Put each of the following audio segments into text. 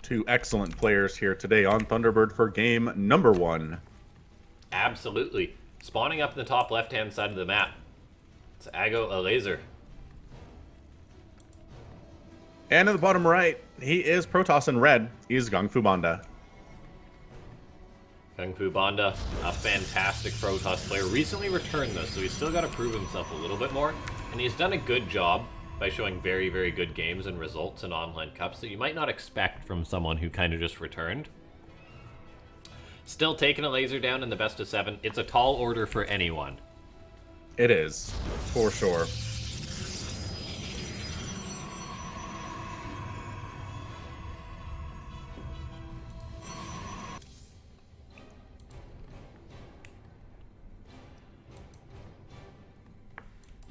Two excellent players here today on Thunderbird for game number 1. Absolutely. Spawning up in the top left-hand side of the map. It's Elazer. And in the bottom right, he is Protoss in red. He's GunGFuBanDa. GunGFuBanDa, a fantastic Protoss player. Recently returned though, so he's still got to prove himself a little bit more. And he's done a good job by showing very, very good games and results in online cups that you might not expect from someone who kind of just returned. Still taking Elazer down in the best of 7. It's a tall order for anyone. It is, for sure.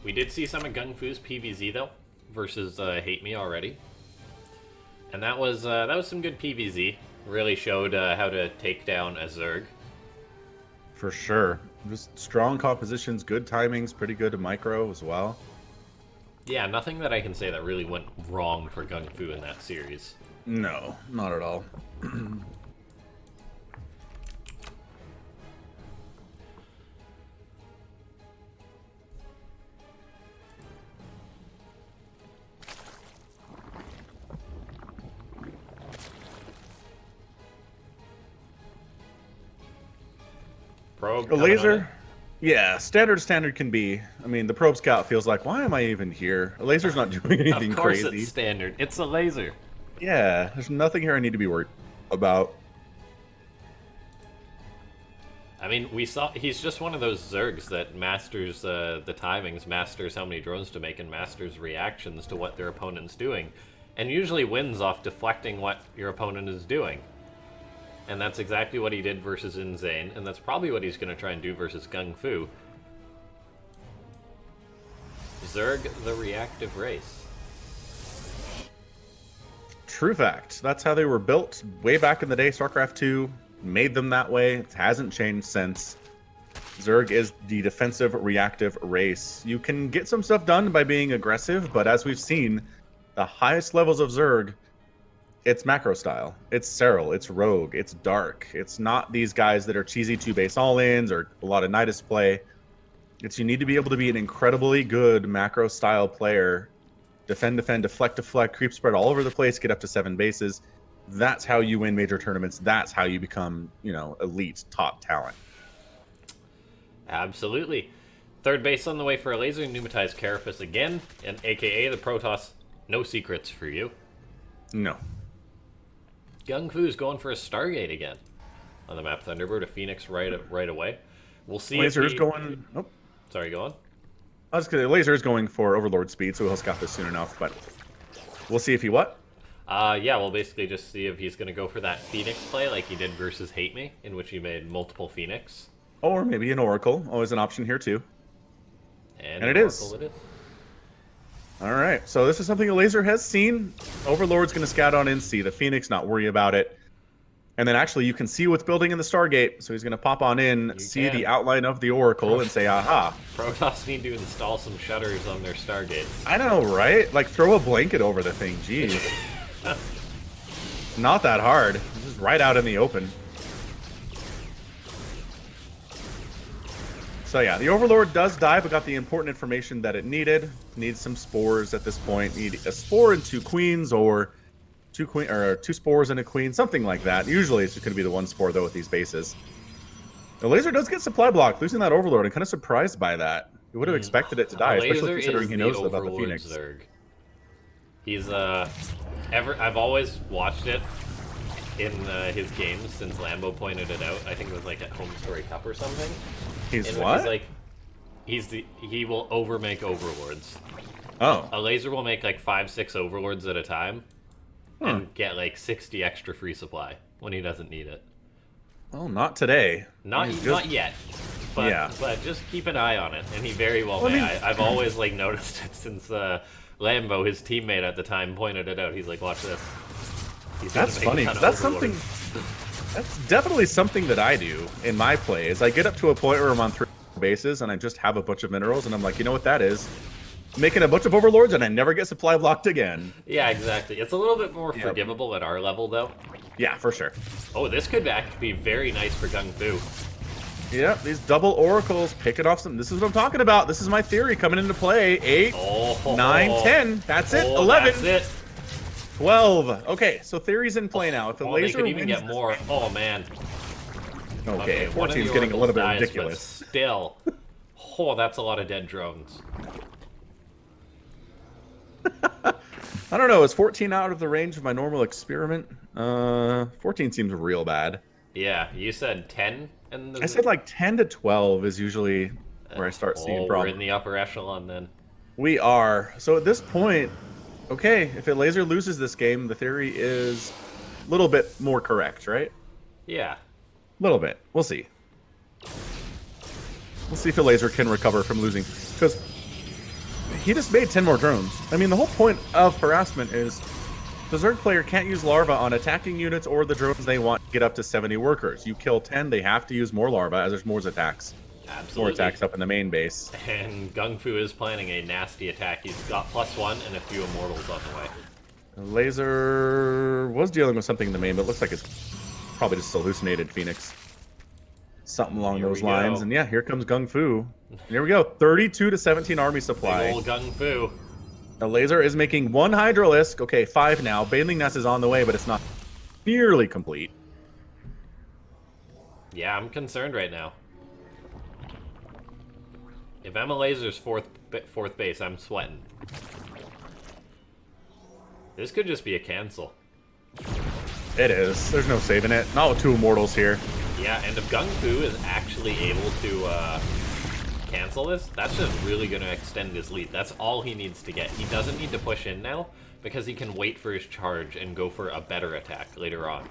We did see some of GunGFu's PvZ though, versus Hate Me already, and that was some good PvZ. Really showed how to take down a Zerg. For sure. Just strong compositions, good timings, pretty good micro as well. Yeah, nothing that I can say that really went wrong for GunGFu in that series. No, not at all. Probe Elazer, yeah, standard can be. I mean, the probe scout feels like, why am I even here? Elazer's not doing anything of course crazy. It's standard. It's Elazer. Yeah, there's nothing here I need to be worried about. I mean, we saw he's just one of those Zergs that masters the timings, masters how many drones to make, and masters reactions to what their opponent's doing, and usually wins off deflecting what your opponent is doing. And that's exactly what he did versus Insane, and that's probably what he's going to try and do versus GunGFu. Zerg, the reactive race. True fact. That's how they were built way back in the day. StarCraft 2 made them that way. It hasn't changed since. Zerg is the defensive reactive race. You can get some stuff done by being aggressive, but as we've seen, the highest levels of Zerg, it's macro style. It's Serral. It's Rogue. It's Dark. It's not these guys that are cheesy 2-base all-ins or a lot of Nidus play. It's you need to be able to be an incredibly good macro style player. Defend, deflect, creep spread all over the place, get up to 7 bases. That's how you win major tournaments. That's how you become, you know, elite top talent. Absolutely. Third base on the way for Elazer, Pneumatized Carapace again, and aka the Protoss. No secrets for you. No. GunGFu's going for a Stargate again on the map Thunderbird, a Phoenix right away. We'll see. Elazer is going. Oh, sorry, go on. I was gonna. Elazer is going for Overlord speed, so he'll scout this soon enough. But we'll see if he what. Yeah, we'll basically just see if he's going to go for that Phoenix play like he did versus Hate Me, in which he made multiple Phoenix. Or maybe an Oracle. Always an option here too. And it is. All right, so this is something Elazer has seen. Overlord's going to scout on in, see the Phoenix, not worry about it. And then actually you can see what's building in the Stargate, so he's going to pop on in, see the outline of the Oracle, and say, aha. Protoss need to install some shutters on their Stargates. I know, right? Like, throw a blanket over the thing, jeez. Not that hard. Just right out in the open. So yeah, the Overlord does die, but got the important information that it needed. Needs some spores at this point. Need a spore and 2 queens, or 2 spores and a queen, something like that. Usually it's just going to be the 1 spore though with these bases. The Elazer does get supply blocked, losing that Overlord. I'm kind of surprised by that. You would have expected it to die, especially considering he knows about the Phoenix. Zerg. He's I've always watched it in his games since Lambo pointed it out. I think it was like at Home Story Cup or something. He's what? He's like, he will overmake Overlords. Oh. Elazer will make like 5-6 Overlords at a time, and get like 60 extra free supply when he doesn't need it. Well, not today. Not yet. But, yeah. But just keep an eye on it, and he very well may. I've always like noticed it since Lambo, his teammate at the time, pointed it out. He's like, watch this. That's funny. That's something. That's definitely something that I do in my plays. I get up to a point where I'm on 3 bases and I just have a bunch of minerals, and I'm like, you know what that is? making a bunch of overlords, and I never get supply blocked again. Yeah, exactly. It's a little bit more forgivable at our level, though. Yeah, for sure. Oh, this could actually be very nice for GunGfu. Yeah, these double oracles picking off some. This is what I'm talking about. This is my theory coming into play. 8, 9, 10. That's it. 11. That's it. 12. Okay, so theory's in play now. If the they laser could even wins get more. Oh, man. Okay, one of 14 is the getting a little bit oracles dies, ridiculous. but still. Oh, that's a lot of dead drones. I don't know. Is 14 out of the range of my normal experiment? 14 seems real bad. Yeah, you said 10? I said like 10 to 12 is usually where I start seeing problems. We're in the upper echelon then. We are. So at this point, okay, if Elazer loses this game, the theory is a little bit more correct, right? Yeah. A little bit. We'll see. We'll see if Elazer can recover from losing. Because he just made 10 more drones. I mean, the whole point of harassment is the Zerg player can't use larva on attacking units or the drones they want to get up to 70 workers. You kill 10, they have to use more larva as there's more attacks. Absolutely. More attacks up in the main base. And GunGfu is planning a nasty attack. He's got +1 and a few immortals on the way. Elazer was dealing with something in the main, but it looks like it's probably just hallucinated Phoenix. Something along those lines. And yeah, here comes GunGfu. Here we go. 32 to 17 army supply. Big old GunGfu. Elazer is making 1 Hydralisk. Okay, 5 now. Baneling Nest is on the way, but it's not nearly complete. Yeah, I'm concerned right now. If I'm Elazer's fourth base, I'm sweating. This could just be a cancel. It is. There's no saving it. Not with 2 immortals here. Yeah, and if GunGfu is actually able to cancel this, that's just really going to extend his lead. That's all he needs to get. He doesn't need to push in now, because he can wait for his charge and go for a better attack later on.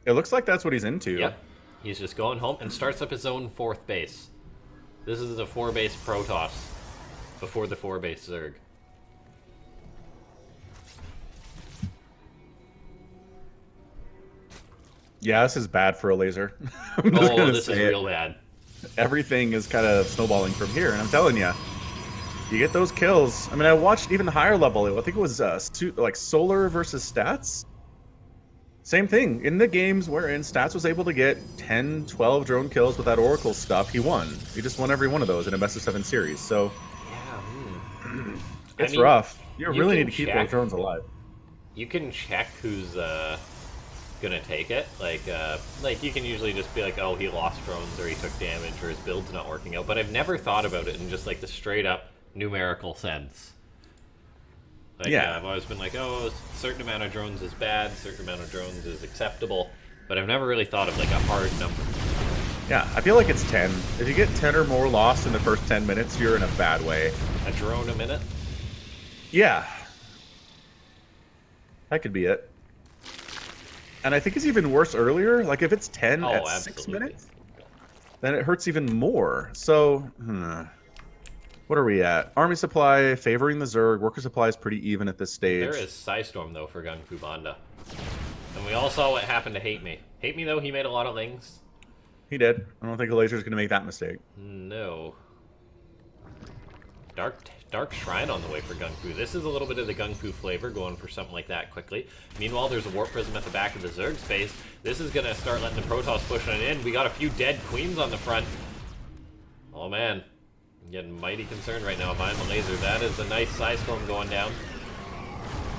It looks like that's what he's into. Yep. He's just going home and starts up his own 4th base. This is a 4-base Protoss before the 4-base Zerg. Yeah, this is bad for Elazer. Oh, this is real bad. Everything is kind of snowballing from here, and I'm telling you, you get those kills. I mean, I watched even higher level. I think it was like Solar versus Stats. Same thing. In the games wherein Stats was able to get 10, 12 drone kills with that Oracle stuff, he won. He just won every one of those in a best of 7 series. So yeah, it's rough. You really need to keep those drones alive. You can check who's gonna take it. Like you can usually just be like, oh, he lost drones or he took damage or his build's not working out. But I've never thought about it in just like the straight up numerical sense. Like, yeah, I've always been like, oh, a certain amount of drones is bad, a certain amount of drones is acceptable, but I've never really thought of like a hard number. Yeah, I feel like it's 10. If you get 10 or more lost in the first 10 minutes, you're in a bad way. A drone a minute? Yeah. That could be it. And I think it's even worse earlier. Like, if it's 10 at 6 minutes, then it hurts even more. So, what are we at? Army supply favoring the Zerg. Worker supply is pretty even at this stage. There is Psystorm, though, for GunGFuBanDa. And we all saw what happened to Hate Me. Hate Me, though, he made a lot of lings. He did. I don't think Elazer's going to make that mistake. No. Dark Shrine on the way for GunGfu. This is a little bit of the GunGfu flavor, going for something like that quickly. Meanwhile, there's a Warp Prism at the back of the Zerg space. This is going to start letting the Protoss pushing it in. We got a few dead Queens on the front. Oh, man. I'm getting mighty concerned right now if I'm Elazer. That is a nice Psystorm going down.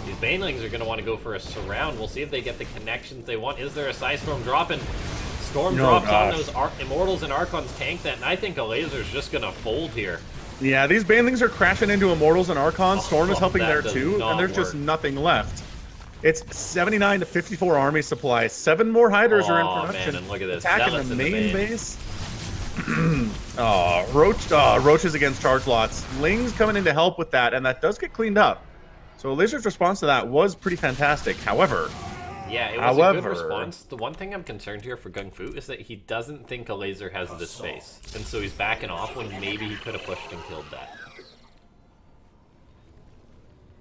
These Banelings are going to want to go for a surround. We'll see if they get the connections they want. Is there a Psystorm dropping? Storm drops on those Immortals and Archons tank that, and I think Elazer's just going to fold here. Yeah, these Banelings are crashing into Immortals and Archons. Storm is helping there too, and there's just nothing left. It's 79 to 54 army supply. 7 more Hydras are in production. Man, and look at this. Attacking the main base. Roaches against charge lots. Ling's coming in to help with that, and that does get cleaned up. So Elazer's response to that was pretty fantastic. However, yeah, it was a good response. The one thing I'm concerned here for GunGfu is that he doesn't think Elazer has the space, and so he's backing off when maybe he could have pushed and killed that.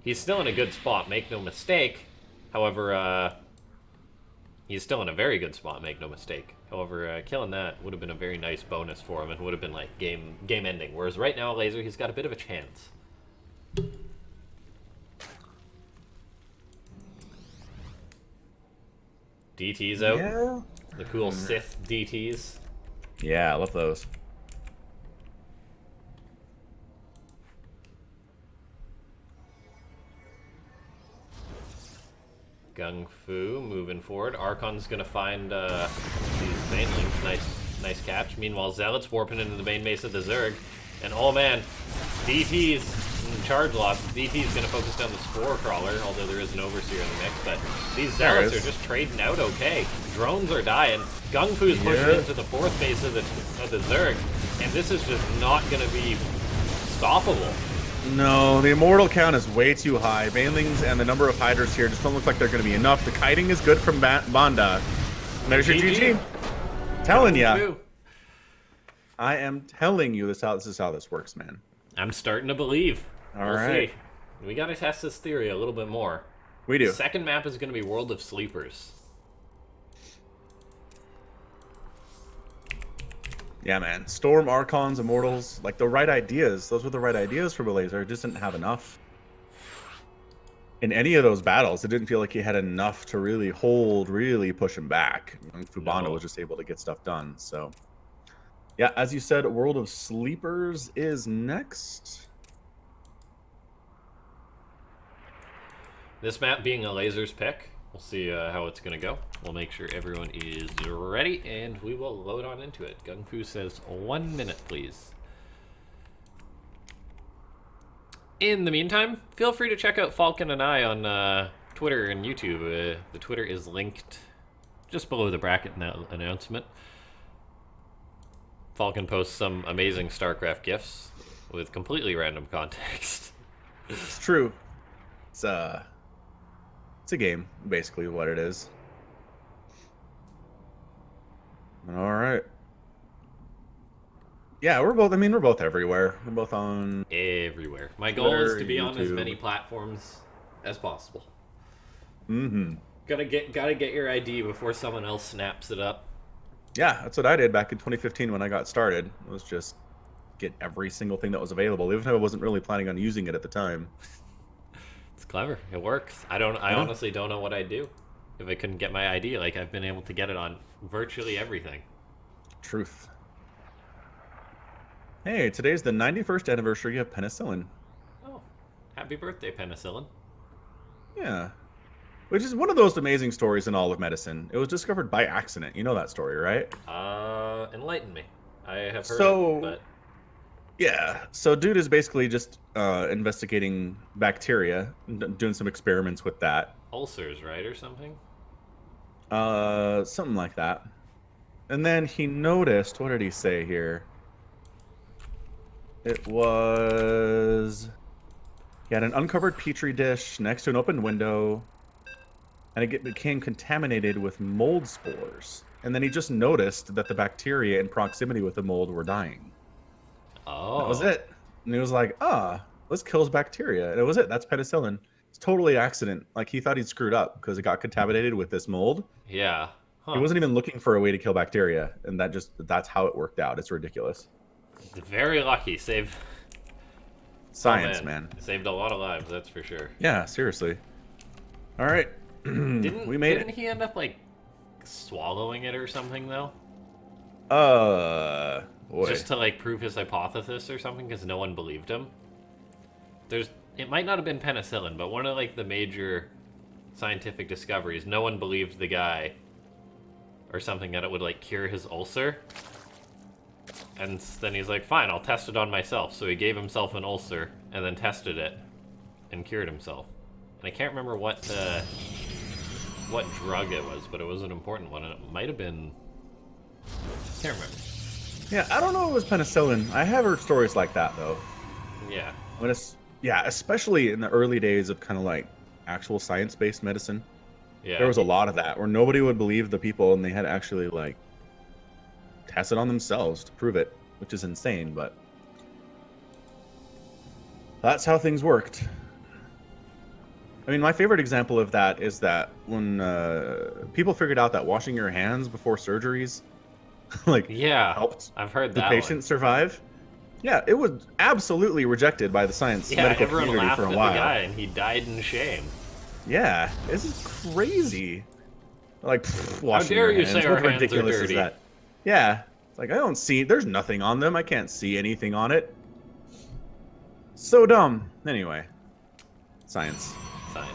He's still in a good spot, make no mistake. However, He's still in a very good spot, make no mistake. However, killing that would have been a very nice bonus for him and would have been like game ending. Whereas right now, Elazer, he's got a bit of a chance. DT's out. Yeah. The cool Sith DTs. Yeah, I love those. GunGFu moving forward. Archon's gonna find these Banelings. Nice catch. Meanwhile, Zealot's warping into the main base of the Zerg. And oh man, DT's charge loss. DT's gonna focus down the Spore Crawler, although there is an Overseer in the mix. But these Zealots are just trading out okay. Drones are dying. GunGFu's pushing into the fourth base of the Zerg. And this is just not gonna be stoppable. No, the Immortal count is way too high. Banelings and the number of Hydras here just don't look like they're going to be enough. The kiting is good from Banda. There's your GG. Telling ya. I am telling you this is how this works, man. I'm starting to believe. All right. See. We got to test this theory a little bit more. We do. The second map is going to be World of Sleepers. Yeah, man. Storm, Archons, Immortals, like the right ideas. Those were the right ideas for Elazer. It just didn't have enough. In any of those battles, it didn't feel like he had enough to really push him back. GunGFuBanDa was just able to get stuff done. So, yeah, as you said, World of Sleepers is next. This map being Elazer's pick. We'll see how it's going to go. We'll make sure everyone is ready, and we will load on into it. GunGFu says 1 minute, please. In the meantime, feel free to check out Falcon and I on Twitter and YouTube. The Twitter is linked just below the bracket announcement. Falcon posts some amazing StarCraft GIFs with completely random context. It's true. It's a game, basically, what it is. All right. Yeah, we're both everywhere. We're both on everywhere. My Twitter, goal is to be YouTube. on as many platforms as possible. Mm-hmm. Gotta get your ID before someone else snaps it up. Yeah, that's what I did back in 2015 when I got started. It was just get every single thing that was available, even if I wasn't really planning on using it at the time. It's clever. It works. I honestly don't know what I'd do if I couldn't get my ID. Like, I've been able to get it on virtually everything. Truth. Hey, today's the 91st anniversary of penicillin. Oh, happy birthday, penicillin. Yeah. Which is one of those amazing stories in all of medicine. It was discovered by accident. You know that story, right? Enlighten me. I have heard it, but... Yeah, so dude is basically just investigating bacteria, doing some experiments with that. Ulcers, right, or something? Something like that. And then he noticed, what did he say here? It was... He had an uncovered petri dish next to an open window, and it became contaminated with mold spores. And then he just noticed that the bacteria in proximity with the mold were dying. Oh. That was it. And he was like, this kills bacteria. And it was it. That's penicillin. It's totally accident. Like, he thought he'd screwed up because it got contaminated with this mold. Yeah. Huh. He wasn't even looking for a way to kill bacteria. And that's how it worked out. It's ridiculous. Very lucky. Saved... Science, man. Saved a lot of lives, that's for sure. Yeah, seriously. All right. We made it. Didn't he end up, like, swallowing it or something, though? Boy. Just to, like, prove his hypothesis or something, because no one believed him. It might not have been penicillin, but one of, like, the major scientific discoveries, no one believed the guy or something that it would, like, cure his ulcer. And then he's like, fine, I'll test it on myself. So he gave himself an ulcer and then tested it and cured himself. And I can't remember what drug it was, but it was an important one. And it might have been... Can't remember. Yeah, I don't know if it was penicillin. I have heard stories like that, though. Yeah. Yeah, especially in the early days of kind of like actual science-based medicine. Yeah. There was a lot of that where nobody would believe the people and they had to actually like test it on themselves to prove it, which is insane, but that's how things worked. I mean, my favorite example of that is that when people figured out that washing your hands before surgeries, like, Yeah, helped I've heard the that patient one. survive. Yeah, it was absolutely rejected by the science Yeah, medical everyone community laughed for at a the while. guy, and he died in shame. Yeah, this is crazy. Like, pfft, How washing dare your you say hands. our What hands are ridiculous is dirty? that? Yeah, it's like I don't see. There's nothing on them. I can't see anything on it. So dumb. Anyway, science. Science.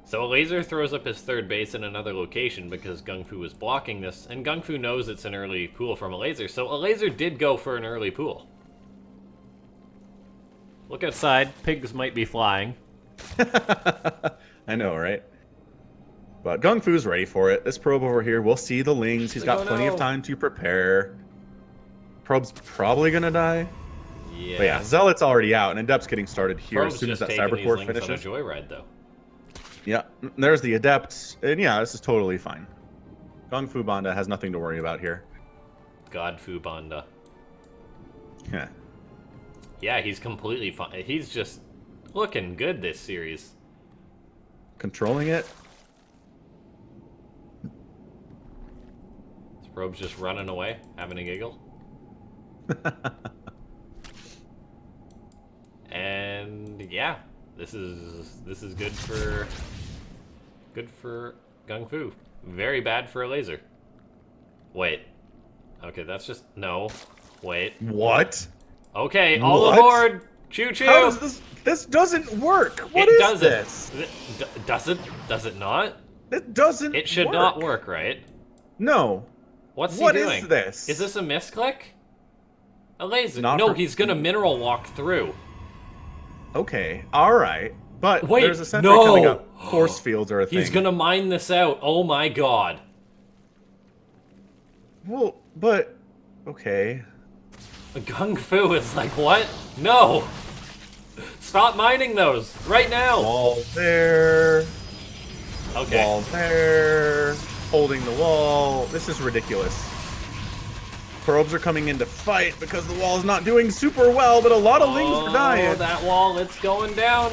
So Elazer throws up his third base in another location because GunGfu was blocking this, and GunGfu knows it's an early pool from Elazer, so Elazer did go for an early pool. Look outside, pigs might be flying. I know, right? But GunGfu's ready for it. This probe over here, we'll see the lings. He's Like, got oh plenty of no. time to prepare. Probe's probably gonna die. Yeah. But yeah, Zealot's already out, and Adept's getting started here Probe's as soon as just that taking these Cyberport lings on a finishes. joyride, though. Yeah, there's the Adept, and yeah, this is totally fine. GunGFuBanDa has nothing to worry about here. GunGFuBanDa. Yeah. Yeah, he's completely fine. He's just looking good this series. Controlling it. This Probe's just running away, having a giggle. And yeah, this is good for GunGfu. Very bad for Elazer. Wait. Okay, that's just no. Wait. What? Okay, all What? aboard. Choo choo. How does this? This doesn't work. What it is doesn't. this? Does it not? It doesn't. It should not work, right? No. What's What he is doing? this? Is this a misclick? A laser? Not No, for- he's gonna mineral walk through. Okay. All right. But Wait, there's a sentry no! coming up. Force fields are a thing. He's gonna mine this out. Oh my god. Well, but okay. GunGfu is like, what? No! Stop mining those right now. Wall there. Okay. Wall there. Holding the wall. This is ridiculous. Probes are coming in to fight because the wall is not doing super well, but a lot of lings are dying. That wall, it's going down.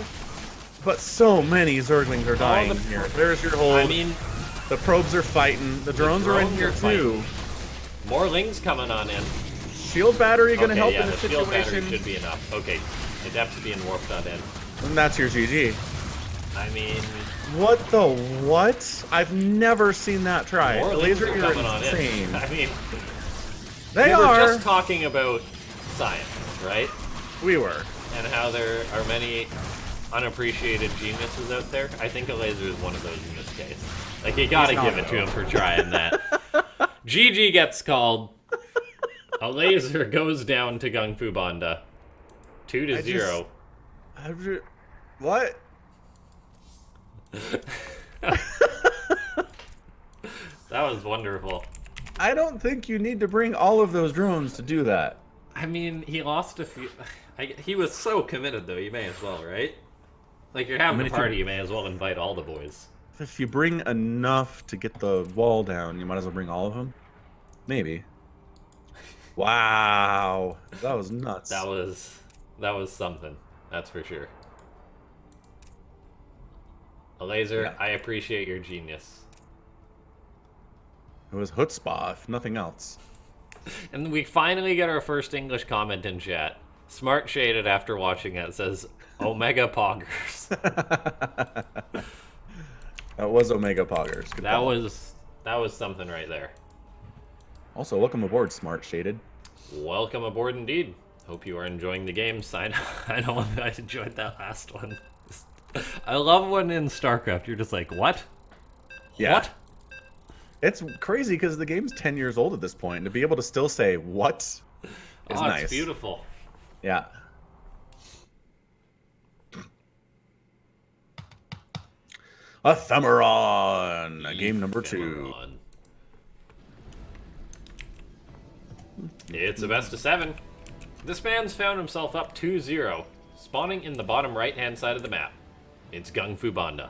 But so many Zerglings are dying the- here. There's your hold. I mean, the probes are fighting. The drones are in drones here are fighting. too. more lings coming on in. Shield battery gonna Okay, help yeah, in the this shield battery situation. should be enough. Okay, Adept's being warped on in. And that's your GG. I mean, What the what? I've never seen that try. more lings Laser, are you're coming on in. insane. I mean, They we were are. just talking about science, right? We were. And how there are many unappreciated geniuses out there. I think Elazer is one of those in this case. Like, you gotta He's not, give it to though. him for trying that. GG gets called. Elazer goes down to GunGFuBanDa. 2-0. What? That was wonderful. I don't think you need to bring all of those drones to do that. I mean, he lost a few. He was so committed, though. You may as well, right? Like, you're having I mean, a if you- party, you may as well invite all the boys. If you bring enough to get the wall down, you might as well bring all of them. Maybe. Wow, that was nuts. That was something. That's for sure. Elazer, Yeah. I appreciate your genius. It was chutzpah, if nothing else. And we finally get our first English comment in chat. Smart shaded after watching it says, Omega Poggers. That was Omega Poggers. Good That call. was something right there. Also, welcome aboard, Smart Shaded. Welcome aboard indeed. Hope you are enjoying the games. I know I enjoyed that last one. I love when in StarCraft you're just like, what? Yeah. What? It's crazy because the game's 10 years old at this point, and to be able to still say "what" is nice. It's beautiful. Yeah. Ephemeron, game number 2. Ephemeron. It's a best of 7. This man's found himself up 2-0, spawning in the bottom right-hand side of the map. It's GunGFuBanDa.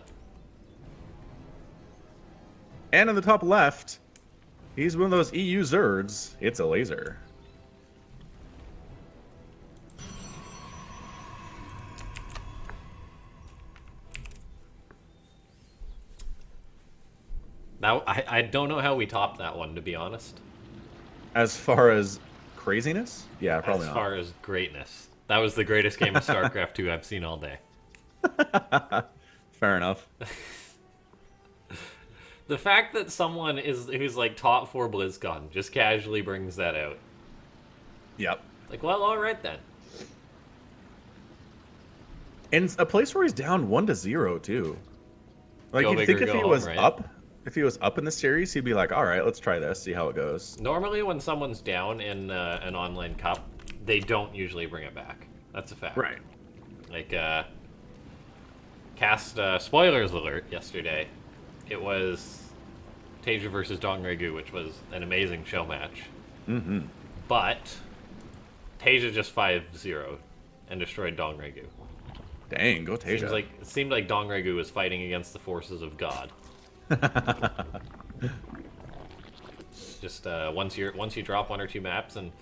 And in the top left, he's one of those EU Zerds. It's Elazer. Now I don't know how we topped that one, to be honest. As far as craziness, yeah, probably As not. far as greatness, that was the greatest game of StarCraft 2 I've seen all day. Fair enough. The fact that someone who's like top 4 BlizzCon just casually brings that out. Yep. Like, well, all right then. In a place where he's down 1-0 too. Like Go you'd big think or if go he home, was right? up, if he was up in the series, he'd be like, all right, let's try this, see how it goes. Normally, when someone's down in an online cup, they don't usually bring it back. That's a fact. Right. Like, spoilers alert yesterday. It was Tasia versus Dongregu, which was an amazing show match. Mm-hmm. But Tasia just 5-0 and destroyed Dongregu. Dang, go Tasia. It seemed like Dongregu was fighting against the forces of God. Just once you drop 1 or 2 maps, and it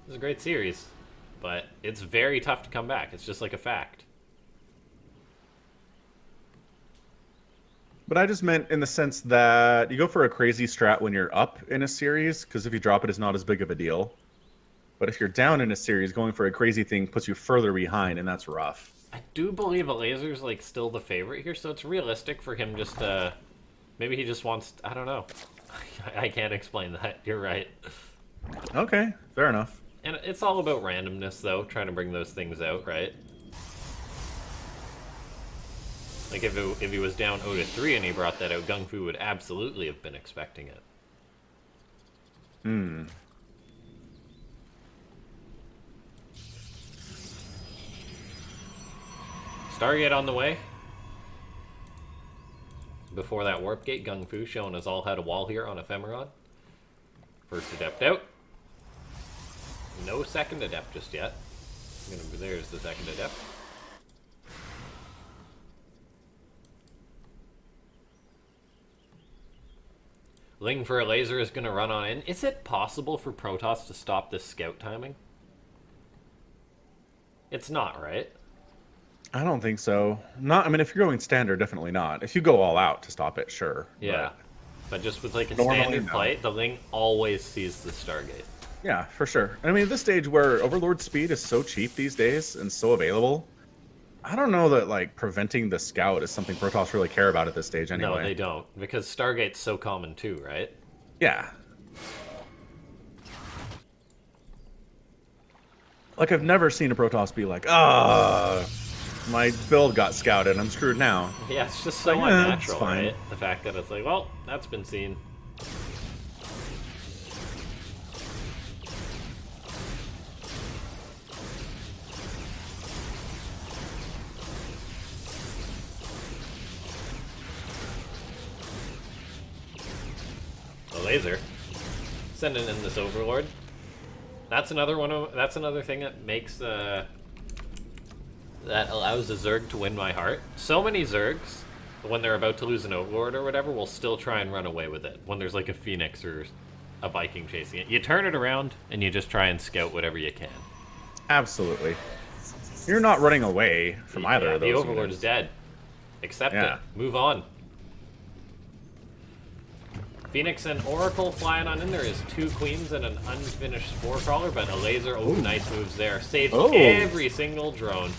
was a great series, but it's very tough to come back. It's just like a fact. But I just meant in the sense that you go for a crazy strat when you're up in a series, because if you drop it, it's not as big of a deal. But if you're down in a series, going for a crazy thing puts you further behind, and that's rough. I do believe Elazer's like still the favorite here, so it's realistic for him just maybe he just wants, I don't know. I can't explain that. You're right. Okay, fair enough. And it's all about randomness though, trying to bring those things out, right? Like if he was down 0-3 and he brought that out, GunGfu would absolutely have been expecting it. Hmm. Stargate on the way. Before that warp gate, GunGfu showing us all how to wall here on Ephemeron. First adept out. No second adept just yet. There's the second adept. Ling for Elazer is going to run on in. Is it possible for Protoss to stop this scout timing? It's not, right? I don't think so. Not. I mean, if you're going standard, definitely not. If you go all out to stop it, sure. Yeah. But just with like a Normally, standard no. play, the Ling always sees the Stargate. Yeah, for sure. I mean, at this stage where Overlord speed is so cheap these days and so available, I don't know that like preventing the scout is something Protoss really care about at this stage anyway. No, they don't. Because Stargate's so common too, right? Yeah. Like, I've never seen a Protoss be like, my build got scouted, I'm screwed now. Yeah, it's just so Like, yeah, unnatural, it's fine. right? The fact that it's like, well, that's been seen. Elazer sending in this Overlord. That's another thing that makes that allows the Zerg to win my heart. So many Zergs, when they're about to lose an Overlord or whatever, will still try and run away with it. When there's like a Phoenix or a Viking chasing it, you turn it around and you just try and scout whatever you can. Absolutely. You're not running away from either of those. The Overlord units. is dead. Accept Yeah. it. Move on. Phoenix and Oracle flying on in. There is 2 queens and an unfinished spore crawler, but Elazer, nice moves there. Saves every single drone.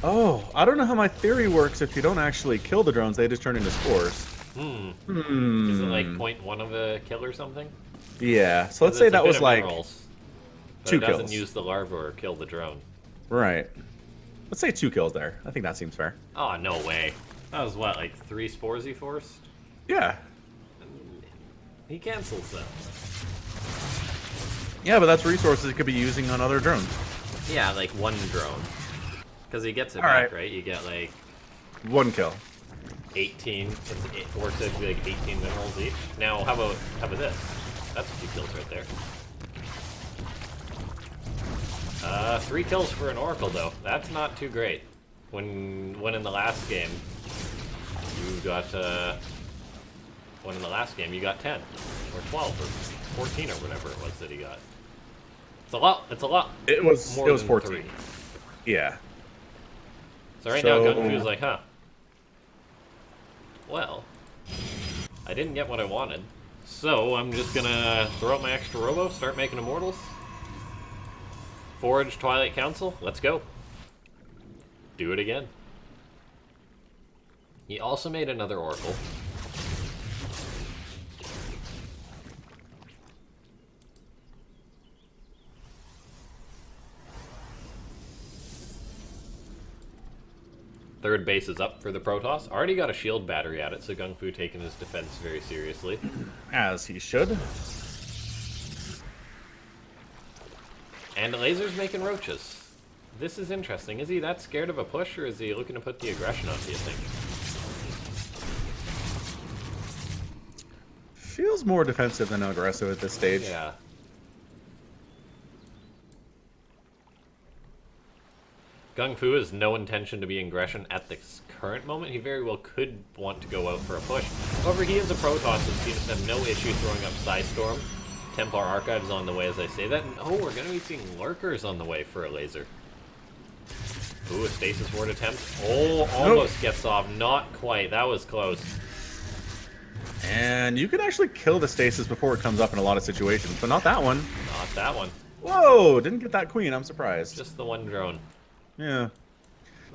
Oh, I don't know how my theory works. If you don't actually kill the drones, they just turn into spores. Is it like 0.1 of a kill or something? Yeah, so let's say that was like minerals, 2 it doesn't kills. use the larva or kill the drone. Right. Let's say 2 kills there. I think that seems fair. Oh, no way. That was what, like 3 spores he forced? Yeah. He cancels them. Yeah, but that's resources he could be using on other drones. Yeah, like 1 drone. Because he gets it All back, right. right? You get like 1 kill. 18. It works out to be like 18 minerals each. Now, how about this? That's 2 kills right there. 3 kills for an Oracle, though. That's not too great. When in the last game, you got, when in the last game you got 10, or 12, or 14, or whatever it was that he got. It's a lot. It was more it was than 14. 3. Yeah. So right now, So- GunGfu's like, huh. Well, I didn't get what I wanted. So I'm just gonna throw out my extra robo, start making immortals. Forge Twilight Council, let's go. Do it again. He also made another Oracle. Third base is up for the Protoss. Already got a shield battery at it, so GunGfu taking his defense very seriously. As he should. And Elazer's making roaches. This is interesting. Is he that scared of a push, or is he looking to put the aggression on, do you think? Feels more defensive than aggressive at this stage. Yeah. GunGfu has no intention to be aggression at this current moment. He very well could want to go out for a push. However, he is a Protoss that seems to have no issue throwing up Psystorm. Templar Archives on the way as I say that. And, oh, we're going to be seeing Lurkers on the way for Elazer. Ooh, a Stasis Ward attempt. Oh, almost gets off. Not quite. That was close. And you can actually kill the Stasis before it comes up in a lot of situations, but not that one. Not that one. Whoa, didn't get that queen. I'm surprised. Just the one drone. Yeah.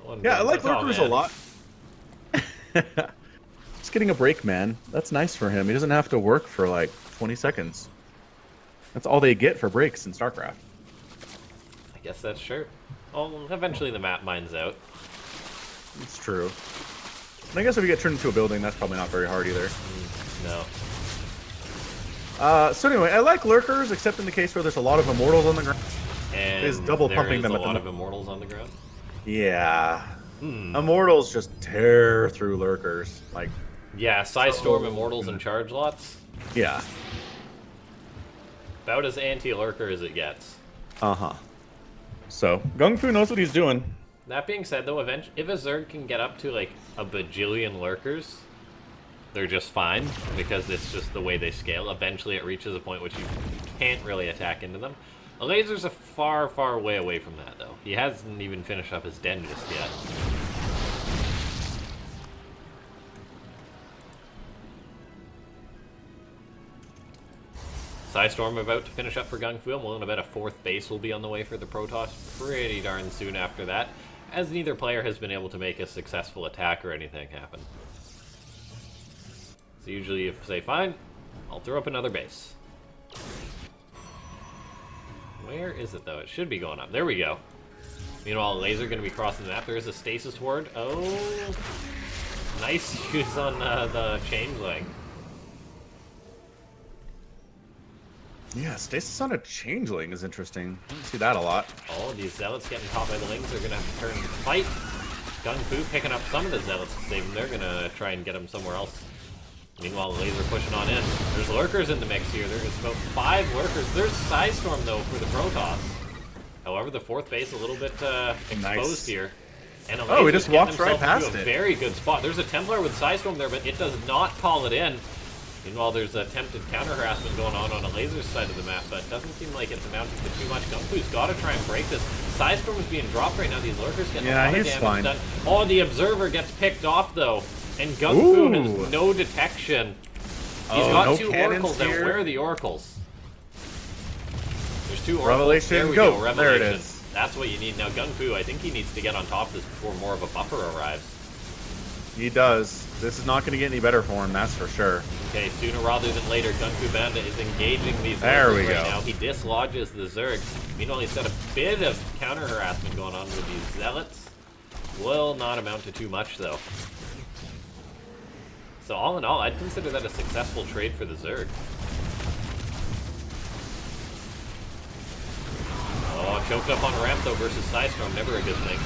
One Yeah, I drone. like That's all, Lurkers a man. lot. Just getting a break, man. That's nice for him. He doesn't have to work for like 20 seconds. That's all they get for breaks in StarCraft. I guess that's true. Well, eventually the map mines out. It's true. And I guess if you get turned into a building, that's probably not very hard either. No. So anyway, I like Lurkers, except in the case where there's a lot of Immortals on the ground. And Is double there pumping is them a at the lot mo- of Immortals on the ground. Yeah. Immortals just tear through Lurkers. Like, Yeah, Psystorm, Immortals, and Charge Lots. yeah. About as anti-lurker as it gets. Uh-huh. So, GunGfu knows what he's doing. That being said, though, if a Zerg can get up to, like, a bajillion lurkers, they're just fine, because it's just the way they scale. Eventually it reaches a point which you can't really attack into them. Elazer's a far, far way away from that, though. He hasn't even finished up his den just yet. Psystorm about to finish up for GunGfu. I'm willing to bet a fourth base will be on the way for the Protoss pretty darn soon after that, as neither player has been able to make a successful attack or anything happen. So usually you say, fine, I'll throw up another base. Where is it, though? It should be going up. There we go. Meanwhile, Elazer going to be crossing the map. There is a Stasis Ward. Oh, nice use on the Changeling. Yeah, Stasis on a Changeling is interesting. I don't see that a lot. Oh, these Zealots getting caught by the Lings are going to have to turn to fight. GunGfu picking up some of the Zealots to save them. They're going to try and get them somewhere else. Meanwhile, Elazer pushing on in. There's Lurkers in the mix here. There's about 5 Lurkers. There's Psystorm, though, for the Protoss. However, the fourth base a little bit exposed here. And Oh, he Elazer's just getting walked right himself into past a it. very good spot. There's a Templar with Psystorm there, but it does not call it in. Meanwhile, there's attempted counter-harassment going on Elazer's side of the map, but it doesn't seem like it's amounting to too much. GunGfu's got to try and break this. Psystorm is being dropped right now. These Lurkers getting a lot of he's damage fine. done. Oh, the Observer gets picked off, though. And GunGfu Ooh. has no detection. He's Oh, got no 2 cannons Oracles out. here. Where are the Oracles? There's 2 Oracles. Revelation, There we go. go. There it Revelation. is. That's what you need. Now, GunGfu, I think he needs to get on top of this before more of a buffer arrives. He does. This is not going to get any better for him, that's for sure. Okay, sooner rather than later, GunGFuBanDa is engaging these There we Lurkers right go. now. He dislodges the Zerg. Meanwhile, he's got a bit of counter-harassment going on with these Zealots. Will not amount to too much, though. So all in all, I'd consider that a successful trade for the Zerg. Oh, choked up on a ramp, though, versus Psystorm. Never a good thing.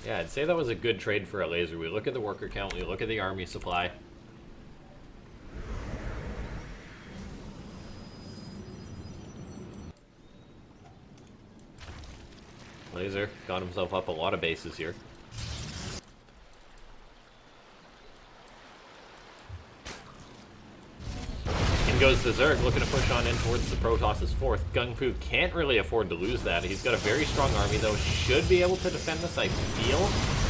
Yeah, I'd say that was a good trade for Elazer. We look at the worker count, we look at the army supply. Elazer got himself up a lot of bases here. Can goes the Zerg, looking to push on in towards the Protoss' fourth. GunGfu can't really afford to lose that. He's got a very strong army, though. Should be able to defend this, I feel.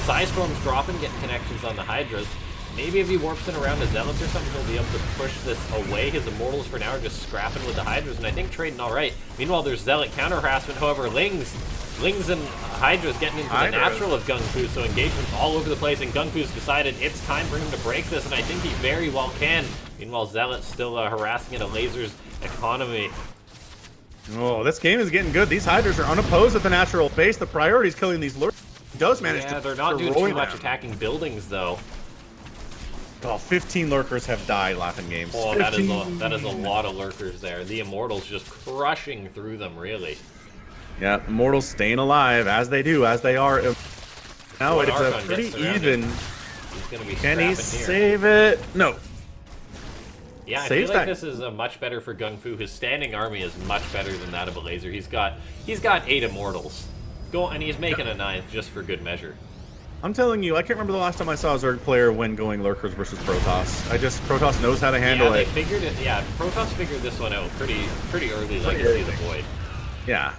Psystorm's dropping, getting connections on the Hydras. Maybe if he warps in around the Zealots or something, he'll be able to push this away. His Immortals for now are just scrapping with the Hydras, and I think trading all right. Meanwhile, there's Zealot counter-harassment. However, Lings and Hydras getting into the natural of GunGfu, so engagement's all over the place, and GunGfu's decided it's time for him to break this, and I think he very well can. Meanwhile, Zealot's still harassing at Elazer's economy. Oh, this game is getting good. These Hydras are unopposed at the natural base. The priority is killing these lurkers. He does manage to they're not doing too much attacking buildings, though. Oh, 15 lurkers have died, LaughNgamez. Oh, that is a lot of lurkers there. The Immortals just crushing through them, really. Yeah, Immortals staying alive, as they do, as they are. Now it's a pretty even. He's gonna be Can he here. save it? No. Yeah, I feel like this is much better for GunGfu. His standing army is much better than that of Elazer. He's got 8 Immortals. And he's making a 9th just for good measure. I'm telling you, I can't remember the last time I saw a Zerg player win going Lurkers versus Protoss. Protoss knows how to handle it. Yeah, they figured it. Yeah, Protoss figured this one out pretty early, Legacy of the Void. Yeah.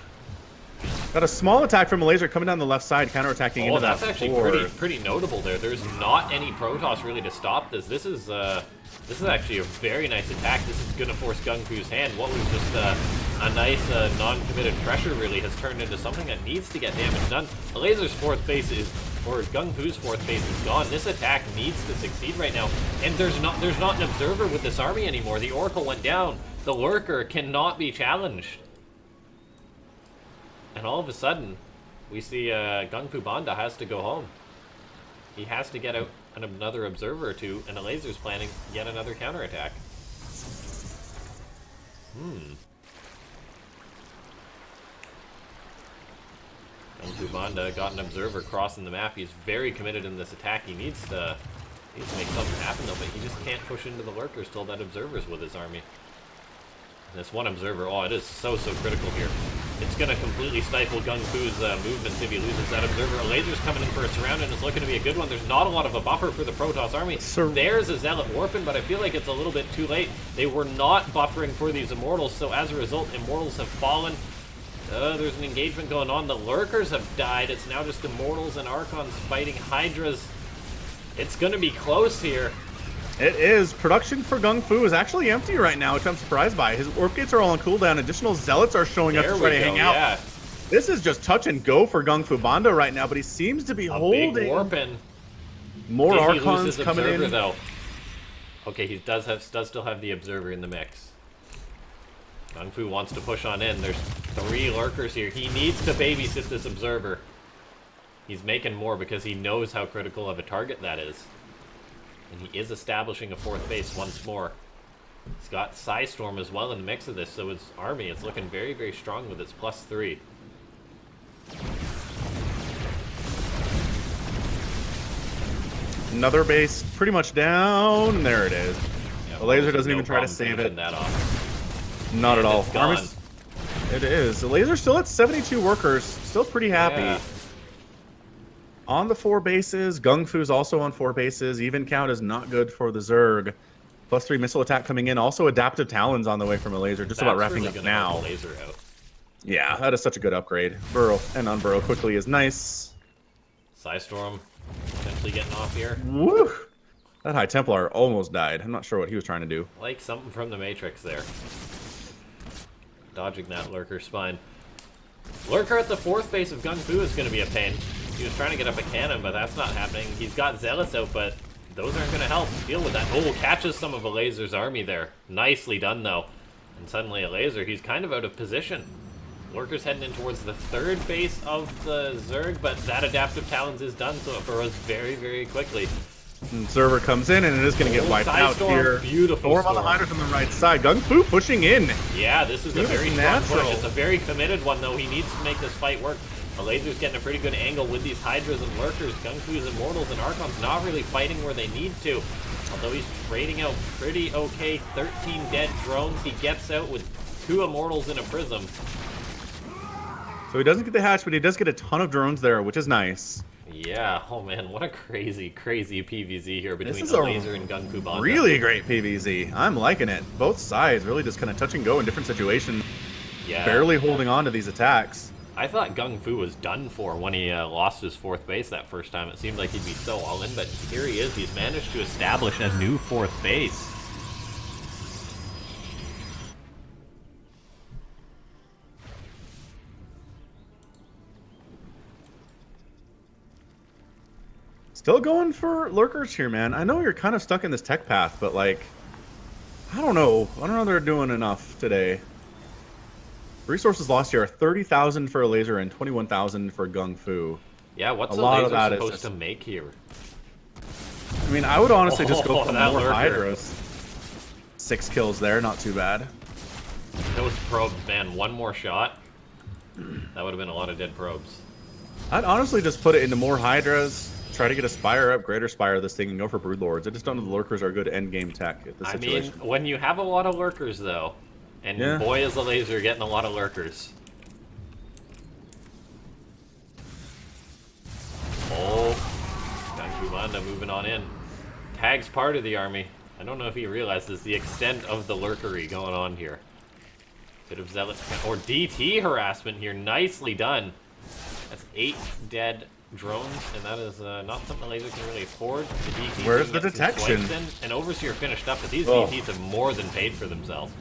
Got a small attack from Elazer coming down the left side, counterattacking into that. Oh, that's actually pretty notable there. There's not any Protoss really to stop this. This is actually a very nice attack. This is going to force GunGfu's hand. What was just a nice non-committed pressure really has turned into something that needs to get damage done. Elazer's fourth base is, or GunGfu's fourth base is gone. This attack needs to succeed right now. And there's not an observer with this army anymore. The Oracle went down. The Lurker cannot be challenged. And all of a sudden, we see GunGFuBanDa has to go home. He has to get out another observer or two, and Elazer's planning yet another counterattack. GunGFuBanDa got an observer crossing the map. He's very committed in this attack. He needs to make something happen though, but he just can't push into the lurkers till that observer's with his army. And this one observer, oh, it is so critical here. It's going to completely stifle GunGFu's movements if he loses that observer. Elazer's coming in for a surround, and it's looking to be a good one. There's not a lot of a buffer for the Protoss army. There's a Zealot warping, but I feel like it's a little bit too late. They were not buffering for these Immortals, so as a result, Immortals have fallen. There's an engagement going on. The Lurkers have died. It's now just Immortals and Archons fighting Hydras. It's going to be close here. It is. Production for GunGfu is actually empty right now, which I'm surprised by. His Orb Gates are all on cooldown. Additional Zealots are showing up to try to hang out. Yeah. This is just touch and go for GunGFuBanDa right now, but he seems to be holding. Big warping. More Archons coming in. Though. Okay, he does still have the Observer in the mix. GunGfu wants to push on in. There's 3 Lurkers here. He needs to babysit this Observer. He's making more because he knows how critical of a target that is. And he is establishing a 4th base once more. He's got Psystorm as well in the mix of this, so his army is looking very strong with its +3. Another base pretty much down, and there it is. Yeah, the laser doesn't even try to save it. That off. Not at all. Gone. It is. The laser's still at 72 workers, still pretty happy. Yeah. On the 4 bases, GunGFu's also on 4 bases. Even count is not good for the Zerg. +3 missile attack coming in. Also adaptive talons on the way from Elazer. Just about wrapping really up now. Laser out. Yeah, that is such a good upgrade. Burrow and unburrow quickly is nice. Psystorm potentially getting off here. Woo! That High Templar almost died. I'm not sure what he was trying to do. Like something from the Matrix there. Dodging that Lurker spine. Lurker at the 4th base of GunGfu is going to be a pain. He was trying to get up a cannon, but that's not happening. He's got Zealots out, but those aren't going to help deal with that. Oh, catches some of Elazer's army there. Nicely done, though. And suddenly Elazer, he's kind of out of position. Lurker's heading in towards the 3rd base of the Zerg, but that adaptive talons is done, so it burrows very quickly. And Server comes in, and it is going to get wiped out here. Beautiful Storm on the Hydras on the right side. GunGfu pushing in. Yeah, this is a very strong push. It's a very committed one, though. He needs to make this fight work. Elazer's getting a pretty good angle with these Hydras and Lurkers. GunGfu's Immortals and Archons not really fighting where they need to. Although he's trading out pretty okay. 13 dead drones. He gets out with 2 Immortals and a Prism. So he doesn't get the hatch, but he does get a ton of drones there, which is nice. Yeah, oh man, what a crazy, crazy PvZ here between This is Elazer and GunGFuBanDa. really great PvZ. I'm liking it. Both sides really just kind of touch and go in different situations. Yeah. Barely holding on to these attacks. I thought GunGFu was done for when he lost his 4th base that first time. It seemed like he'd be so all in, but here he is. He's managed to establish a new 4th base. Still going for lurkers here, man. I know you're kind of stuck in this tech path, but like, I don't know. I don't know they're doing enough today. Resources lost here are 30,000 for Elazer and 21,000 for GunGFu. Yeah, what's a lot of that supposed is to make here? I mean, I would honestly just go for that more lurker. Hydras. 6 kills there, not too bad. Those probes, man, one more shot. That would have been a lot of dead probes. I'd honestly just put it into more Hydras, try to get a Spire up, Greater Spire this thing, and go for Broodlords. I just don't know the lurkers are good end game tech at this situation. I mean, when you have a lot of lurkers, though, and boy is Elazer getting a lot of lurkers. Oh, GunGFuBanDa moving on in. Tag's part of the army. I don't know if he realizes the extent of the lurkery going on here. Bit of zealot or DT harassment here. Nicely done. That's 8 dead drones, and that is not something Elazer can really afford. The DT Where's the detection? And Overseer finished up, but these DTs have more than paid for themselves.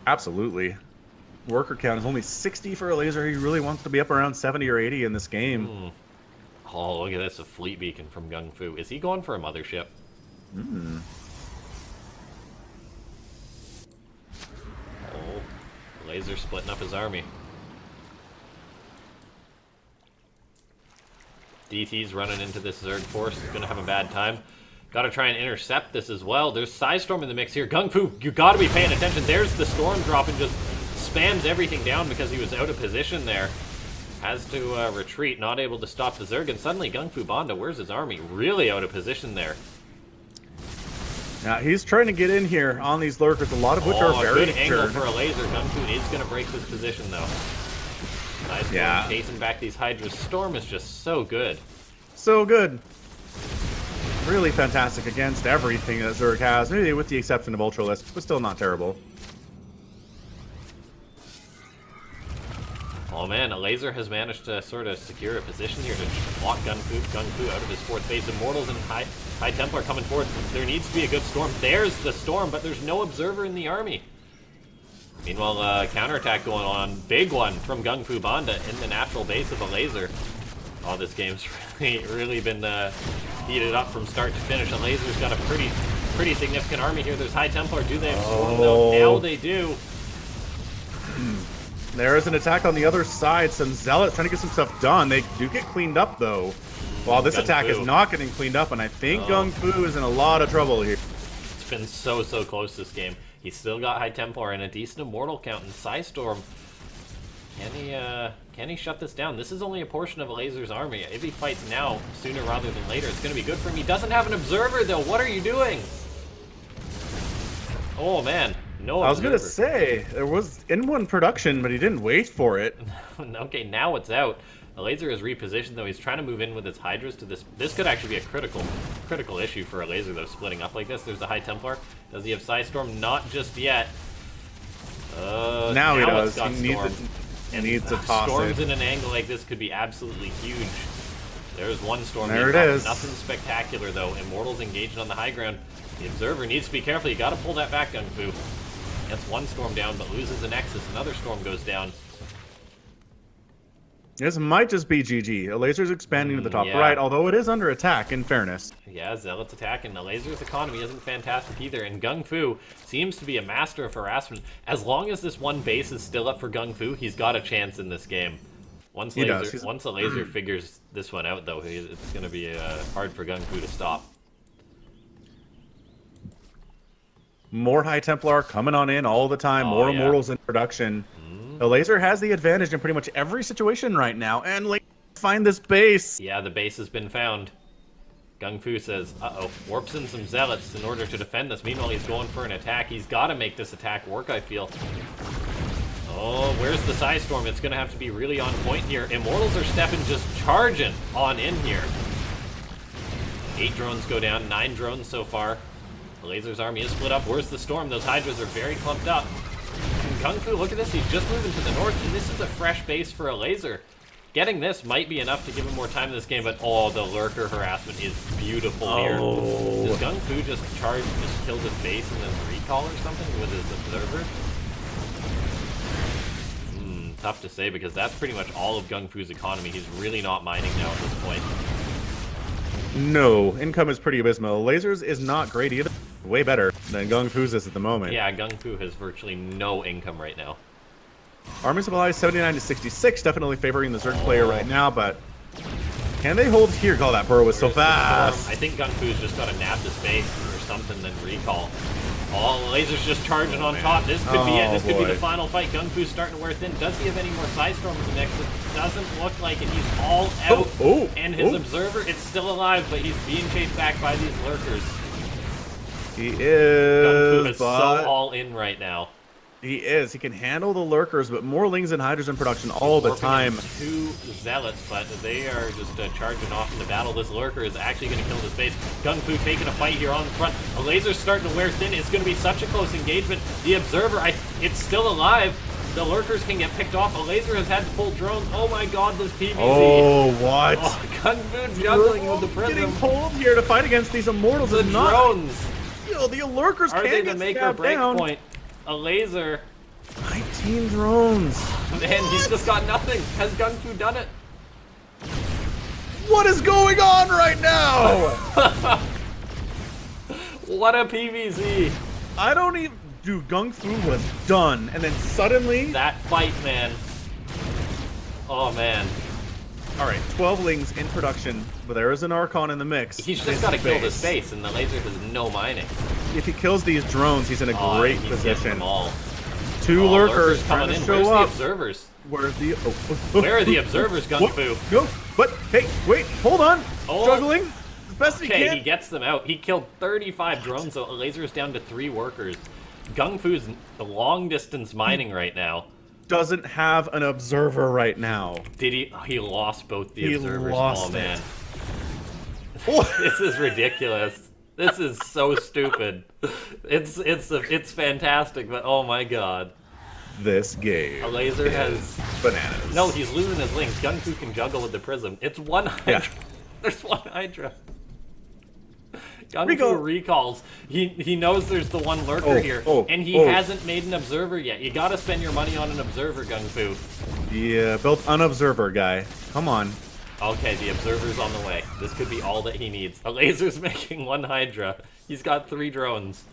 Absolutely. Worker count is only 60 for Elazer. He really wants to be up around 70 or 80 in this game. Oh, look at this, a fleet beacon from GunGFu. Is he going for a mothership? Oh, Elazer splitting up his army. DT's running into this Zerg force. He's going to have a bad time. Got to try and intercept this as well. There's Psystorm in the mix here. GunGFu, you got to be paying attention. There's the Storm drop and just spams everything down because he was out of position there. Has to retreat, not able to stop the Zerg. And suddenly GunGFuBanDa, where's his army? Really out of position there. Now, he's trying to get in here on these lurkers, a lot of which are very good angle injured. for Elazer. GunGFu is going to break this position, though. Nice one, chasing back these Hydras. Storm is just so good. So good. Really fantastic against everything that Zerg has, maybe with the exception of Ultralisk, but still not terrible. Oh man, Elazer has managed to sort of secure a position here to block GunGFu out of his 4th base. Immortals and High Templar coming forward. There needs to be a good storm. There's the storm, but there's no observer in the army. Meanwhile, counterattack going on. Big one from GunGFuBanDa in the natural base of Elazer. Oh, this game's really been heated up from start to finish. Elazer's got a pretty significant army here. There's High Templar. Do they have storm though? Now they do. There is an attack on the other side. Some Zealots trying to get some stuff done. They do get cleaned up, though. While this attack is not getting cleaned up, and I think GunGFu is in a lot of trouble here. It's been so close this game. He's still got High Templar and a decent Immortal count in Psystorm. Can he shut this down? This is only a portion of Elazer's army. If he fights now, sooner rather than later, it's going to be good for him. He doesn't have an observer, though. What are you doing? Oh, man. No observer. I was going to say, there was in-one production, but he didn't wait for it. Okay, now it's out. Elazer is repositioned, though. He's trying to move in with his Hydras to this. This could actually be a critical issue for Elazer, though, splitting up like this. There's the High Templar. Does he have Psystorm? Not just yet. Now he does. He needs to toss Storms it. in an angle like this could be absolutely huge. There's one Storm. There it is. Nothing spectacular, though. Immortals engaged on the high ground. The Observer needs to be careful. You got to pull that back, GunGFu. Gets one Storm down, but loses the Nexus. Another Storm goes down. This might just be GG. Elazer's expanding to the top right, although it is under attack, in fairness. Yeah, Zealot's attack, and Elazer's economy isn't fantastic either, and GunGFu seems to be a master of harassment. As long as this one base is still up for GunGFu, he's got a chance in this game. Once Elazer figures this one out, though, it's going to be hard for GunGFu to stop. More High Templar coming on in all the time, more Immortals in production. Elazer has the advantage in pretty much every situation right now, and find this base. Yeah, the base has been found. GunGFu says, uh-oh, warps in some Zealots in order to defend this. Meanwhile, he's going for an attack. He's got to make this attack work, I feel. Oh, where's the Psystorm? It's going to have to be really on point here. Immortals are stepping, just charging on in here. 8 drones go down, 9 drones so far. Elazer's army is split up. Where's the storm? Those hydras are very clumped up. And GunGFu, look at this. He's just moving to the north, and this is a fresh base for Elazer. Getting this might be enough to give him more time in this game, but oh, the lurker harassment is beautiful here. Does GunGFu just kill this base and then recall or something with his observer? Tough to say, because that's pretty much all of GunGFu's economy. He's really not mining now at this point. No, income is pretty abysmal. Lasers is not great either. Way better than GunGFu's is at the moment. Yeah, GunGFu has virtually no income right now. Army supply 79 to 66, definitely favoring the Zerg player right now, but can they hold here? Oh, that burrow was so fast. I think GunGFu's just got to nab this base or something, then recall. Oh, Lasers just charging on top. This could be it. This could be the final fight. GunGFu's starting to wear thin. Does he have any more side storms next? It doesn't look like it. He's all out. And his observer, it's still alive, but he's being chased back by these lurkers. He is. GunGFu is so all in right now. He is. He can handle the lurkers, but more lings and hydras in production all the time. 2 zealots, but they are just charging off in the battle. This lurker is actually going to kill this base. GunGFu taking a fight here on the front. Elazer's starting to wear thin. It's going to be such a close engagement. The observer, it's still alive. The lurkers can get picked off. Elazer has had to pull drones. Oh my god, this PvZ. Oh, what? Oh, GunGFu juggling with the prism. Getting pulled here to fight against these immortals. The drones. The lurkers are they the make or break point? Elazer. 19 drones. Man, he's just got nothing. Has GunGFu done it? What is going on right now? What a PvZ. I don't even... Dude, GunGFu was done, and then suddenly... That fight, man. Oh, man. Alright, 12 lings in production, but there is an Archon in the mix. He's just got to kill this base, and the Elazer has no mining. If he kills these drones, he's in a great position. Them all. 2 lurkers coming in. Where's the observers? Where's the... Where are the observers, GunGFu? No, but, hey, wait, hold on. Struggling as best he can. Okay, he gets them out. He killed 35 drones, so Elazer is down to 3 workers. GunGFu's long-distance mining right now. Doesn't have an observer right now. Did he? He lost both the observers. Lost oh man, this is ridiculous. This is so stupid. It's fantastic, but oh my god. This game. Elazer has bananas. No, he's losing his links. GunGFu can juggle with the prism. It's one Hydra. Yeah. There's one Hydra. GunGFu recalls. He knows there's the one lurker here, and he hasn't made an observer yet. You gotta spend your money on an observer, GunGFu. Yeah, built an observer guy. Come on. Okay, the observer's on the way. This could be all that he needs. Elazer's making 1 Hydra. He's got 3 drones.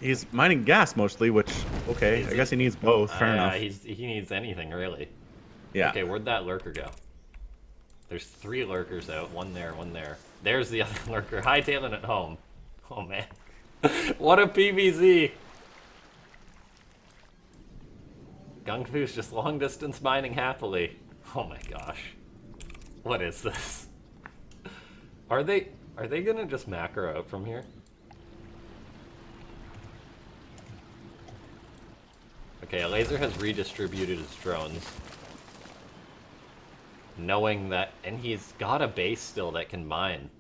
He's mining gas mostly, which, okay, I guess he needs both. Fair enough. He needs anything, really. Yeah. Okay, where'd that lurker go? There's 3 lurkers out. 1 there, 1 there. There's the other lurker, hightailing it home. Oh man, what a PvZ! GunGFu's just long distance mining happily. Oh my gosh, what is this? Are they gonna just macro out from here? Okay, Elazer has redistributed his drones. Knowing that, and he's got a base still that can mine.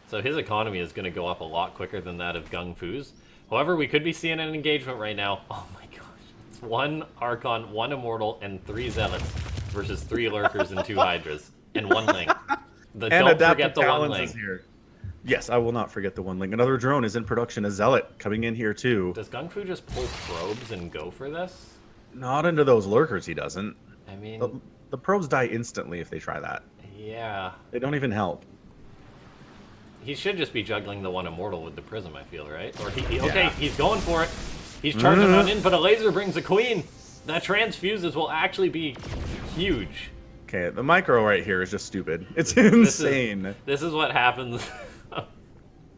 So his economy is going to go up a lot quicker than that of GunGFu's. However, we could be seeing an engagement right now. Oh my gosh. It's 1 Archon, 1 Immortal, and 3 Zealots versus 3 Lurkers and 2 Hydras. And 1 Ling. Don't forget the 1 Ling. Here. Yes, I will not forget the 1 Ling. Another drone is in production, a Zealot coming in here too. Does GunGFu just pull probes and go for this? Not into those Lurkers, he doesn't. I mean... The probes die instantly if they try that. Yeah. They don't even help. He should just be juggling the 1 Immortal with the Prism, I feel, right? Or okay, he's going for it. He's charging on in, but Elazer brings a Queen. That transfuses will actually be huge. Okay, the micro right here is just stupid. It's insane. This is what happens.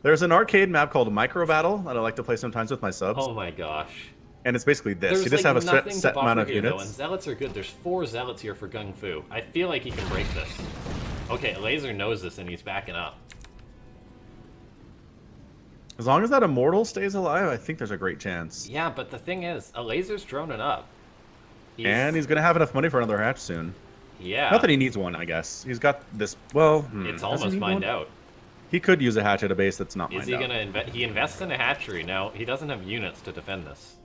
There's an arcade map called Micro Battle that I like to play sometimes with my subs. Oh my gosh. And it's basically this. You just have a set amount of units. Though, and Zealots are good. There's 4 Zealots here for GunGFu. I feel like he can break this. Okay, Elazer knows this and he's backing up. As long as that Immortal stays alive, I think there's a great chance. Yeah, but the thing is, Elazer's droning up. And he's going to have enough money for another hatch soon. Yeah. Not that he needs one, I guess. He's got this. Well, It's does he almost need mined one? out. He could use a hatch at a base that's not Is mined he out. gonna invest? He invests in a hatchery. Now, he doesn't have units to defend this.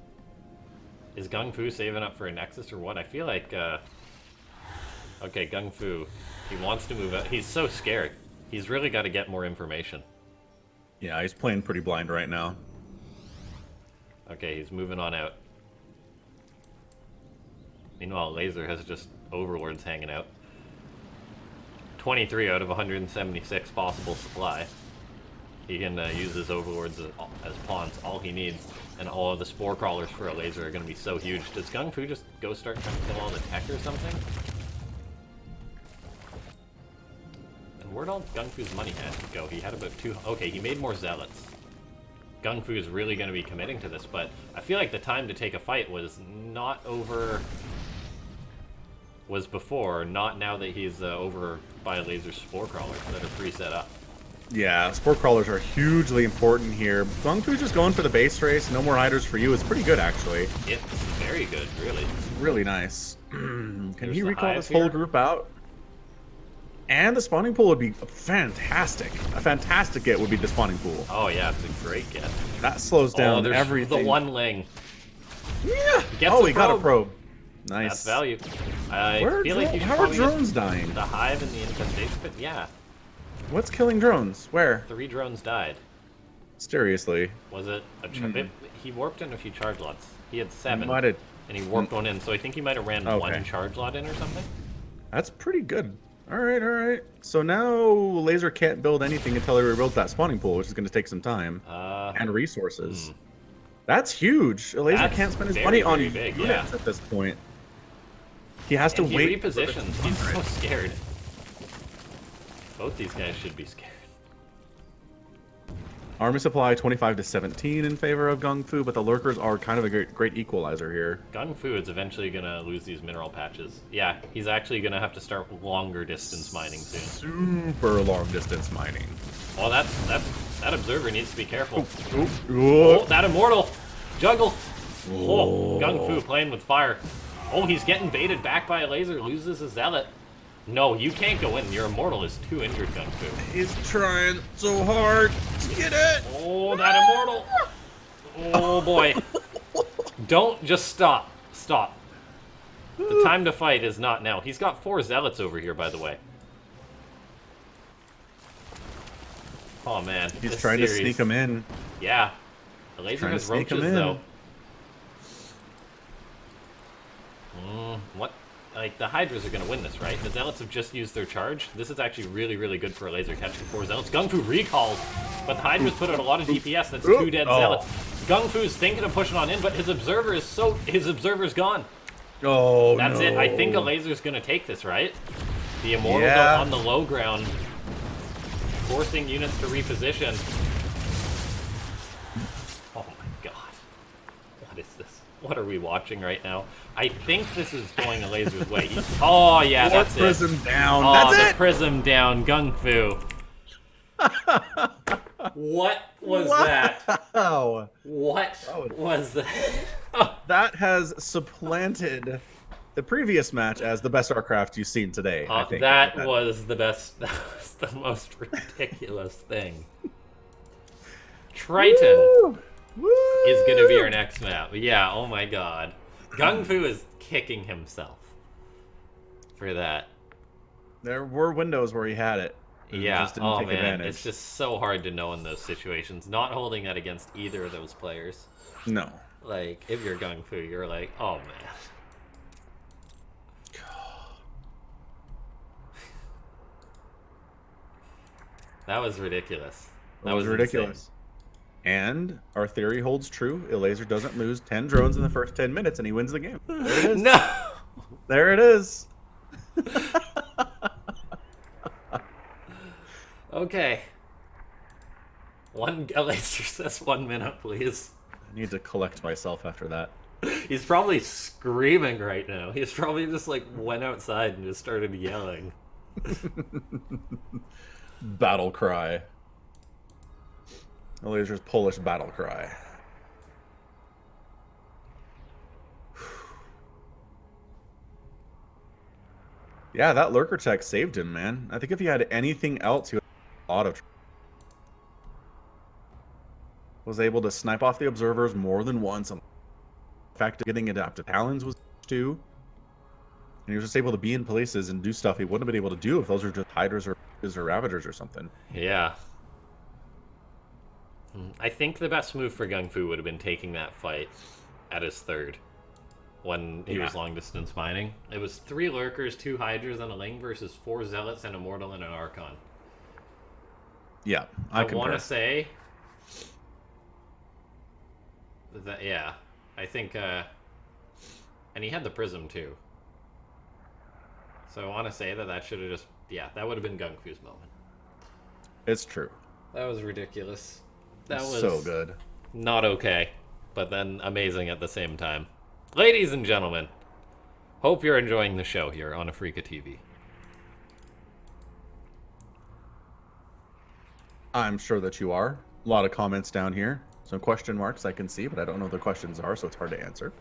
Is GunGfu saving up for a Nexus or what? I feel like, okay, GunGfu, he wants to move out. He's so scared. He's really got to get more information. Yeah, he's playing pretty blind right now. Okay, he's moving on out. Meanwhile, Elazer has just overlords hanging out. 23 out of 176 possible supply. He can use his overlords as pawns, all he needs. And all of the spore crawlers for Elazer are going to be so huge. Does GunGfu just go start trying to kill all the tech or something? And where'd all GunGfu's money go? He had about two... Okay, he made more zealots. GunGfu is really going to be committing to this, but I feel like the time to take a fight was not over... was before, not now that he's over by Elazer's spore crawlers that are pre-set up. Yeah, spore crawlers are hugely important here. GunGfu's just going for the base race. No more hiders for you. It's pretty good, actually. It's very good, really. Really nice. Can Here's he the recall hive this whole here. group out? And the spawning pool would be fantastic. A fantastic get would be the spawning pool. Oh yeah, it's a great get. That slows down there's everything. the one ling. Yeah. Gets Oh, a he got a probe. probe. Nice. That's value. I Where are feel like you should how are probably drones get dying? the hive and the infestation, but yeah, What's killing drones? Where? 3 drones died. Seriously. Was it a he warped in a few charge lots. He had 7, Might have- and he warped one in, so I think he might have ran Okay. 1 charge lot in or something. That's pretty good. All right, all right. So now Elazer can't build anything until he rebuilds that spawning pool, which is going to take some time and resources. That's huge. Elazer That's can't spend his very, money on very big, units at this point. He has to And he wait. repositions. He's so scared. Both these guys should be scared. Army supply 25 to 17 in favor of GunGfu, but the lurkers are kind of a great equalizer here. GunGfu is eventually going to lose these mineral patches. Yeah, he's actually going to have to start longer distance mining soon. Super long distance mining. Oh, that observer needs to be careful. Oh, Oh, that immortal! Juggle! Oh, GunGfu playing with fire. Oh, he's getting baited back by Elazer, loses his zealot. No, you can't go in. Your immortal is too injured, GunGfu. he's trying so hard to get it. Oh, that immortal! Oh boy. Don't just stop. Stop. The time to fight is not now. He's got 4 zealots over here, by the way. Oh man. He's this trying to series- sneak him in. Yeah. Elazer Trying to has sneak 'em roaches in. though. What? Like, the Hydras are going to win this, right? The Zealots have just used their charge. This is actually really, really good for Elazer catching 4 Zealots. GunGfu recalls, but the Hydras put out a lot of DPS. That's 2 dead Zealots. GunGfu's thinking of pushing on in, but his Observer is his Observer's gone. Oh, That's it. I think no. Elazer's going to take this, right? The Immortals Yeah. out on the low ground, forcing units to reposition. Oh my god. What is this? What are we watching right now? I think this is going Elazer's way. Oh yeah, More that's prism it. down. Oh, That's the it. prism down, GunGfu. What was that? Wow. What was that? That has supplanted the previous match as the best StarCraft you've seen today. I think. That was the best. That was the most ridiculous thing. Triton Woo! is going to be our next map. Yeah, oh my god. GunGfu is kicking himself for that. There were windows where he had it. and Yeah, just didn't oh take man, advantage. it's just so hard to know in those situations. Not holding that against either of those players. No. Like, if you're GunGfu, you're like, oh man. That was ridiculous. That was ridiculous. And our theory holds true. Elazer doesn't lose 10 drones in the first 10 minutes, and he wins the game. There it is. No! There it is. Okay. Elazer says 1 minute, please. I need to collect myself after that. He's probably screaming right now. He's probably just like went outside and just started yelling. Battle cry. Elazer's Polish battle cry. Yeah, that lurker tech saved him, man. I think if he had anything else, he would have a lot of. Was able to snipe off the observers more than once. In fact, getting adaptive talons was too. And he was just able to be in places and do stuff he wouldn't have been able to do if those are just hiders or ravagers or something. Yeah. I think the best move for GunGFu would have been taking that fight at his third when he was long distance mining. It was 3 lurkers, 2 hydras, and a ling versus 4 zealots, and a mortal and an archon. Yeah, I want to say that, yeah, I think, and he had the prism too. So I want to say that should have just, yeah, that would have been GunGFu's moment. It's true. That was ridiculous. That was so good. Not okay, but then amazing at the same time. Ladies and gentlemen, hope you're enjoying the show here on Afreeca TV. I'm sure that you are. A lot of comments down here. Some question marks I can see, but I don't know what the questions are, so it's hard to answer.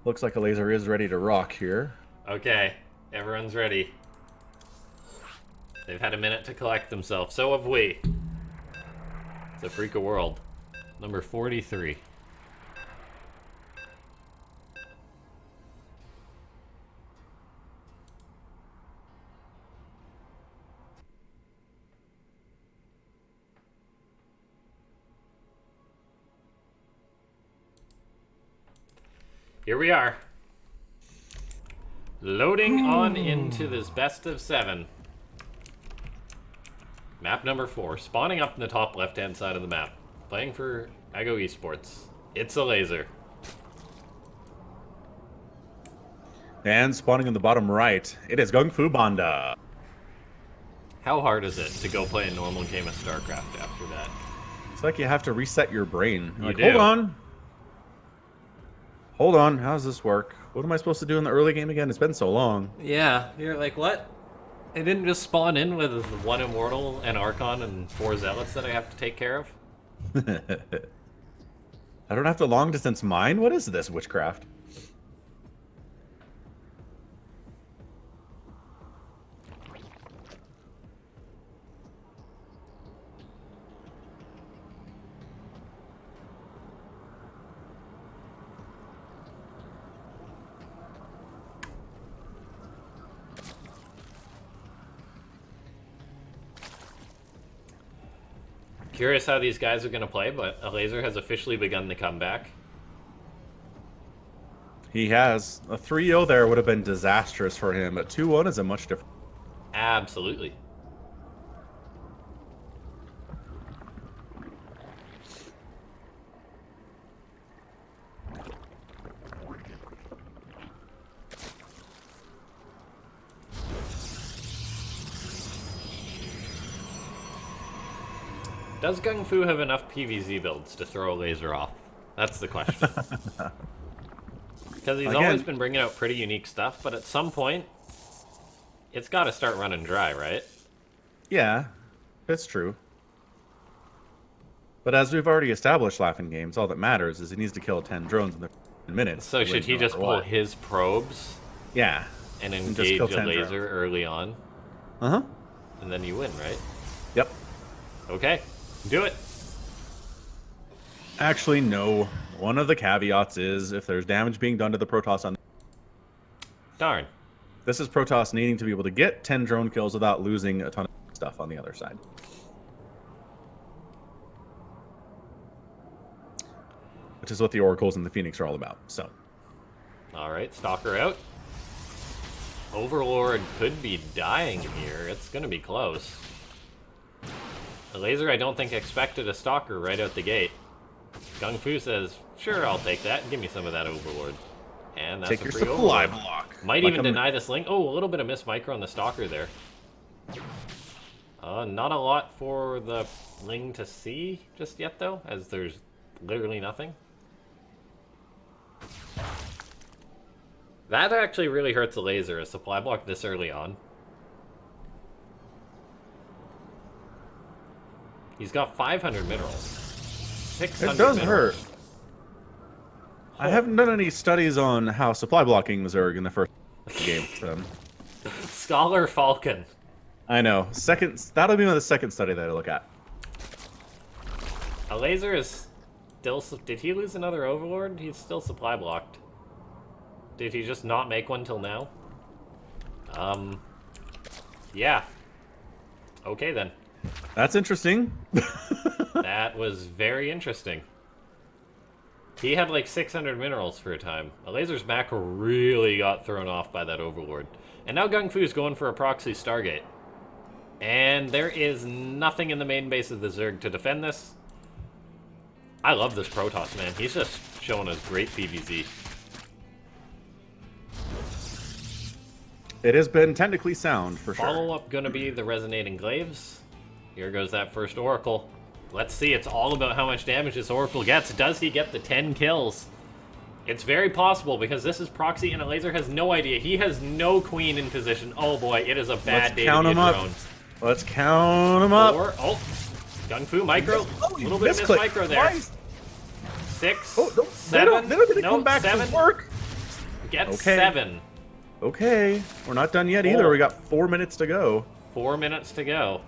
Looks like Elazer is ready to rock here. Okay, everyone's ready. They've had a minute to collect themselves. So have we. It's Afreeca World, number 43. Here we are. Loading on into this best of 7. Map number 4, spawning up in the top left-hand side of the map. Playing for Ego Esports. It's Elazer. And spawning in the bottom right, it is GunGFuBanDa. How hard is it to go play a normal game of StarCraft after that? It's like you have to reset your brain. You Like, do. hold on. Hold on, how does this work? What am I supposed to do in the early game again? It's been so long. Yeah, you're like, what? It didn't just spawn in with 1 Immortal, an Archon, and 4 Zealots that I have to take care of? I don't have to long distance mine? What is this witchcraft? Curious how these guys are going to play, but Elazer has officially begun the comeback. He has. A 3-0 there would have been disastrous for him, but 2-1 is a much different. Absolutely. Does GunGFu have enough PvZ builds to throw Elazer off? That's the question. Because he's always been bringing out pretty unique stuff, but at some point, it's got to start running dry, right? Yeah, it's true. But as we've already established, LaughNgamez, all that matters is he needs to kill 10 drones in the minutes. So should he just pull his probes? Yeah. And engage a laser early on? Uh-huh. And then you win, right? Yep. Okay. Do it. Actually, no. One of the caveats is if there's damage being done to the Protoss on... Darn. This is Protoss needing to be able to get 10 drone kills without losing a ton of stuff on the other side. Which is what the Oracles and the Phoenix are all about, so. Alright, Stalker out. Overlord could be dying here. It's gonna be close. Elazer, I don't think, expected a Stalker right out the gate. GunGFu says, sure, I'll take that. Give me some of that Overlord. And that's take a your free supply Overlord. block. Might even deny this link. Oh, a little bit of miss micro on the Stalker there. Not a lot for the Ling to see just yet, though, as there's literally nothing. That actually really hurts Elazer, a supply block this early on. He's got 500 minerals. 600 It does minerals. hurt. I haven't done any studies on how supply blocking Zerg in the first. game for them. Scholar Falcon. I know. That'll be the second study that I look at. Elazer is still... Did he lose another Overlord? He's still supply blocked. Did he just not make one till now? Yeah. Okay, then. That's interesting. That was very interesting. He had like 600 minerals for a time. Elazer's macro really got thrown off by that Overlord. And now GunGFu's going for a proxy Stargate. And there is nothing in the main base of the Zerg to defend this. I love this Protoss, man. He's just showing us great PvZ. It has been technically sound, for sure. Follow-up gonna be the Resonating Glaives. Here goes that first Oracle. Let's see, it's all about how much damage this Oracle gets. Does he get the 10 kills? It's very possible, because this is proxy and Elazer has no idea. He has no queen in position. Oh boy, it is a bad day to be a drone. Let's count him up. Oh, GunGFu micro. Oh, a little bit of miss micro there. Twice. 6, Oh, 7. They don't get to no, come back 7. to work. Gets 7. Okay, we're not done yet either. We got 4 minutes to go. 4 minutes to go.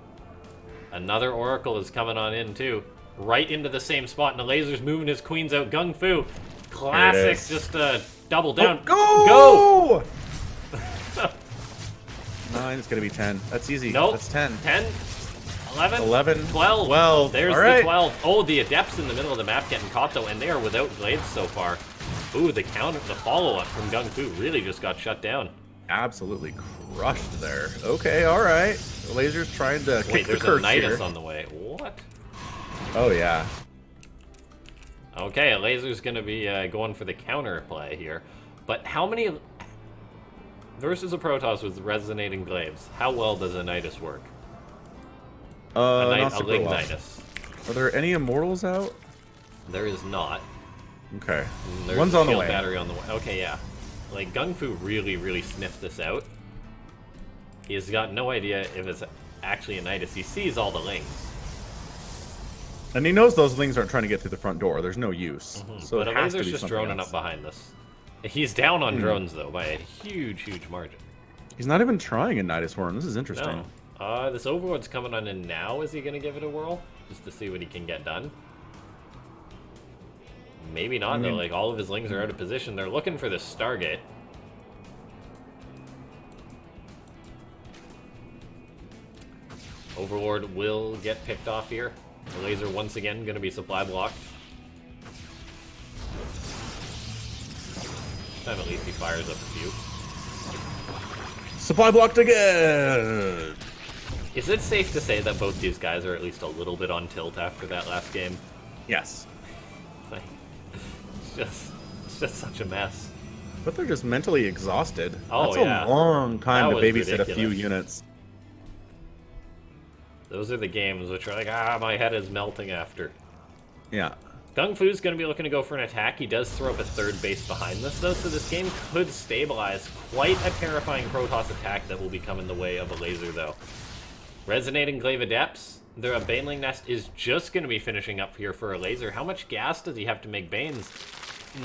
Another Oracle is coming on in too. Right into the same spot, and Elazer's moving his queens out. GunGFu. Classic, just double down. Oh, go! 9, it's gonna be 10. That's easy. Nope. That's 10. 10, 11, 11, 12. 12. There's All right. the 12. Oh, the Adepts in the middle of the map getting caught though, and they are without glaives so far. Ooh, the follow-up from GunGFu really just got shut down. Absolutely crushed there. Okay, all right. The Laser's trying to kick the there's a curse Nidus here. on the way. What? Oh, yeah. Okay, Elazer's going to be going for the counter play here. But how many... Versus a Protoss with Resonating Glaives, how well does a Nidus work? Not A super Ling well. Nidus. Are there any Immortals out? There is not. Okay. There's One's a on the shield way. battery on the way. Okay, yeah. Like, GunGFu really, really sniffed this out. He's got no idea if it's actually a Nidus. He sees all the Lings. And he knows those Lings aren't trying to get through the front door. There's no use. So But it has to Elazer's be just something droning else. up behind this. He's down on drones, though, by a huge, huge margin. He's not even trying a Nidus Worm. This is interesting. No. This Overlord's coming on in now. Is he going to give it a whirl? Just to see what he can get done? Maybe not, though. Like, all of his Lings are out of position. They're looking for this Stargate. Overlord will get picked off here. The Laser once again going to be supply blocked. This time at least he fires up a few. Supply blocked again! Is it safe to say that both these guys are at least a little bit on tilt after that last game? Yes. Like, it's just such a mess. But they're just mentally exhausted. Oh, That's yeah. a long time That to was babysit a few ridiculous. units. Those are the games which are like, my head is melting after. Yeah. GunGFu's going to be looking to go for an attack. He does throw up a third base behind this, though, so this game could stabilize. Quite a terrifying Protoss attack that will become in the way of Elazer, though. Resonating Glaive Adepts. The Baneling Nest is just going to be finishing up here for Elazer. How much gas does he have to make Banes?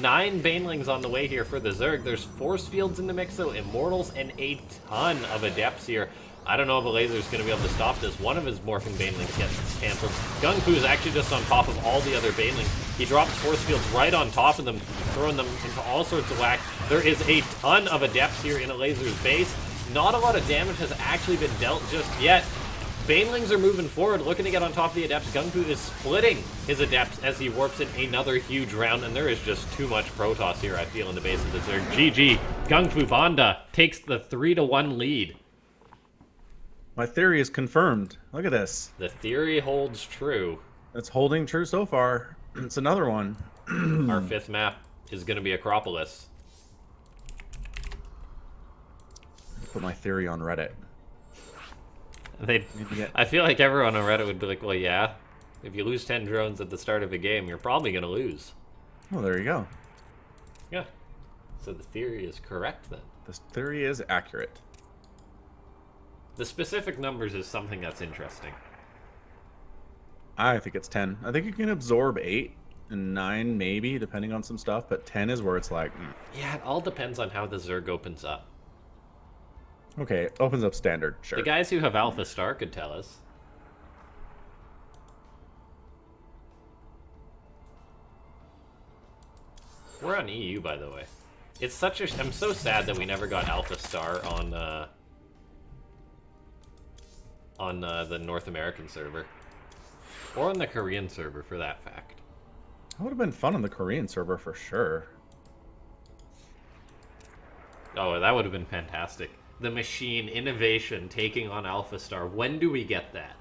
9 Banelings on the way here for the Zerg. There's Force Fields in the mix, though, Immortals, and a ton of Adepts here. I don't know if Elazer's going to be able to stop this. One of his Morphing Banelings gets cancelled. GunGFu is actually just on top of all the other Banelings. He drops Force Fields right on top of them, throwing them into all sorts of whack. There is a ton of Adepts here in Elazer's base. Not a lot of damage has actually been dealt just yet. Banelings are moving forward, looking to get on top of the Adepts. GunGFu is splitting his Adepts as he warps in another huge round, and there is just too much Protoss here, I feel, in the base of the Zerg. GG. GunGFuBanDa takes the 3-1 lead. My theory is confirmed. Look at this. The theory holds true. It's holding true so far. It's another one. Our 5th map is going to be Acropolis. Put my theory on Reddit. I feel like everyone on Reddit would be like, well, yeah, if you lose 10 drones at the start of a game, you're probably going to lose. Oh, there you go. Yeah. So the theory is correct then. This theory is accurate. The specific numbers is something that's interesting. I think it's 10. I think you can absorb 8 and 9 maybe, depending on some stuff, but 10 is where it's like... Yeah, it all depends on how the Zerg opens up. Okay, opens up standard. Sure. The guys who have Alpha Star could tell us. We're on EU, by the way. It's such a... I'm so sad that we never got Alpha Star on the North American server. Or on the Korean server, for that fact. That would have been fun on the Korean server for sure. Oh, that would have been fantastic. The machine innovation taking on Alpha Star. When do we get that?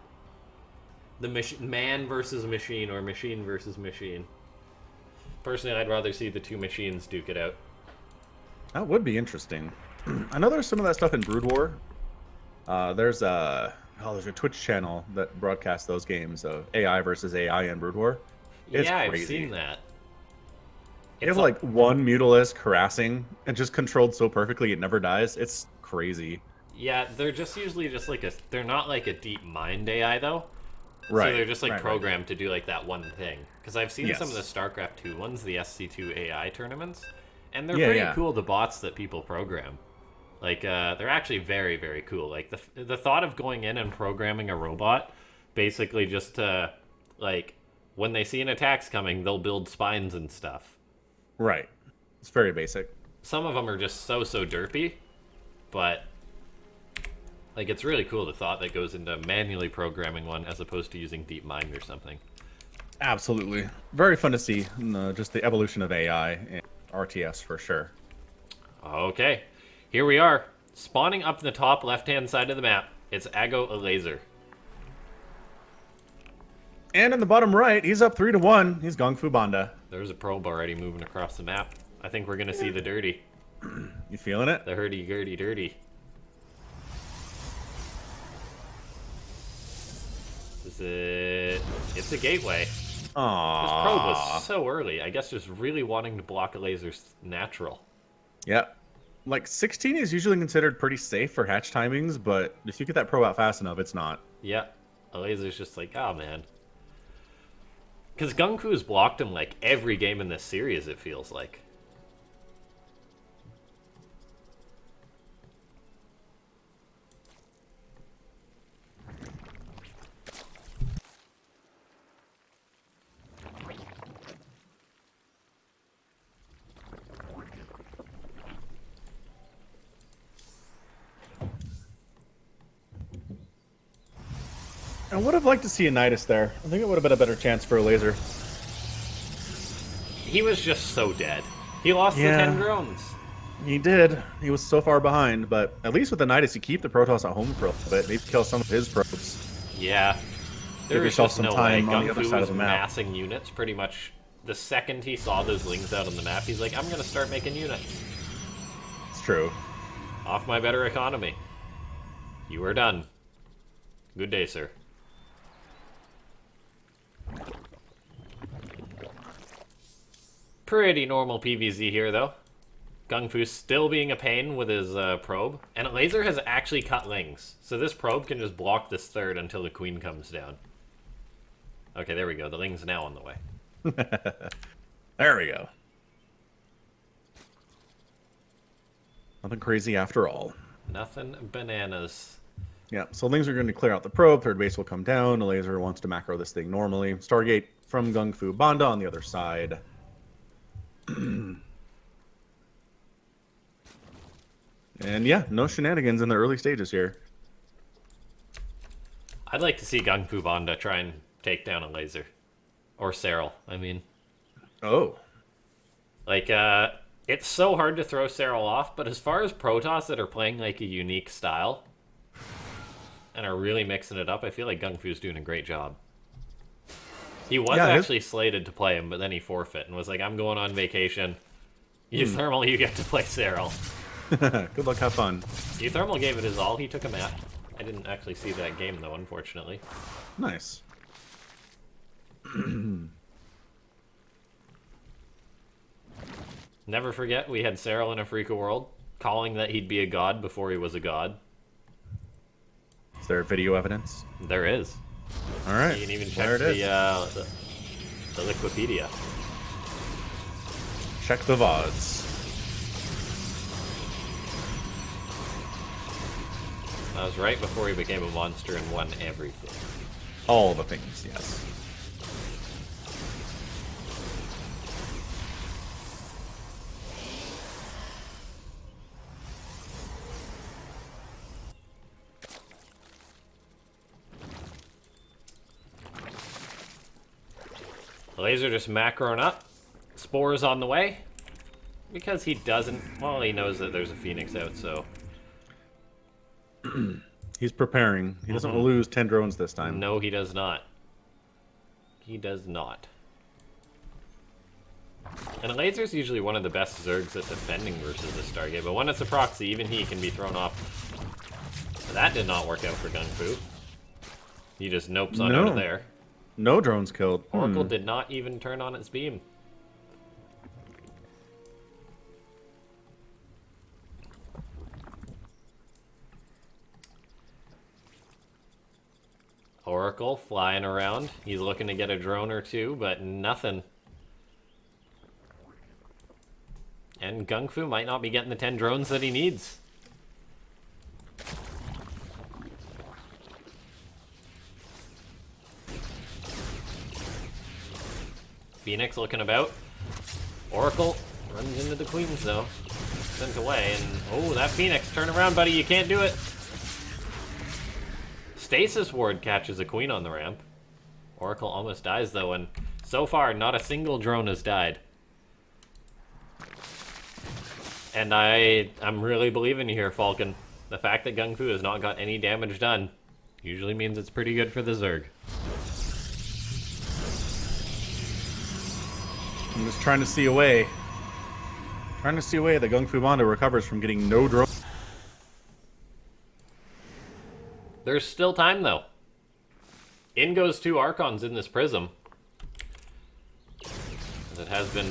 The man versus machine or machine versus machine. Personally, I'd rather see the two machines duke it out. That would be interesting. I know there's some of that stuff in Brood War. There's a Twitch channel that broadcasts those games of AI versus AI in Brood War. It's yeah, crazy. I've seen that. You have like one Mutalisk harassing and just controlled so perfectly it never dies. It's crazy. Yeah, they're just usually just like they're not like a deep mind AI though. Right. So they're just like right, programmed to do like that one thing. Because I've seen Yes. some of the StarCraft 2 ones, the SC2 AI tournaments, and they're Yeah, pretty yeah. cool, the bots that people program. Like, they're actually very, very cool. Like, the thought of going in and programming a robot, basically just to, like, when they see an attack's coming, they'll build spines and stuff. Right. It's very basic. Some of them are just so derpy, but, like, it's really cool, the thought that goes into manually programming one as opposed to using DeepMind or something. Absolutely. Very fun to see just the evolution of AI and RTS for sure. Okay, here we are. Spawning up in the top left-hand side of the map, it's Elazer. And in the bottom right, he's up 3-1. He's GunGFuBanDa. There's a probe already moving across the map. I think we're gonna see the dirty. You feeling it? The hurdy-gurdy dirty. Is it... It's a gateway. Aww. This probe was so early. I guess just really wanting to block Elazer's natural. Yep. Like, 16 is usually considered pretty safe for hatch timings, but if you get that probe out fast enough, it's not. Yeah. Elazer's just like, oh man. Because GunGFu's blocked him like every game in this series, it feels like. I would have liked to see a Nidus there. I think it would have been a better chance for Elazer. He was just so dead. He lost the 10 drones. He did. He was so far behind, but at least with the Nidus, you keep the Protoss at home for a little bit. Maybe kill some of his probes. Yeah. There was yourself just some no way. time on the other GunGFu side was of the map. massing units pretty much the second he saw those lings out on the map. He's like, I'm going to start making units. It's true. Off my better economy. You are done. Good day, sir. Pretty normal PvZ here, though. GunGFu still being a pain with his probe. And Elazer has actually cut lings. So this probe can just block this third until the queen comes down. Okay, there we go. The ling's now on the way. There we go. Nothing crazy after all. Nothing bananas. Yeah, so Lings are going to clear out the probe. Third base will come down. Elazer wants to macro this thing normally. Stargate from GunGFuBanDa on the other side. And yeah, no shenanigans in the early stages here. I'd like to see GunGFuBanDa try and take down Elazer. Or Serral, I mean. Oh. Like, it's so hard to throw Serral off, but as far as Protoss that are playing like a unique style and are really mixing it up, I feel like GunGFu's doing a great job. He was actually slated to play him, but then he forfeit and was like, I'm going on vacation. You Thermal, you get to play Serral. Good luck, have fun. You Thermal gave it his all, he took a map. I didn't actually see that game though, unfortunately. Nice. Never forget, we had Serral in Afreeca World, calling that he'd be a god before he was a god. Is there video evidence? There is. All right. You can even check there it the Wikipedia. Check the VODs. That was right before he became a monster and won everything. All the things, yes. Elazer just macroing up. Spores on the way. Because he doesn't... Well, he knows that there's a Phoenix out, so... He's preparing. He doesn't lose 10 drones this time. No, he does not. He does not. And Elazer's usually one of the best Zergs at defending versus the Stargate, but when it's a proxy, even he can be thrown off. But that did not work out for GunGfu. He just nopes on out of there. No drones killed. Oracle did not even turn on its beam. Oracle flying around. He's looking to get a drone or two, but nothing. And GunGfu might not be getting the 10 drones that he needs. Phoenix looking about. Oracle runs into the queens though. Sent away, and oh, that Phoenix, turn around, buddy, you can't do it. Stasis Ward catches a queen on the ramp. Oracle almost dies though, and so far not a single drone has died. And I'm really believing you here, Falcon. The fact that GunGfu has not got any damage done usually means it's pretty good for the Zerg. I'm just trying to see a way. Trying to see a way that GunGFuBanDa recovers from getting no drone. There's still time, though. In goes 2 Archons in this Prism. As it has been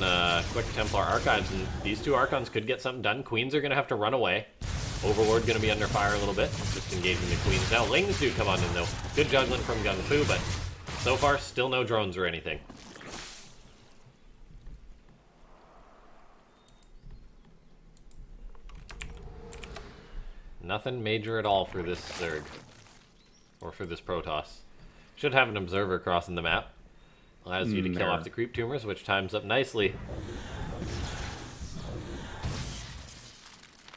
quick Templar Archives, and these 2 Archons could get something done. Queens are going to have to run away. Overlord going to be under fire a little bit. Just engaging the Queens. Now, Lings do come on in, though. Good juggling from GunGfu, but so far, still no drones or anything. Nothing major at all for this Zerg. Or for this Protoss. Should have an observer crossing the map. Allows you to kill off the creep tumors, which times up nicely.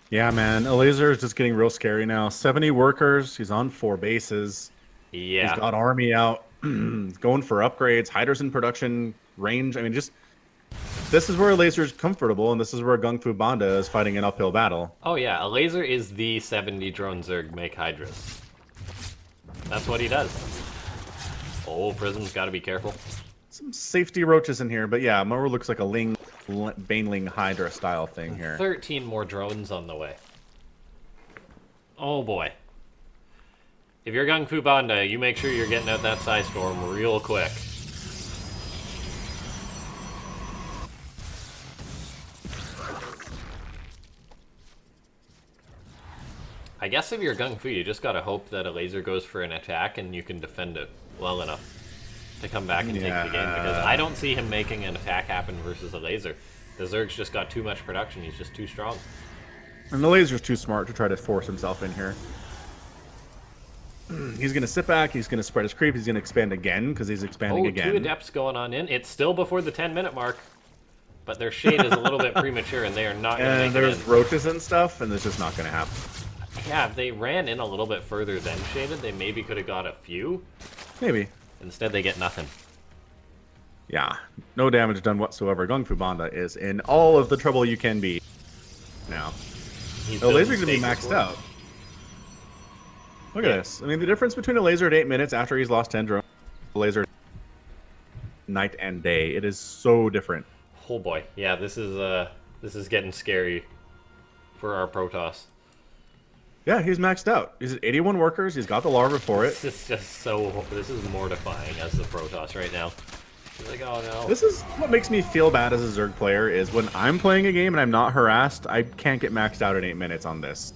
Yeah, man. Elazer is just getting real scary now. 70 workers. He's on 4 bases. Yeah. He's got army out. Going for upgrades. Hydras in production. Range. I mean, just... This is where Elazer's comfortable, and this is where GunGFuBanDa is fighting an uphill battle. Oh yeah, Elazer is the 70 drone Zerg make Hydras. That's what he does. Oh, Prism's got to be careful. Some safety roaches in here, but yeah, more looks like a Baneling Hydra style thing here. 13 more drones on the way. Oh boy. If you're GunGFuBanDa, you make sure you're getting out that Psy Storm real quick. I guess if you're GunGfu, you just gotta hope that Elazer goes for an attack and you can defend it well enough to come back and take the game, because I don't see him making an attack happen versus Elazer. The Zerg's just got too much production, he's just too strong. And the Elazer's too smart to try to force himself in here. He's gonna sit back, he's gonna spread his creep, he's gonna expand again, because he's expanding again. 2 Adepts going on in. It's still before the 10-minute mark, but their shade is a little bit premature and they are not gonna make it in. And there's roaches and stuff, and it's just not gonna happen. Yeah, if they ran in a little bit further than shaded, they maybe could have got a few. Maybe. Instead, they get nothing. Yeah, no damage done whatsoever. GunGFuBanDa is in all of the trouble you can be now. Elazer's gonna be maxed out. Look at this. I mean, the difference between Elazer at 8 minutes after he's lost 10 drones, Elazer night and day. It is so different. Oh boy, yeah, this is getting scary for our Protoss. Yeah, he's maxed out. He's at 81 workers. He's got the larva for it. This is just so... This is mortifying as the Protoss right now. He's like, oh no. This is what makes me feel bad as a Zerg player, is when I'm playing a game and I'm not harassed, I can't get maxed out in 8 minutes on this.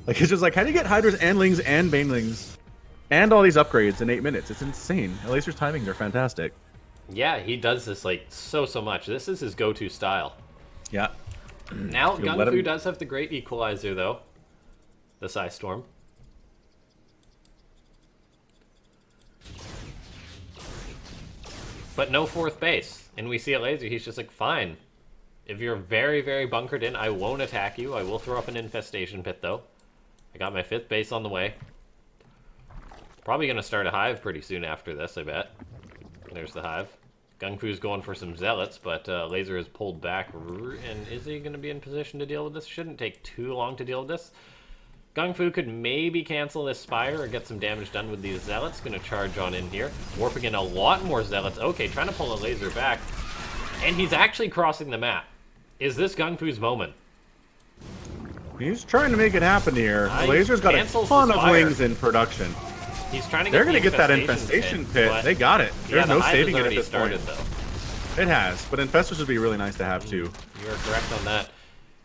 Like, it's just like, how do you get Hydras and Lings and Banelings and all these upgrades in 8 minutes? It's insane. Elazer's timings are fantastic. Yeah, he does this, like, so much. This is his go-to style. Yeah. Now, GunGfu does have the great equalizer, though. The Psy Storm. but no fourth base. And we see Elazer, he's just like, fine. If you're very, very bunkered in, I won't attack you. I will throw up an infestation pit, though. I got my 5th base on the way. Probably going to start a hive pretty soon after this, I bet. There's the hive. GunGFu's going for some zealots, but Elazer is pulled back. And is he going to be in position to deal with this? Shouldn't take too long to deal with this. GunGFu could maybe cancel this Spire or get some damage done with these zealots. Going to charge on in here. Warping in a lot more zealots. Okay, trying to pull Elazer back. And he's actually crossing the map. Is this GunGFu's moment? He's trying to make it happen here. Elazer's got a ton of wings in production. He's trying to They're going to get that infestation pit. They got it. There's no saving it at this point. It has, but infestors would be really nice to have too. You are correct on that.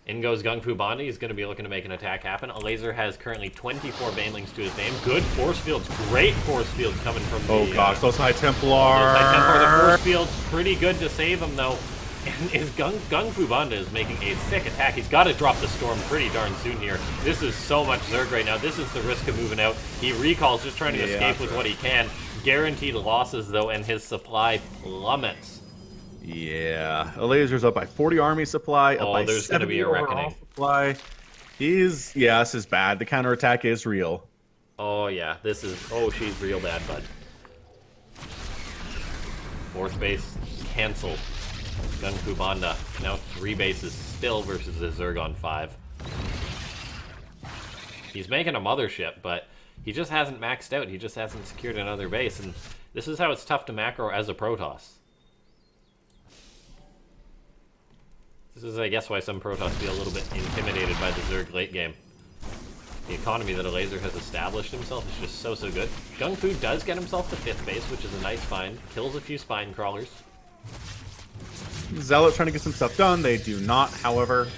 In goes GunGFuBanDa. He's going to be looking to make an attack happen. Elazer has currently 24 banelings to his name. Good force fields. Great force fields coming from the... Oh gosh, those High Templar. The force field's pretty good to save him though. And GunGFuBanDa is making a sick attack. He's got to drop the storm pretty darn soon here. This is so much Zerg right now. This is the risk of moving out. He recalls, just trying to escape with what he can. Guaranteed losses, though, and his supply plummets. Yeah. Elazer's up by 40 army supply, up by there's going to be a reckoning. Supply. This is bad. The counterattack is real. Oh, yeah. This is... Oh, she's real bad, bud. 4th base canceled. GunGFuBanDa now 3 bases still versus the Zerg on 5. He's making a mothership, but he just hasn't maxed out. He just hasn't secured another base, and this is how it's tough to macro as a Protoss. This is, I guess, why some Protoss feel a little bit intimidated by the Zerg late game. The economy that Elazer has established himself is just so good. GunGFu does get himself the 5th base, which is a nice find. Kills a few spine crawlers. Zealot trying to get some stuff done. They do not, however.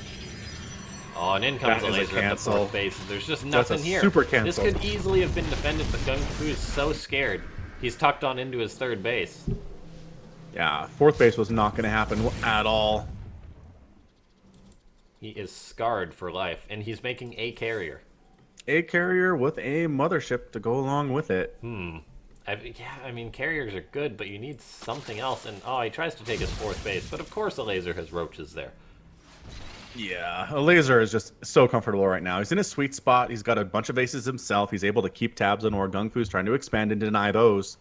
Oh, and in comes Elazer at the 4th base. There's just nothing here. Super cancel. This could easily have been defended, but GunGFu is so scared. He's tucked on into his 3rd base. Yeah, 4th base was not going to happen at all. He is scarred for life, and he's making a carrier. A carrier with a mothership to go along with it. I mean, carriers are good, but you need something else. And, he tries to take his 4th base. But, of course, Elazer has roaches there. Yeah, Elazer is just so comfortable right now. He's in a sweet spot. He's got a bunch of bases himself. He's able to keep tabs on where GunGFu's trying to expand and deny those.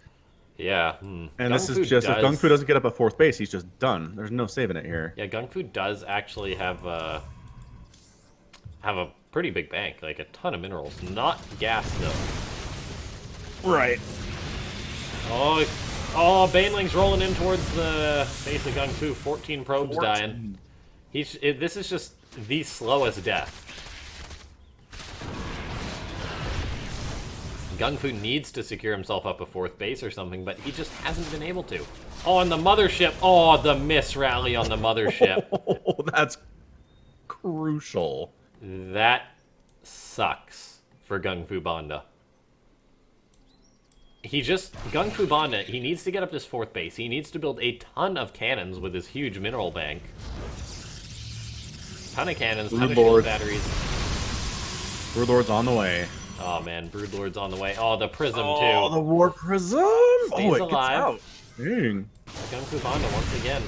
Yeah. And this is just, if GunGFu doesn't get up at 4th base, he's just done. There's no saving it here. Yeah, GunGFu does actually have a pretty big bank. Like, a ton of minerals. Not gas, though. Right. Oh, Baneling's rolling in towards the base of GunGFu. 14 probes dying. This is just the slowest death. GunGFu needs to secure himself up a 4th base or something, but he just hasn't been able to. Oh, and the mothership. Oh, the miss rally on the mothership. Oh, that's crucial. That sucks for GunGFuBanDa. GunGFuBanDa, he needs to get up this 4th base. He needs to build a ton of cannons with his huge mineral bank. Ton of cannons, ton of shield batteries. Broodlord's on the way. Oh man, Broodlord's on the way. Oh, the Prism too. Oh, the War Prism! Stays alive. Gets out. Dang. GunGFuBanDa once again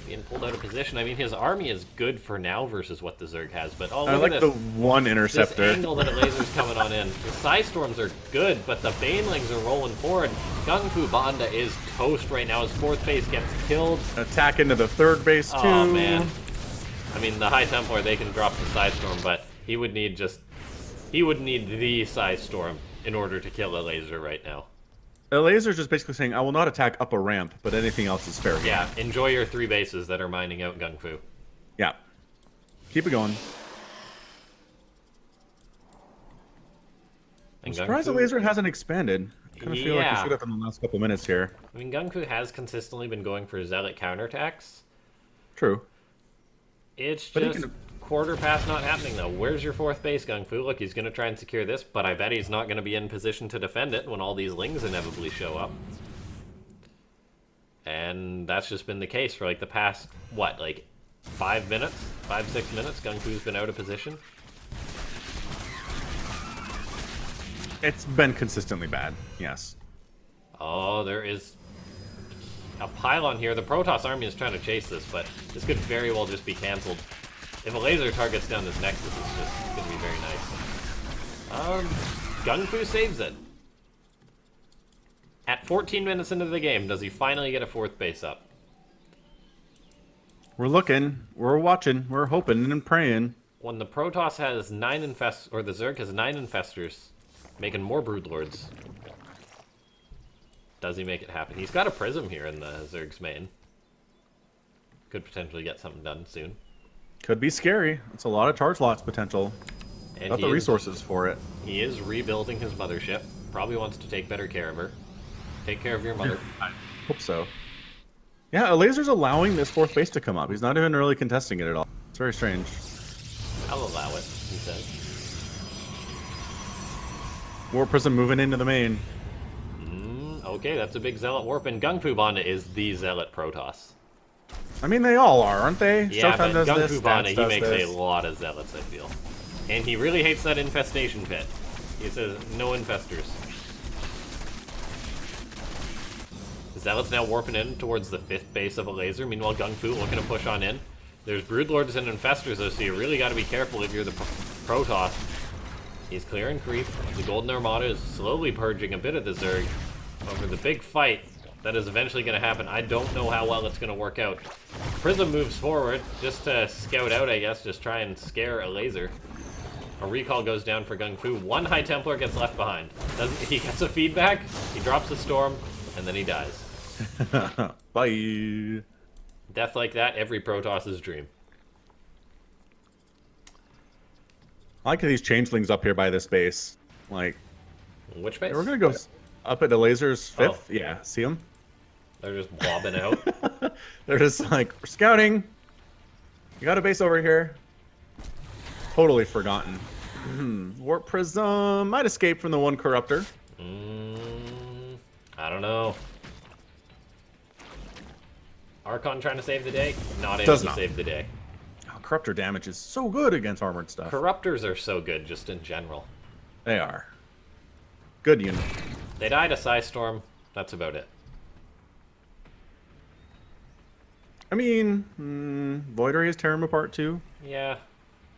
being pulled out of position. I mean, his army is good for now versus what the Zerg has, but I like the one interceptor. This angle that Elazer's coming on in. The Psystorms are good, but the Banelings are rolling forward. GunGFuBanDa is toast right now. His 4th base gets killed. Attack into the 3rd base too. Oh man. I mean, the High Templar, they can drop the Psystorm, but he would need the Psystorm in order to kill Elazer right now. Elazer's just basically saying, I will not attack up a ramp, but anything else is fair game. Yeah, enjoy your 3 bases that are mining out GunGFu. Yeah. Keep it going. I'm surprised Elazer hasn't expanded. I kind of feel like he should have in the last couple minutes here. I mean, GunGFu has consistently been going for Zealot counterattacks. True. It's just quarter past not happening, though. Where's your 4th base, GunGFu? Look, he's going to try and secure this, but I bet he's not going to be in position to defend it when all these lings inevitably show up. And that's just been the case for, like, the past, what, like, 5 minutes? 5-6 minutes? GunGFu's been out of position. It's been consistently bad, yes. Oh, there is... a pylon here. The Protoss army is trying to chase this, but this could very well just be cancelled. If a laser targets down this Nexus, it's just going to be very nice. GunGfu saves it. At 14 minutes into the game, does he finally get a 4th base up? We're looking, we're watching, we're hoping and praying. When the Protoss has 9 or the Zerg has 9 infestors, making more Broodlords, does he make it happen? He's got a Prism here in the Zerg's main. Could potentially get something done soon. Could be scary. It's a lot of charge loss potential. And Got the resources for it. He is rebuilding his mothership. Probably wants to take better care of her. Take care of your mother. I hope so. Yeah, Elazer's allowing this 4th base to come up. He's not even really contesting it at all. It's very strange. I'll allow it, he says. War Prism moving into the main. Okay, that's a big Zealot warp, and GunGFuBanDa is the Zealot Protoss. I mean, they all are, aren't they? Yeah, Showtime but does this, GunGFuBanDa, Stats he does makes this. a lot of Zealots, I feel. And he really hates that infestation pit. He says, no infestors. Zealot's now warping in towards the 5th base of Elazer. Meanwhile, GunGfu looking to push on in. There's Broodlords and Infestors, though, so you really got to be careful if you're the Protoss. He's clearing creep. The Golden Armada is slowly purging a bit of the Zerg over the big fight that is eventually going to happen. I don't know how well it's going to work out. Prism moves forward just to scout out, I guess, just try and scare Elazer. A recall goes down for GunGfu. One High Templar gets left behind. He gets a feedback, he drops the Storm, and then he dies. Bye. Death like that, every Protoss's dream. I like these changelings up here by this base. Like, Which base? we're gonna go up at Elazer's 5th. Oh. Yeah, see them? They're just wobbing out. They're just like, we're scouting. You got a base over here. Totally forgotten. Warp Prism might escape from the one Corruptor. I don't know. Archon trying to save the day? Not able to save the day. Oh, Corruptor damage is so good against armored stuff. Corruptors are so good, just in general. They are. Good unit. They died a Psystorm. That's about it. I mean, Void Rays tear him apart too. Yeah,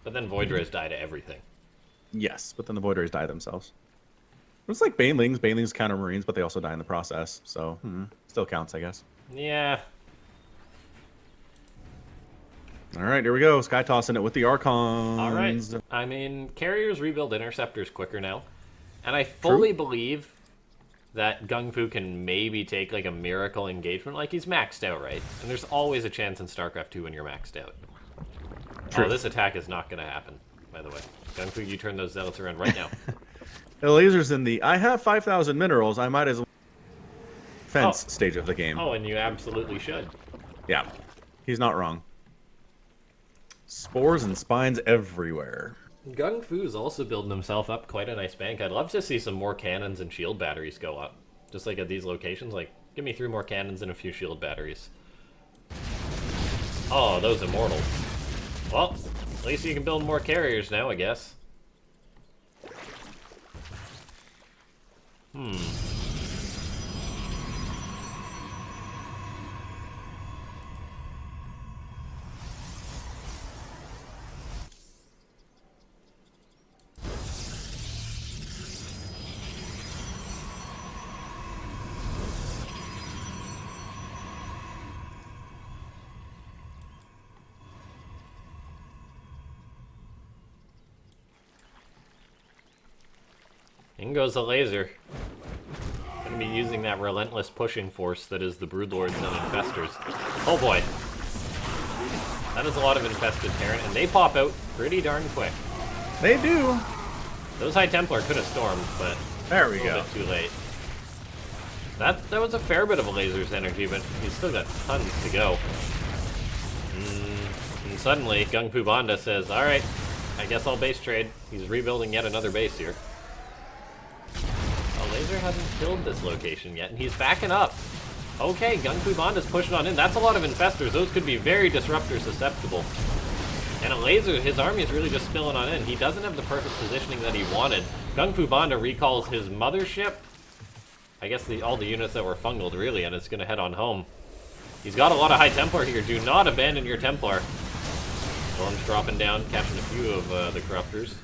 but then Void Rays die to everything. Yes, but then the Void Rays die themselves. It's like Banelings. Banelings counter Marines, but they also die in the process. So, still counts, I guess. Yeah. All right, here we go. Sky tossing it with the Archons. All right. I mean, carriers rebuild interceptors quicker now. And I fully believe that GunGfu can maybe take like a miracle engagement. Like, he's maxed out, right? And there's always a chance in StarCraft 2 when you're maxed out. True. Oh, this attack is not going to happen, by the way. GunGfu, you turn those zealots around right now. Elazer's in the I have 5,000 minerals. I might as well fence stage of the game. Oh, and you absolutely should. Yeah, he's not wrong. Spores and spines everywhere. GunGfu's also building himself up quite a nice bank. I'd love to see some more cannons and shield batteries go up. Just like at these locations. Like, give me 3 more cannons and a few shield batteries. Oh, those immortals. Well, at least you can build more carriers now, I guess. In goes the Elazer. Gonna be using that relentless pushing force that is the Broodlords and Infestors. Oh boy. That is a lot of infested Terran, and they pop out pretty darn quick. They do. Those High Templar could have stormed, but There we a little go. bit too late. That was a fair bit of Elazer's energy, but he's still got tons to go. And suddenly, GunGFuBanDa says, alright, I guess I'll base trade. He's rebuilding yet another base here. Elazer hasn't killed this location yet, and he's backing up. Okay, GunGFuBanDa's pushing on in. That's a lot of Infestors. Those could be very Disruptor susceptible. And Elazer, his army is really just spilling on in. He doesn't have the perfect positioning that he wanted. GunGFuBanDa recalls his mothership. I guess all the units that were fungled, really, and it's going to head on home. He's got a lot of high Templar here. Do not abandon your Templar. Storm's dropping down, catching a few of the Corruptors.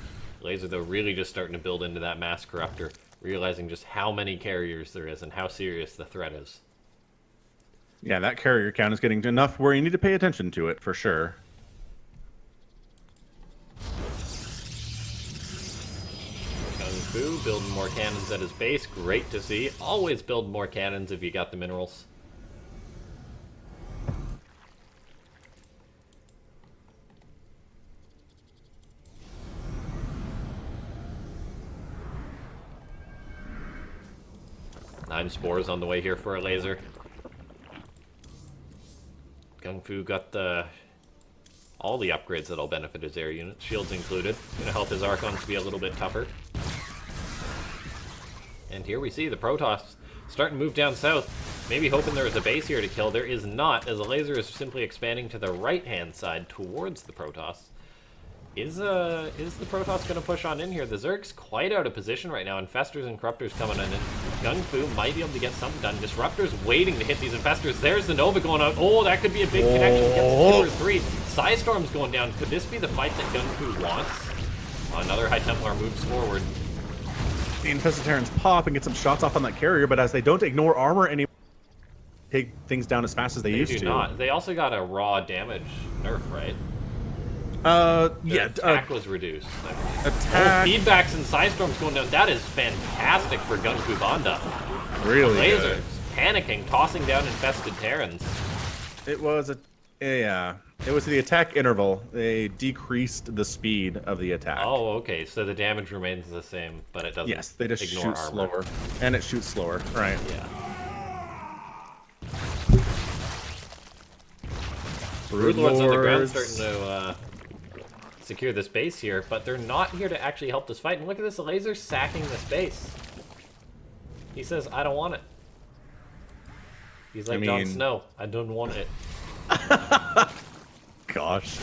Elazer, though, really just starting to build into that mass Corruptor, realizing just how many carriers there is and how serious the threat is. Yeah, that carrier count is getting to enough where you need to pay attention to it, for sure. GunGFu building more cannons at his base. Great to see. Always build more cannons if you got the minerals. Nine spores on the way here for Elazer. GunGFu got all the upgrades that'll benefit his air units, shields included. Gonna help his Archons be a little bit tougher. And here we see the Protoss starting to move down south. Maybe hoping there was a base here to kill. There is not, as Elazer is simply expanding to the right-hand side towards the Protoss. Is the Protoss going to push on in here? The Zerg's quite out of position right now. Infestors and Corruptors coming in. And GunGFu might be able to get something done. Disruptors waiting to hit these Infestors. There's the Nova going out. Oh, that could be a big connection. Gets 2 or 3. Psystorm's going down. Could this be the fight that GunGFu wants? Another High Templar moves forward. The Infested Terrans pop and get some shots off on that carrier, but as they don't ignore armor anymore, take things down as fast as they used to. They do not. They also got a raw damage nerf, right? Yeah. Attack was reduced. Attack. Feedbacks and Psystorms going down. That is fantastic for GunGFuBanDa. Really Lasers good. panicking, tossing down infested Terrans. It was it was the attack interval. They decreased the speed of the attack. Oh, okay. So the damage remains the same, but it doesn't. Yes, they just ignore shoot armor. slower, and it shoots slower. Right. Yeah. Broodlords Broodlords on the ground starting to secure this base here, but they're not here to actually help this fight. And look at this, Elazer sacking this base. He says, I don't want it. He's like Jon Snow, I don't want it. Gosh.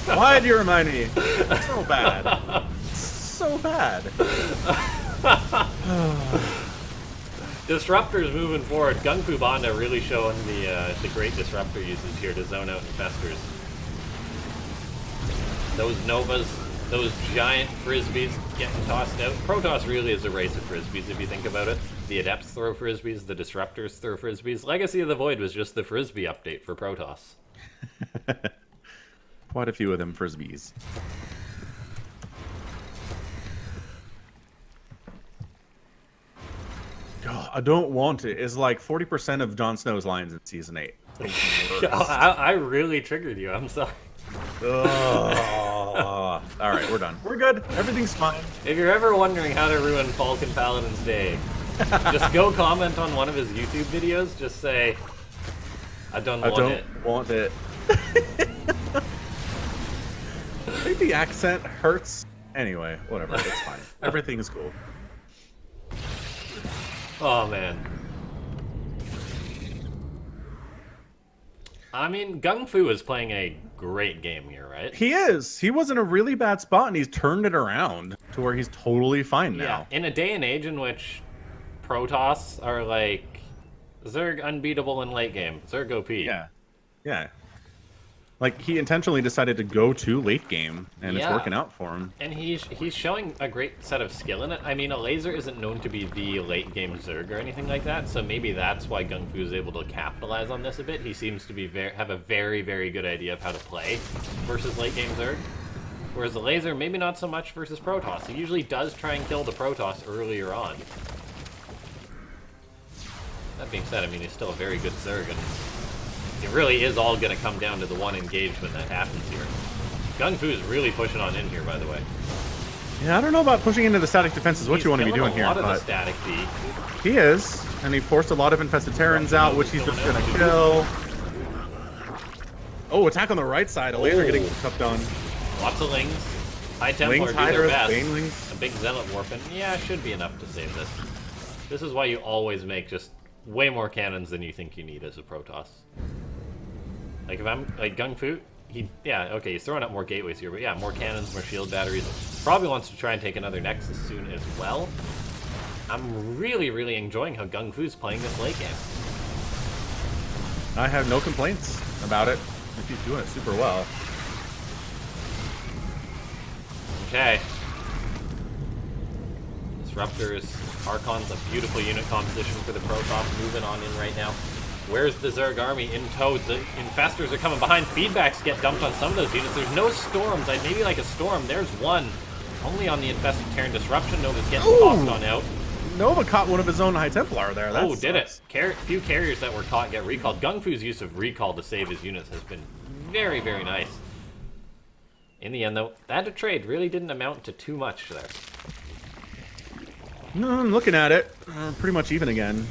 Why do you remind me? So bad. So bad. Disruptors moving forward. GunGFuBanDa really showing the great disruptor usage here to zone out infestors. Those Novas, those giant Frisbees getting tossed out. Protoss really is a race of Frisbees if you think about it. The Adepts throw Frisbees, the Disruptors throw Frisbees. Legacy of the Void was just the Frisbee update for Protoss. Quite a few of them Frisbees. God, I don't want it. It's like 40% of Jon Snow's lines in Season 8. I really triggered you, I'm sorry. Alright, we're done. We're good. Everything's fine. If you're ever wondering how to ruin Falcon Paladin's day, just go comment on one of his YouTube videos. Just say, I don't want it. I think the accent hurts. Anyway, whatever. It's fine. Everything is cool. Oh, man. I mean, GunGFu is playing a great game here, right? He is. He was in a really bad spot, and he's turned it around to where he's totally fine now. Yeah, in a day and age in which Protoss are like, Zerg unbeatable in late game. Zerg OP. Yeah. Yeah. Like, he intentionally decided to go to late game, and it's working out for him. And he's showing a great set of skill in it. I mean, Elazer isn't known to be the late game Zerg or anything like that, so maybe that's why GunGFu is able to capitalize on this a bit. He seems to be have a very, very good idea of how to play versus late game Zerg. Whereas Elazer, maybe not so much versus Protoss. He usually does try and kill the Protoss earlier on. That being said, I mean, he's still a very good Zerg, and it really is all going to come down to the one engagement that happens here. GunGFu is really pushing on in here, by the way. Yeah, I don't know about pushing into the static defenses. What you want to be doing here? He's killing a lot of the static D. He is, and he forced a lot of infested Terrans out, which he's just going to kill. Oh, attack on the right side. Elazer getting toughed on. Lots of Lings. High Templar do their best. Banelings. A big Zealot Warpin. Yeah, should be enough to save this. This is why you always make just way more cannons than you think you need as a Protoss. Like, if I'm, like, GunGFu, he's throwing up more gateways here, but yeah, more cannons, more shield batteries. Probably wants to try and take another Nexus soon as well. I'm really, really enjoying how GunGFu's playing this late game. I have no complaints about it. If he's doing it super well. Okay. Disruptors. Archon's a beautiful unit composition for the Protoss, moving on in right now. Where's the Zerg army? In tow. The Infestors are coming behind. Feedbacks get dumped on some of those units. There's no storms. I'd maybe like a storm. There's one. Only on the infested Terran Disruption. Nova's getting tossed on out. Nova caught one of his own High Templar there. That did it. Few carriers that were caught get recalled. GunGFu's use of recall to save his units has been very, very nice. In the end, though, that trade really didn't amount to too much there. No, I'm looking at it. Pretty much even again.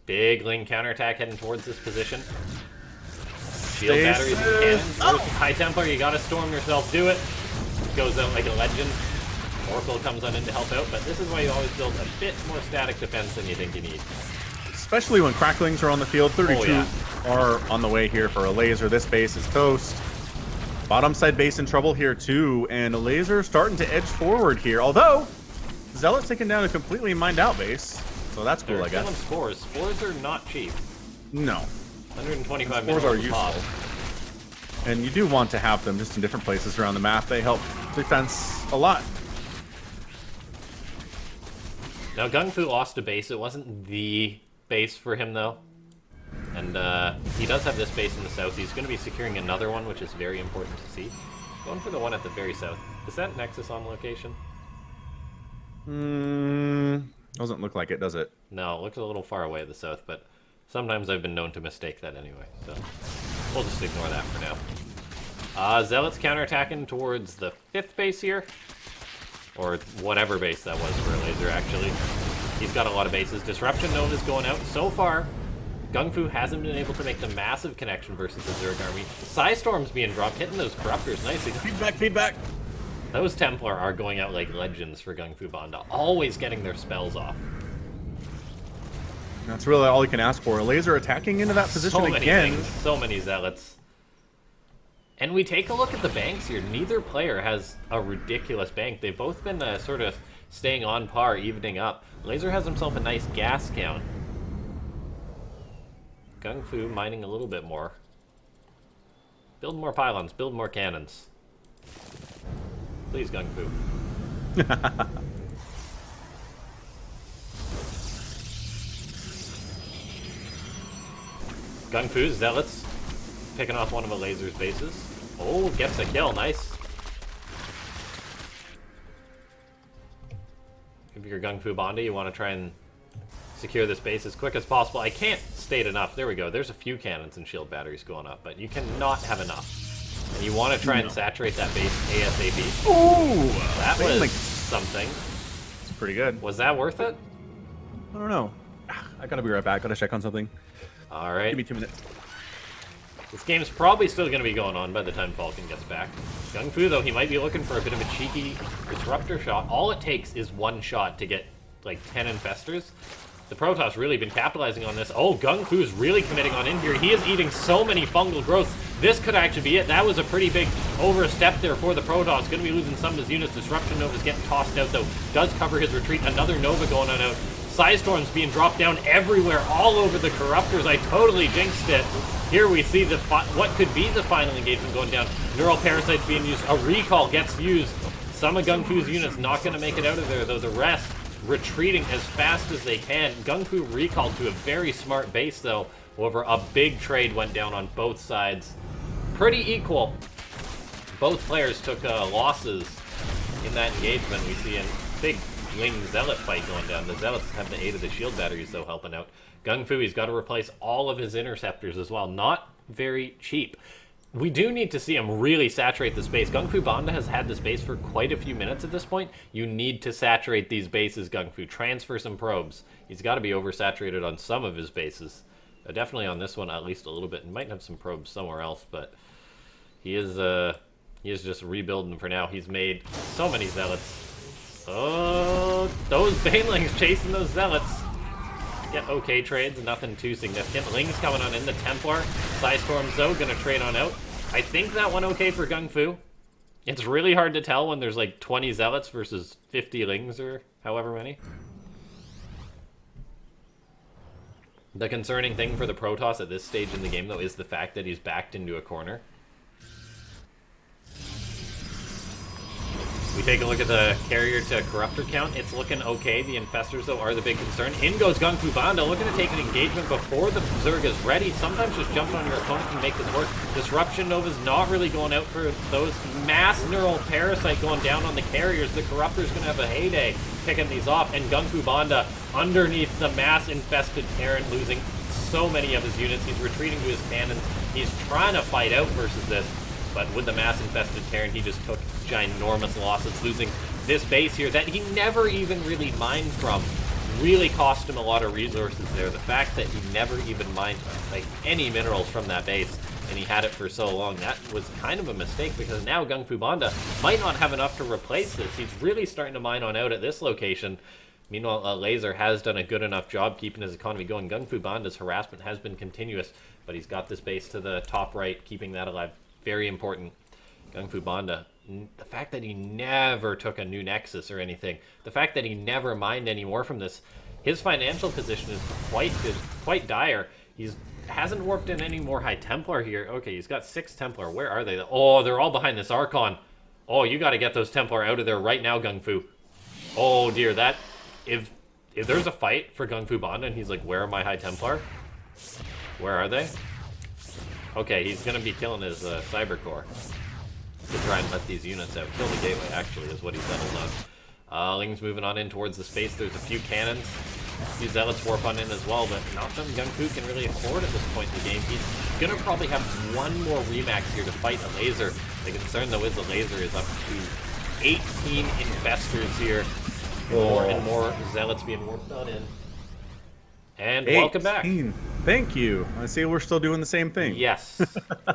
Big Ling counterattack heading towards this position. Shield batteries and cannons. High Templar, you gotta storm yourself. Do it. Goes out like a legend. Oracle comes on in to help out, but this is why you always build a bit more static defense than you think you need. Especially when cracklings are on the field. 32 are on the way here for Elazer. This base is toast. Bottom side base in trouble here too, and Elazer starting to edge forward here. Although, Zealot's taking down a completely mined out base. So that's cool, I guess. Spores. Spores are not cheap. No. 125 Spores are useful. pop. And you do want to have them just in different places around the map. They help defense a lot. Now, GunGFu lost a base. It wasn't the base for him, though. And he does have this base in the south. He's going to be securing another one, which is very important to see. Going for the one at the very south. Is that Nexus on location? Doesn't look like it, does it? No, it looks a little far away at the south, but sometimes I've been known to mistake that anyway, so we'll just ignore that for now. Zealots counterattacking towards the 5th base here, or whatever base that was for Elazer, actually. He's got a lot of bases. Disruption Nova's going out. So far, GunGFu hasn't been able to make the massive connection versus the Zerg army. Psystorm's being dropped, hitting those Corruptors nicely. Feedback, feedback! Those Templar are going out like legends for GunGFuBanDa, always getting their spells off. That's really all you can ask for. Elazer attacking into that position again. So many Zealots. And we take a look at the banks here. Neither player has a ridiculous bank. They've both been sort of staying on par, evening up. Elazer has himself a nice gas count. GunGFu mining a little bit more. Build more pylons, build more cannons. Please, GunGFu. GunGFu, Zealots, picking off one of Elazer's bases. Oh, gets a kill, nice. If you're GunGFuBanDa, you want to try and secure this base as quick as possible. I can't state enough. There we go. There's a few cannons and shield batteries going up, but you cannot have enough. And you want to try and saturate that base ASAP. Ooh! That was something. It's pretty good. Was that worth it? I don't know. I gotta be right back. Gotta check on something. Alright. Give me 2 minutes. This game's probably still going to be going on by the time Falcon gets back. GunGFu, though, he might be looking for a bit of a cheeky disruptor shot. All it takes is one shot to get, like, 10 Infestors. The Protoss really been capitalizing on this. Oh, GunGFu's really committing on in here. He is eating so many fungal growths. This could actually be it. That was a pretty big overstep there for the Protoss. Going to be losing some of his units. Disruption Nova's getting tossed out, though. Does cover his retreat. Another Nova going on out. Psystorm's being dropped down everywhere, all over the Corruptors. I totally jinxed it. Here we see the what could be the final engagement going down. Neural Parasites being used. A recall gets used. Some of GunGFu's units not going to make it out of there, though. The rest retreating as fast as they can. GunGFu recalled to a very smart base, though. However, a big trade went down on both sides. Pretty equal. Both players took losses in that engagement. We see a big Ling Zealot fight going down. The Zealots have the aid of the shield batteries, though, helping out. GunGFu, he's got to replace all of his interceptors as well. Not very cheap. We do need to see him really saturate the space. GunGFuBanDa has had this base for quite a few minutes at this point. You need to saturate these bases, GunGFu. Transfer some probes. He's got to be oversaturated on some of his bases. Definitely on this one, at least a little bit. He might have some probes somewhere else, but he is just rebuilding for now. He's made so many Zealots. Oh, those Banelings chasing those Zealots. Get okay trades, nothing too significant. Ling's coming on in, the Templar. Psystorm's, though, gonna trade on out. I think that one okay for GunGFu. It's really hard to tell when there's like 20 Zealots versus 50 Lings or however many. The concerning thing for the Protoss at this stage in the game, though, is the fact that he's backed into a corner. We take a look at the carrier to corruptor count. It's looking okay. The infestors, though, are the big concern. In goes GunGFuBanDa, looking to take an engagement before the Zerg is ready. Sometimes just jumping on your opponent can make this work. Disruption Nova's not really going out for those. Mass Neural Parasite going down on the carriers. The corruptor's going to have a heyday picking these off. And GunGFuBanDa underneath the mass-infested Terran, losing so many of his units. He's retreating to his cannons. He's trying to fight out versus this. But with the mass-infested Terran, he just took ginormous losses, losing this base here that he never even really mined from. Really cost him a lot of resources there. The fact that he never even mined like any minerals from that base, and he had it for so long, that was kind of a mistake, because now GunGFuBanDa might not have enough to replace this. He's really starting to mine on out at this location. Meanwhile, Elazer has done a good enough job keeping his economy going. GunGFuBanDa's harassment has been continuous, but he's got this base to the top right, keeping that alive. Very important. GunGFuBanDa, the fact that he never took a new Nexus or anything, the fact that he never mined any more from this, his financial position is quite good, quite dire. He's hasn't warped in any more High Templar here. Okay, he's got 6 Templar. Where are they? Oh, they're all behind this Archon. Oh, you got to get those Templar out of there right now, GunGfu. Oh dear, that if there's a fight for GunGFuBanDa and he's like, where are my High Templar? Where are they? Okay, he's going to be killing his Cyber Core to try and let these units out. Kill the gateway, actually, is what he settled on. Ling's moving on in towards the space. There's a few cannons. A few Zealots warp on in as well, but not something GunGfu can really afford at this point in the game. He's going to probably have one more Remax here to fight Elazer. The concern, though, is Elazer is up to 18 Infestors here. More and more Zealots being warped on in. And 18. Welcome back. Thank you. I see we're still doing the same thing. Yes.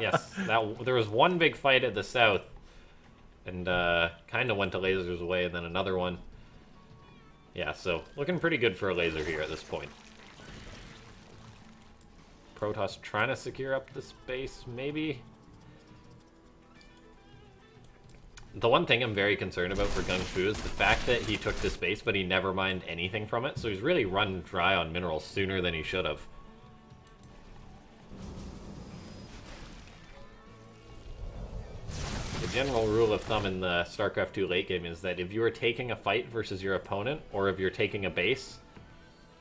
Yes. There was one big fight at the south, and kind of went to Elazer's way, and then another one. Yeah, so looking pretty good for Elazer here at this point. Protoss trying to secure up the space, maybe. The one thing I'm very concerned about for GunGfu is the fact that he took this base, but he never mined anything from it, so he's really run dry on minerals sooner than he should have. The general rule of thumb in the StarCraft 2 late game is that if you are taking a fight versus your opponent, or if you're taking a base,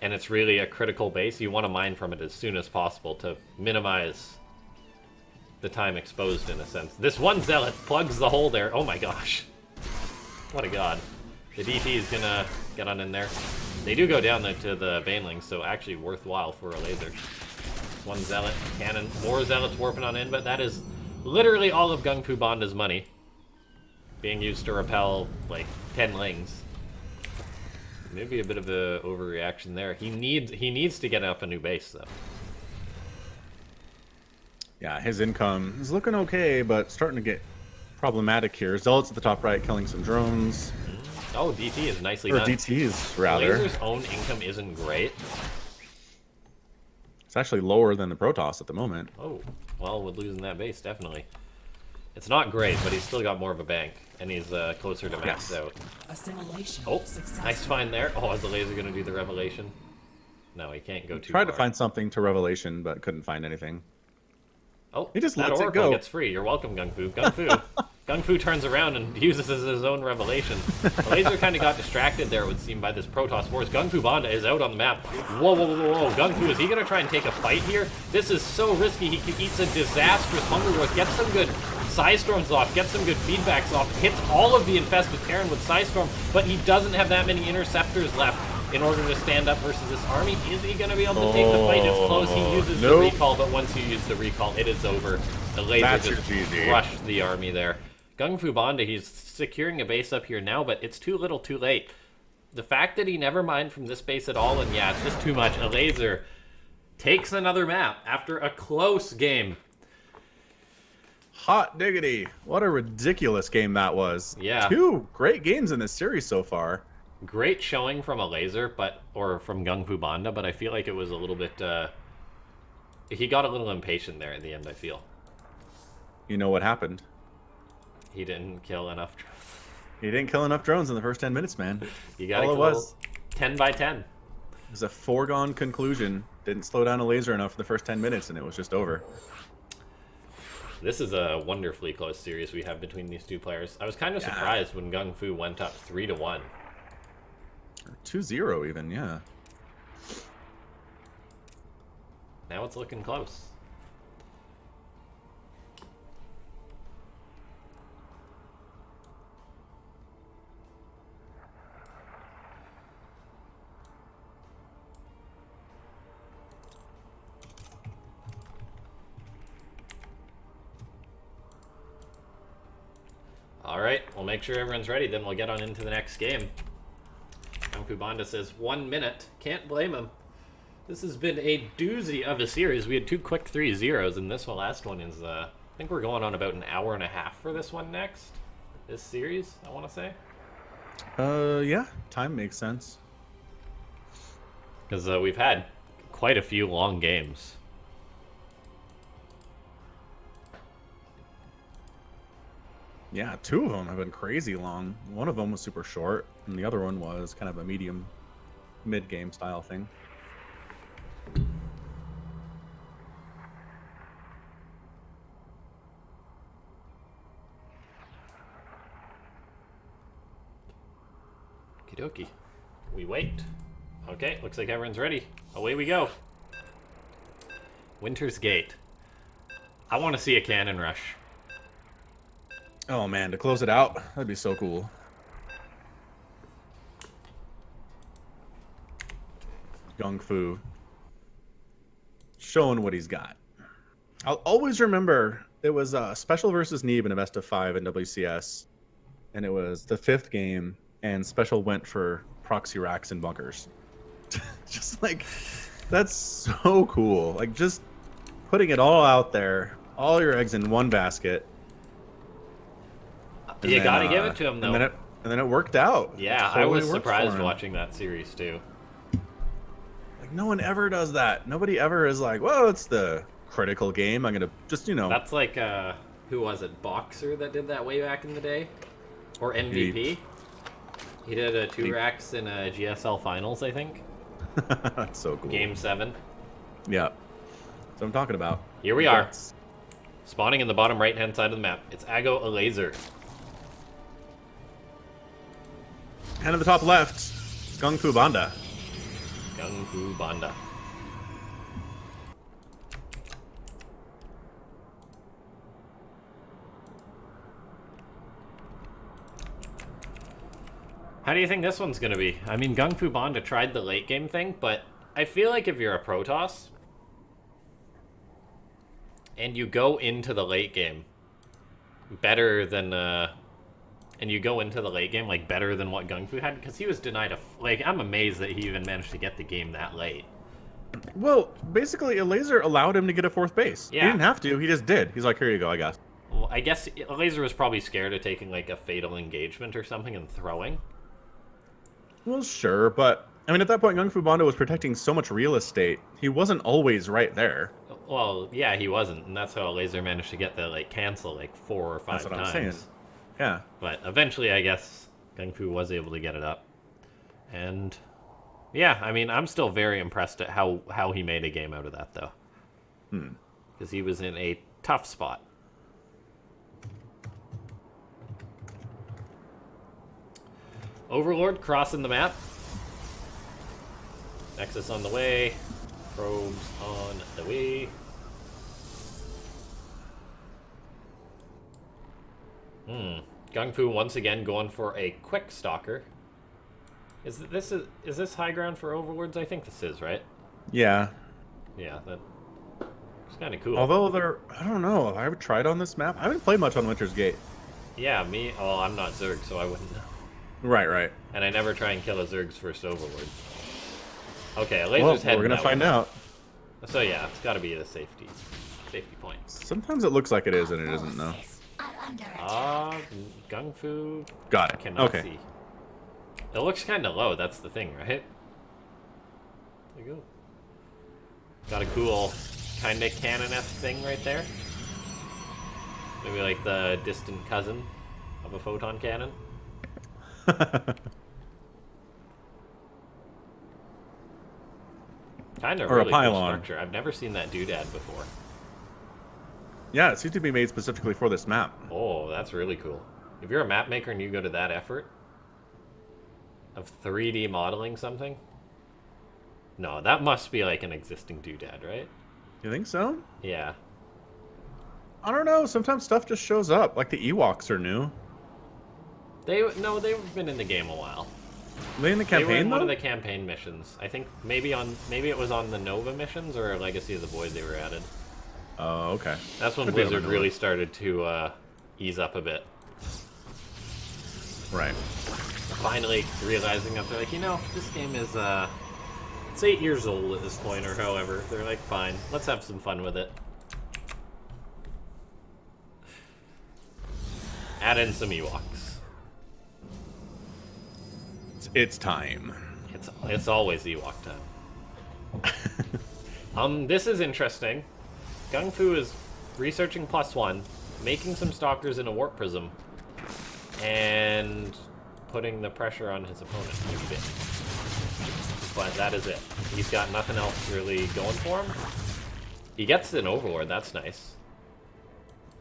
and it's really a critical base, you want to mine from it as soon as possible to minimize the time exposed, in a sense. This one Zealot plugs the hole there. Oh my gosh. What a god. The DT is gonna get on in there. They do go down to the Banelings, so actually worthwhile for a laser. One Zealot, cannon, more Zealots warping on in, but that is literally all of GunGFuBanDa's money being used to repel, like, 10 Lings. Maybe a bit of a overreaction there. He needs to get up a new base, though. Yeah, his income is looking okay, but starting to get problematic here. Zealots at the top right, killing some drones. Oh, DT is nicely or done. DTs, rather. Lazer's own income isn't great. It's actually lower than the Protoss at the moment. Oh, well, with losing that base, definitely. It's not great, but he's still got more of a bank, and he's closer to max out. Assimilation Oh, successful. nice find there. Oh, is the Laser going to do the Revelation? No, he can't go too Tried far. to find something to Revelation, but couldn't find anything. Oh, he just that lets it Oracle go. gets free. You're welcome, GunGfu. GunGfu. GunGfu turns around and uses his own Revelation. The Laser kind of got distracted there, it would seem, by this Protoss force. GunGFuBanDa is out on the map. Whoa, whoa, whoa, whoa. GunGfu, is he going to try and take a fight here? This is so risky. He eats a disastrous Hunger Growth, gets some good Psystorms off, gets some good feedbacks off, hits all of the infested Terran with Psystorm, but he doesn't have that many Interceptors left in order to stand up versus this army. Is he going to be able to take the fight? It's close. He uses the recall, but once you use the recall, it is over. The Laser just crushed the army there. GunGFuBanDa, he's securing a base up here now, but it's too little too late. The fact that he never mined from this base at all, and yeah, it's just too much. Elazer takes another map after a close game. Hot diggity. What a ridiculous game that was. Yeah. 2 great games in this series so far. Great showing from Elazer, or from GunGFuBanDa, but I feel like it was a little bit, he got a little impatient there at the end, I feel. You know what happened? He didn't kill enough. He didn't kill enough drones in the first 10 minutes, man. You got All it was. 10 by 10. It was a foregone conclusion. Didn't slow down Elazer enough for the first 10 minutes, and it was just over. This is a wonderfully close series we have between these two players. I was kind of surprised when GunGFu went up 3-1. 2-0 even, yeah. Now it's looking close. Alright, we'll make sure everyone's ready, then we'll get on into the next game. GunGFuBanDa says 1 minute. Can't blame him. This has been a doozy of a series. We had 2 quick 3-0s, and this last one is, I think we're going on about an hour and a half for this one next. This series, I want to say. Yeah, time makes sense. Because we've had quite a few long games. Yeah, 2 of them have been crazy long. One of them was super short, and the other one was kind of a medium, mid-game style thing. Okie dokie. We wait. Okay, looks like everyone's ready. Away we go. Winter's Gate. I want to see a cannon rush. Oh man, to close it out, that'd be so cool. GunGFu showing what he's got. I'll always remember it was Special versus Neeb in a best of 5 in WCS, and it was the 5th game, and Special went for proxy racks and bunkers. Just like, that's so cool. Like, just putting it all out there, all your eggs in one basket. You gotta give it to him, though. And then it worked out. Yeah, Totally I was worked surprised for him. watching that series, too. Like, no one ever does that. Nobody ever is like, well, it's the critical game. I'm gonna just, you know. That's like, who was it? Boxer that did that way back in the day? Or MVP? He did 2 racks in a GSL finals, I think. That's so cool. Game 7. Yeah. That's what I'm talking about. Here we are. Spawning in the bottom right-hand side of the map. It's Ago Elazer. And in the top left, GunGFuBanDa. GunGFuBanDa. How do you think this one's gonna be? I mean, GunGFuBanDa tried the late game thing, but I feel like if you're a Protoss and you go into the late game better than and you go into the late game like better than what GunGFu had, because he was denied a like, I'm amazed that he even managed to get the game that late. Well, basically, Elazer allowed him to get a 4th base. Yeah. He didn't have to. He just did. He's like, here you go, I guess. Well, I guess Elazer was probably scared of taking like a fatal engagement or something and throwing. Well, sure, but I mean, at that point, GunGFuBanDa was protecting so much real estate. He wasn't always right there. Well, yeah, he wasn't, and that's how Elazer managed to get the like cancel like 4 or 5 That's what times. I'm saying. Yeah. But eventually, I guess GunGFu was able to get it up, and yeah, I mean, I'm still very impressed at how he made a game out of that, though. Because he was in a tough spot. Overlord crossing the map. Nexus on the way. Probes on the way. GunGFu once again going for a quick stalker. Is this high ground for Overlords? I think this is, right? Yeah. Yeah, that's kind of cool. Although I don't know. Have I ever tried on this map? I haven't played much on Winter's Gate. Yeah, me. Well, I'm not Zerg, so I wouldn't know. Right. And I never try and kill a Zerg's first Overlord. Okay, a Well, laser's heading we're gonna that find way. out. So yeah, it's got to be the safety points. Sometimes it looks like it is, and it isn't, though. GunGFu. Got it. Cannot Okay. see. It looks kind of low. That's the thing, right? There you go. Got a cool kind of cannon-esque thing right there. Maybe like the distant cousin of a photon cannon. Kind of Or a really cool pylon. structure. I've never seen that doodad before. Yeah, it seems to be made specifically for this map. Oh, that's really cool. If you're a map maker and you go to that effort of 3D modeling something, no, that must be like an existing doodad, right? You think so? Yeah. I don't know. Sometimes stuff just shows up. Like the Ewoks are new. They've been in the game a while. Are they in the They were campaign in though? one of the campaign missions. I think maybe it was on the Nova missions or Legacy of the Void they were added. Oh, okay. That's when Could be on Blizzard the really Nova. started to ease up a bit. Right. Finally realizing that they're like, this game is it's 8 years old at this point or however. They're like, fine, let's have some fun with it. Add in some Ewoks. It's time. It's always Ewok time. This is interesting. GunGFu is researching +1, making some stalkers in a warp prism, and putting the pressure on his opponent a bit. But that is it. He's got nothing else really going for him. He gets an Overlord, that's nice.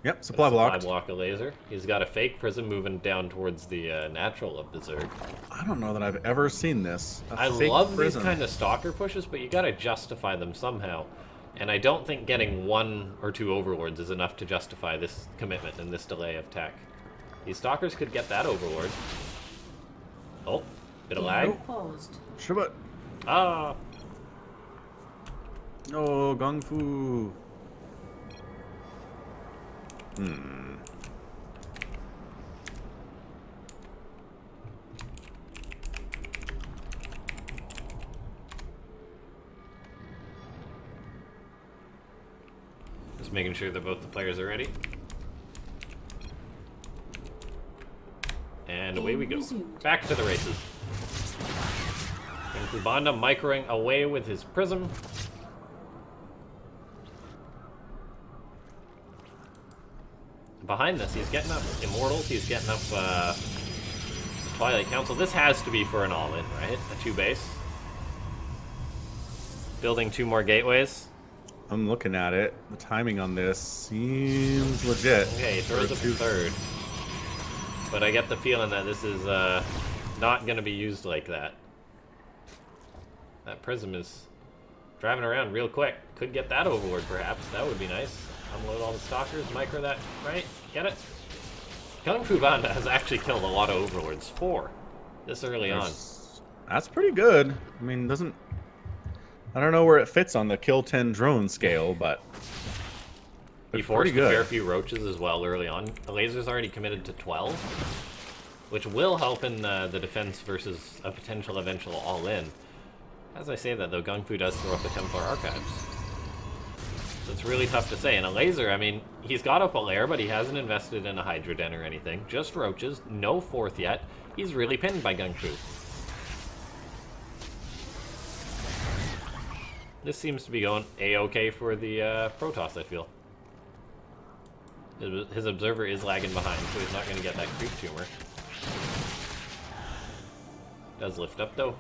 Yep, supply blocked. Supply block Elazer. He's got a fake prism moving down towards the natural of the Zerg. I don't know that I've ever seen this. I love these kind of stalker pushes, but you gotta justify them somehow. And I don't think getting 1 or 2 Overlords is enough to justify this commitment and this delay of tech. These stalkers could get that Overlord. Oh, bit of lag. Shabbat. Ah, Oh, GunGFu. just making sure that both the players are ready. And away we go. Back to the races. GunGFuBanDa microing away with his prism. Behind this, he's getting up Immortals, he's getting up Twilight Council. This has to be for an all-in, right? A 2 base. Building 2 more gateways. I'm looking at it. The timing on this seems legit. Okay, he throws up a 3rd. But I get the feeling that this is not going to be used like that. That prism is driving around real quick. Could get that Overlord, perhaps. That would be nice. Unload all the stalkers, micro that, right? Get it? GunGFuBanDa has actually killed a lot of Overlords. 4. This early on. That's pretty good. I mean, I don't know where it fits on the kill 10 drone scale, but He forced a fair few roaches as well early on. Elazer's already committed to 12, which will help in the defense versus a potential eventual all-in. As I say that, though, GunGFu does throw up the Templar Archives. So it's really tough to say. And Elazer, I mean, he's got up a lair, but he hasn't invested in a Hydra Den or anything. Just roaches, no 4th yet. He's really pinned by GunGFu. This seems to be going A-okay for the Protoss, I feel. His Observer is lagging behind, so he's not going to get that creep tumor. Does lift up, though.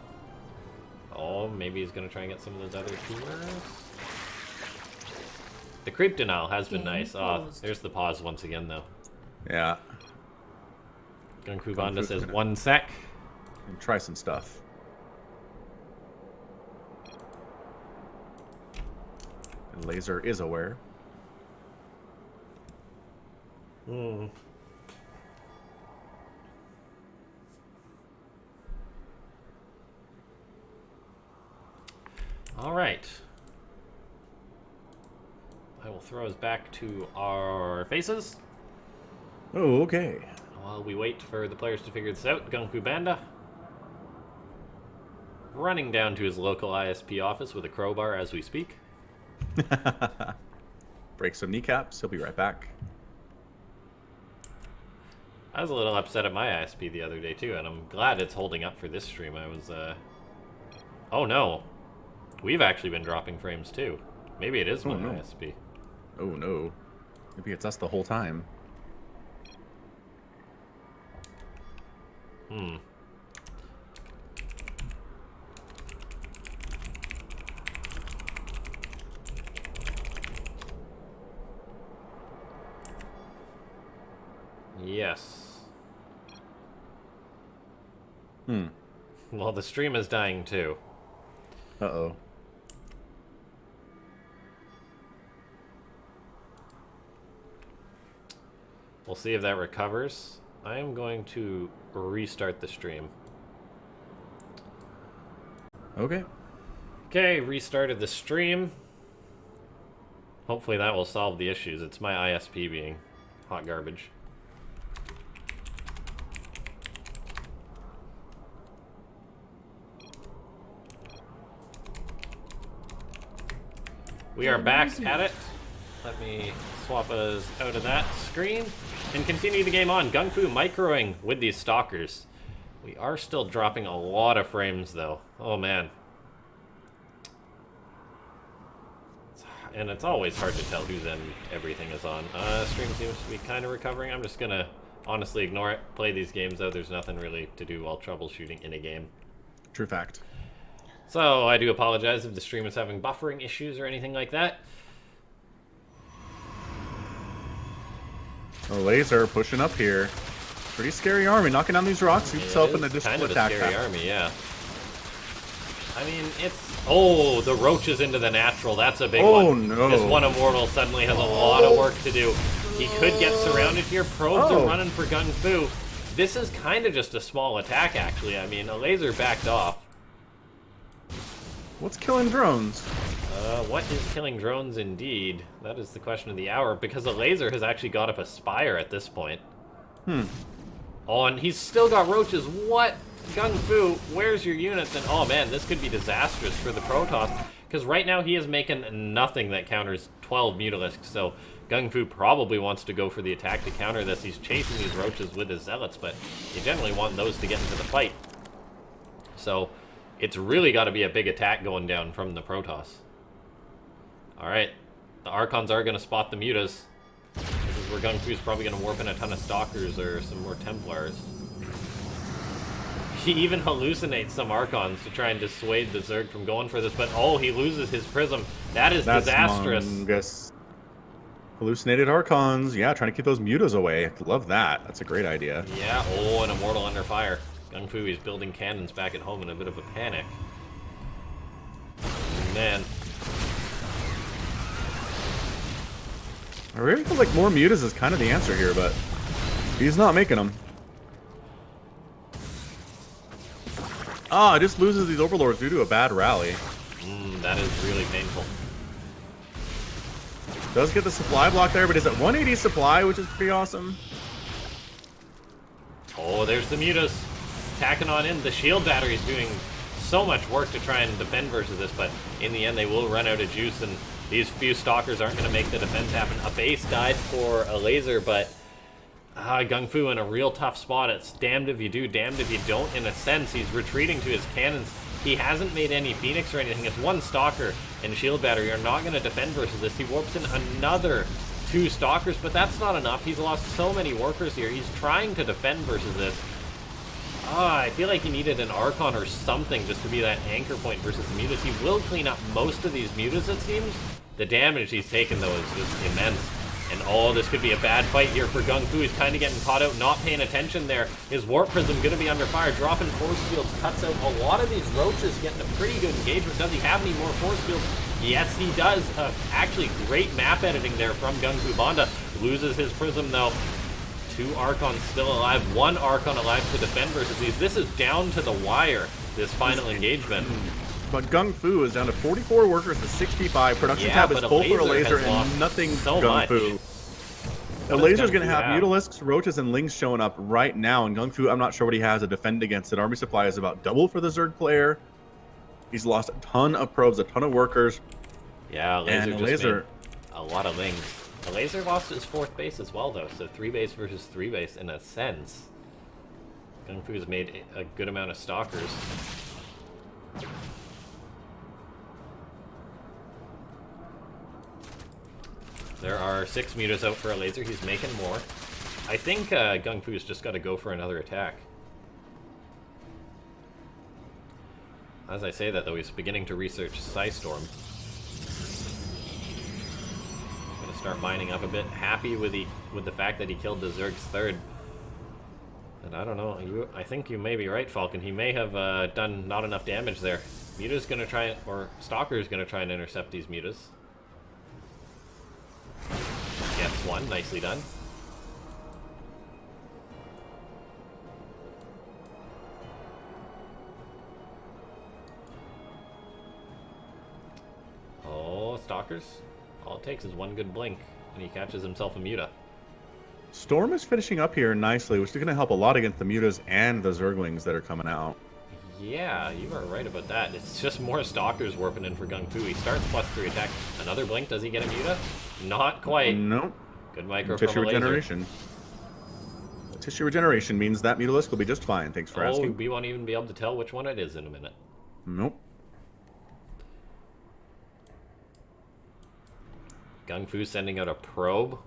Oh, maybe he's going to try and get some of those other tumors. The creep denial has been nice. There's the pause once again, though. Yeah. GunGFuBanDa says 1 sec. Try some stuff. And Elazer is aware. All right. I will throw us back to our faces. Oh, okay. While we wait for the players to figure this out, GunGFuBanDa running down to his local ISP office with a crowbar as we speak. Break some kneecaps. He'll be right back. I was a little upset at my ISP the other day too, and I'm glad it's holding up for this stream. I was, oh no. We've actually been dropping frames too. Maybe it is my ISP. Oh no. Maybe it's us the whole time. Yes. Hmm. Well, the stream is dying too. Uh-oh. We'll see if that recovers. I am going to restart the stream. Okay. Okay, restarted the stream. Hopefully that will solve the issues. It's my ISP being hot garbage. We are back at it. Let me swap us out of that screen and continue the game on. GunGfu microing with these stalkers. We are still dropping a lot of frames though. Oh man. And it's always hard to tell whose end everything is on. Stream seems to be kind of recovering. I'm just gonna honestly ignore it. Play these games though. There's nothing really to do while troubleshooting in a game. True fact. So I do apologize if the stream is having buffering issues or anything like that. Elazer pushing up here. Pretty scary army, knocking down these rocks. Keeps himself in the additional attack. Kind of a scary army, yeah. I mean, it's... Oh, the roaches into the natural. That's a big one. Oh, no. This one Immortal suddenly has a lot of work to do. He could get surrounded here. Probes are running for GunGfu. This is kind of just a small attack, actually. I mean, Elazer backed off. What's killing drones? What is killing drones indeed? That is the question of the hour, because Elazer has actually got up a spire at this point. Oh, and he's still got roaches. What? GunGfu, where's your units? And oh man, this could be disastrous for the Protoss, because right now he is making nothing that counters 12 Mutalisks, so GunGfu probably wants to go for the attack to counter this. He's chasing these roaches with his zealots, but you generally want those to get into the fight. So it's really got to be a big attack going down from the Protoss. Alright, the Archons are going to spot the Mutas. This is where GunGfu's probably going to warp in a ton of Stalkers or some more Templars. He even hallucinates some Archons to try and dissuade the Zerg from going for this, but oh, he loses his Prism. That's disastrous. Mongus. Hallucinated Archons. Yeah, trying to keep those Mutas away. Love that. That's a great idea. Yeah, oh, an Immortal under fire. GunGfu is building cannons back at home in a bit of a panic. Man. I really feel like more Mutas is kind of the answer here, but he's not making them. Ah, it just loses these Overlords due to a bad rally. That is really painful. Does get the supply block there, but is at 180 supply, which is pretty awesome. Oh, there's the Mutas tacking on in. The shield battery's doing so much work to try and defend versus this, but in the end they will run out of juice, and these few Stalkers aren't going to make the defense happen. A base died for Elazer, but GunGfu in a real tough spot. It's damned if you do, damned if you don't, in a sense. He's retreating to his cannons. He hasn't made any Phoenix or anything. It's one Stalker and Shield Battery are not going to defend versus this. He warps in another 2 Stalkers, but that's not enough. He's lost so many workers here. He's trying to defend versus this. I feel like he needed an Archon or something just to be that anchor point versus the Mutas. He will clean up most of these Mutas, it seems. The damage he's taken, though, is just immense. And oh, this could be a bad fight here for GunGfu. He's kind of getting caught out, not paying attention there. His Warp Prism going to be under fire, dropping force fields, cuts out a lot of these roaches, getting a pretty good engagement. Does he have any more force fields? Yes, he does. Actually, great map editing there from GunGFuBanDa. Loses his Prism, though. 2 Archons still alive, 1 Archon alive to defend versus these. This is down to the wire, this final engagement. But GunGfu is down to 44 workers to 65. Production tab is full for Elazer and nothing so GunGfu. Elazer's going to have Mutalisks, Roaches, and Lings showing up right now. And GunGfu, I'm not sure what he has to defend against it. Army supply is about double for the Zerg player. He's lost a ton of probes, a ton of workers. Yeah, Elazer a lot of Lings. Elazer lost his 4th base as well, though. So 3 base versus 3 base in a sense. GunGfu's made a good amount of Stalkers. There are 6 Mutas out for Elazer. He's making more. I think GunGfu's just got to go for another attack. As I say that, though, he's beginning to research Psystorm. Gonna start mining up a bit. Happy with the fact that he killed the Zerg's 3rd. And I don't know. I think you may be right, Falcon. He may have done not enough damage there. Muta's gonna try, or Stalker's gonna try and intercept these Mutas. Gets one, nicely done. Oh, Stalkers. All it takes is one good blink, and he catches himself a Muta. Storm is finishing up here nicely, which is going to help a lot against the Mutas and the Zerglings that are coming out. Yeah, you are right about that. It's just more Stalkers warping in for GunGFu. He starts +3 attack. Another blink, does he get a Muta? Not quite. Nope. Good micro Tissue from Elazer. regeneration. Tissue regeneration means that Mutalisk will be just fine. Thanks for asking. We won't even be able to tell which one it is in a minute. Nope. GunGFu sending out a probe.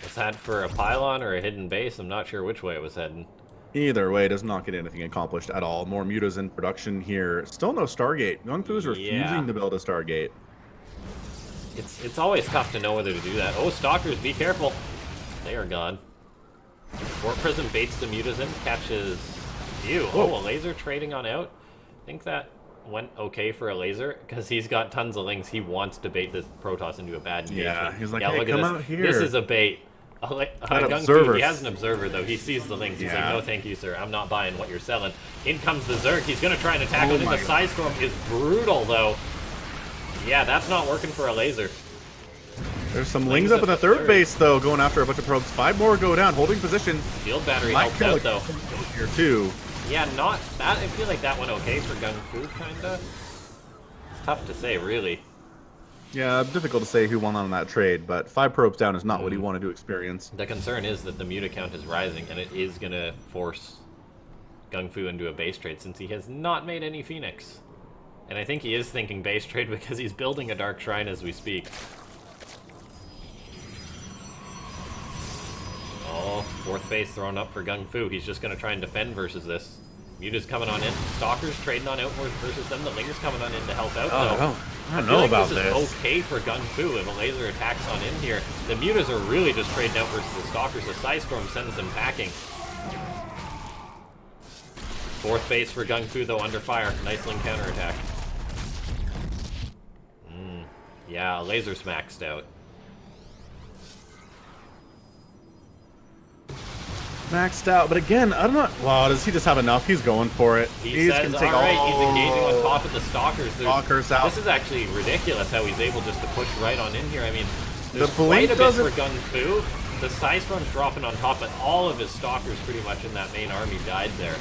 Was that for a pylon or a hidden base? I'm not sure which way it was heading. Either way, does not get anything accomplished at all. More Mutas in production here. Still no Stargate. GunGFu is refusing to build a Stargate. It's always tough to know whether to do that. Oh, Stalkers, be careful. They are gone. Fort Prison baits the Mutas in, catches few. Whoa. Oh, Elazer trading on out. I think that went okay for Elazer because he's got tons of links. He wants to bait this Protoss into a bad engagement. Yeah, he's like, yeah, hey, look come at out this. here. This is a bait. GunGFu, he has an observer though. He sees the links. He's like, no, thank you, sir. I'm not buying what you're selling. In comes the Zerg. He's gonna try and attack. I think the Psystorm is brutal though. Yeah, that's not working for Elazer. There's some Lings up in the third base though, going after a bunch of probes. 5 more go down, holding position. Field battery helped out though. Here too. Yeah, not that. I feel like that went okay for GunGFu, kinda. It's tough to say, really. Yeah, difficult to say who won on that trade, but 5 probes down is not what he wanted to experience. The concern is that the Muta count is rising, and it is going to force GunGFu into a base trade since he has not made any Phoenix. And I think he is thinking base trade because he's building a Dark Shrine as we speak. Oh, 4th base thrown up for GunGFu. He's just going to try and defend versus this. Muta's coming on in. Stalkers trading on out versus them. The Linger's coming on in to help out, though. I don't know about this. Is okay for GunGFu if Elazer attacks on in here. The Mutas are really just trading out versus the Stalkers. The Psystorm sends them packing. 4th base for GunGFu, though, under fire. Nice link counterattack. Yeah, Elazer's maxed out. Maxed out, but again, I don't know. Well, does he just have enough? He's going for it. He says, all right, he's engaging on top of the Stalkers. Stalkers out. This is actually ridiculous how he's able just to push right on in here. I mean, there's the quite a bit for GunGFu. The Psystorm's dropping on top, but all of his Stalkers pretty much in that main army died there.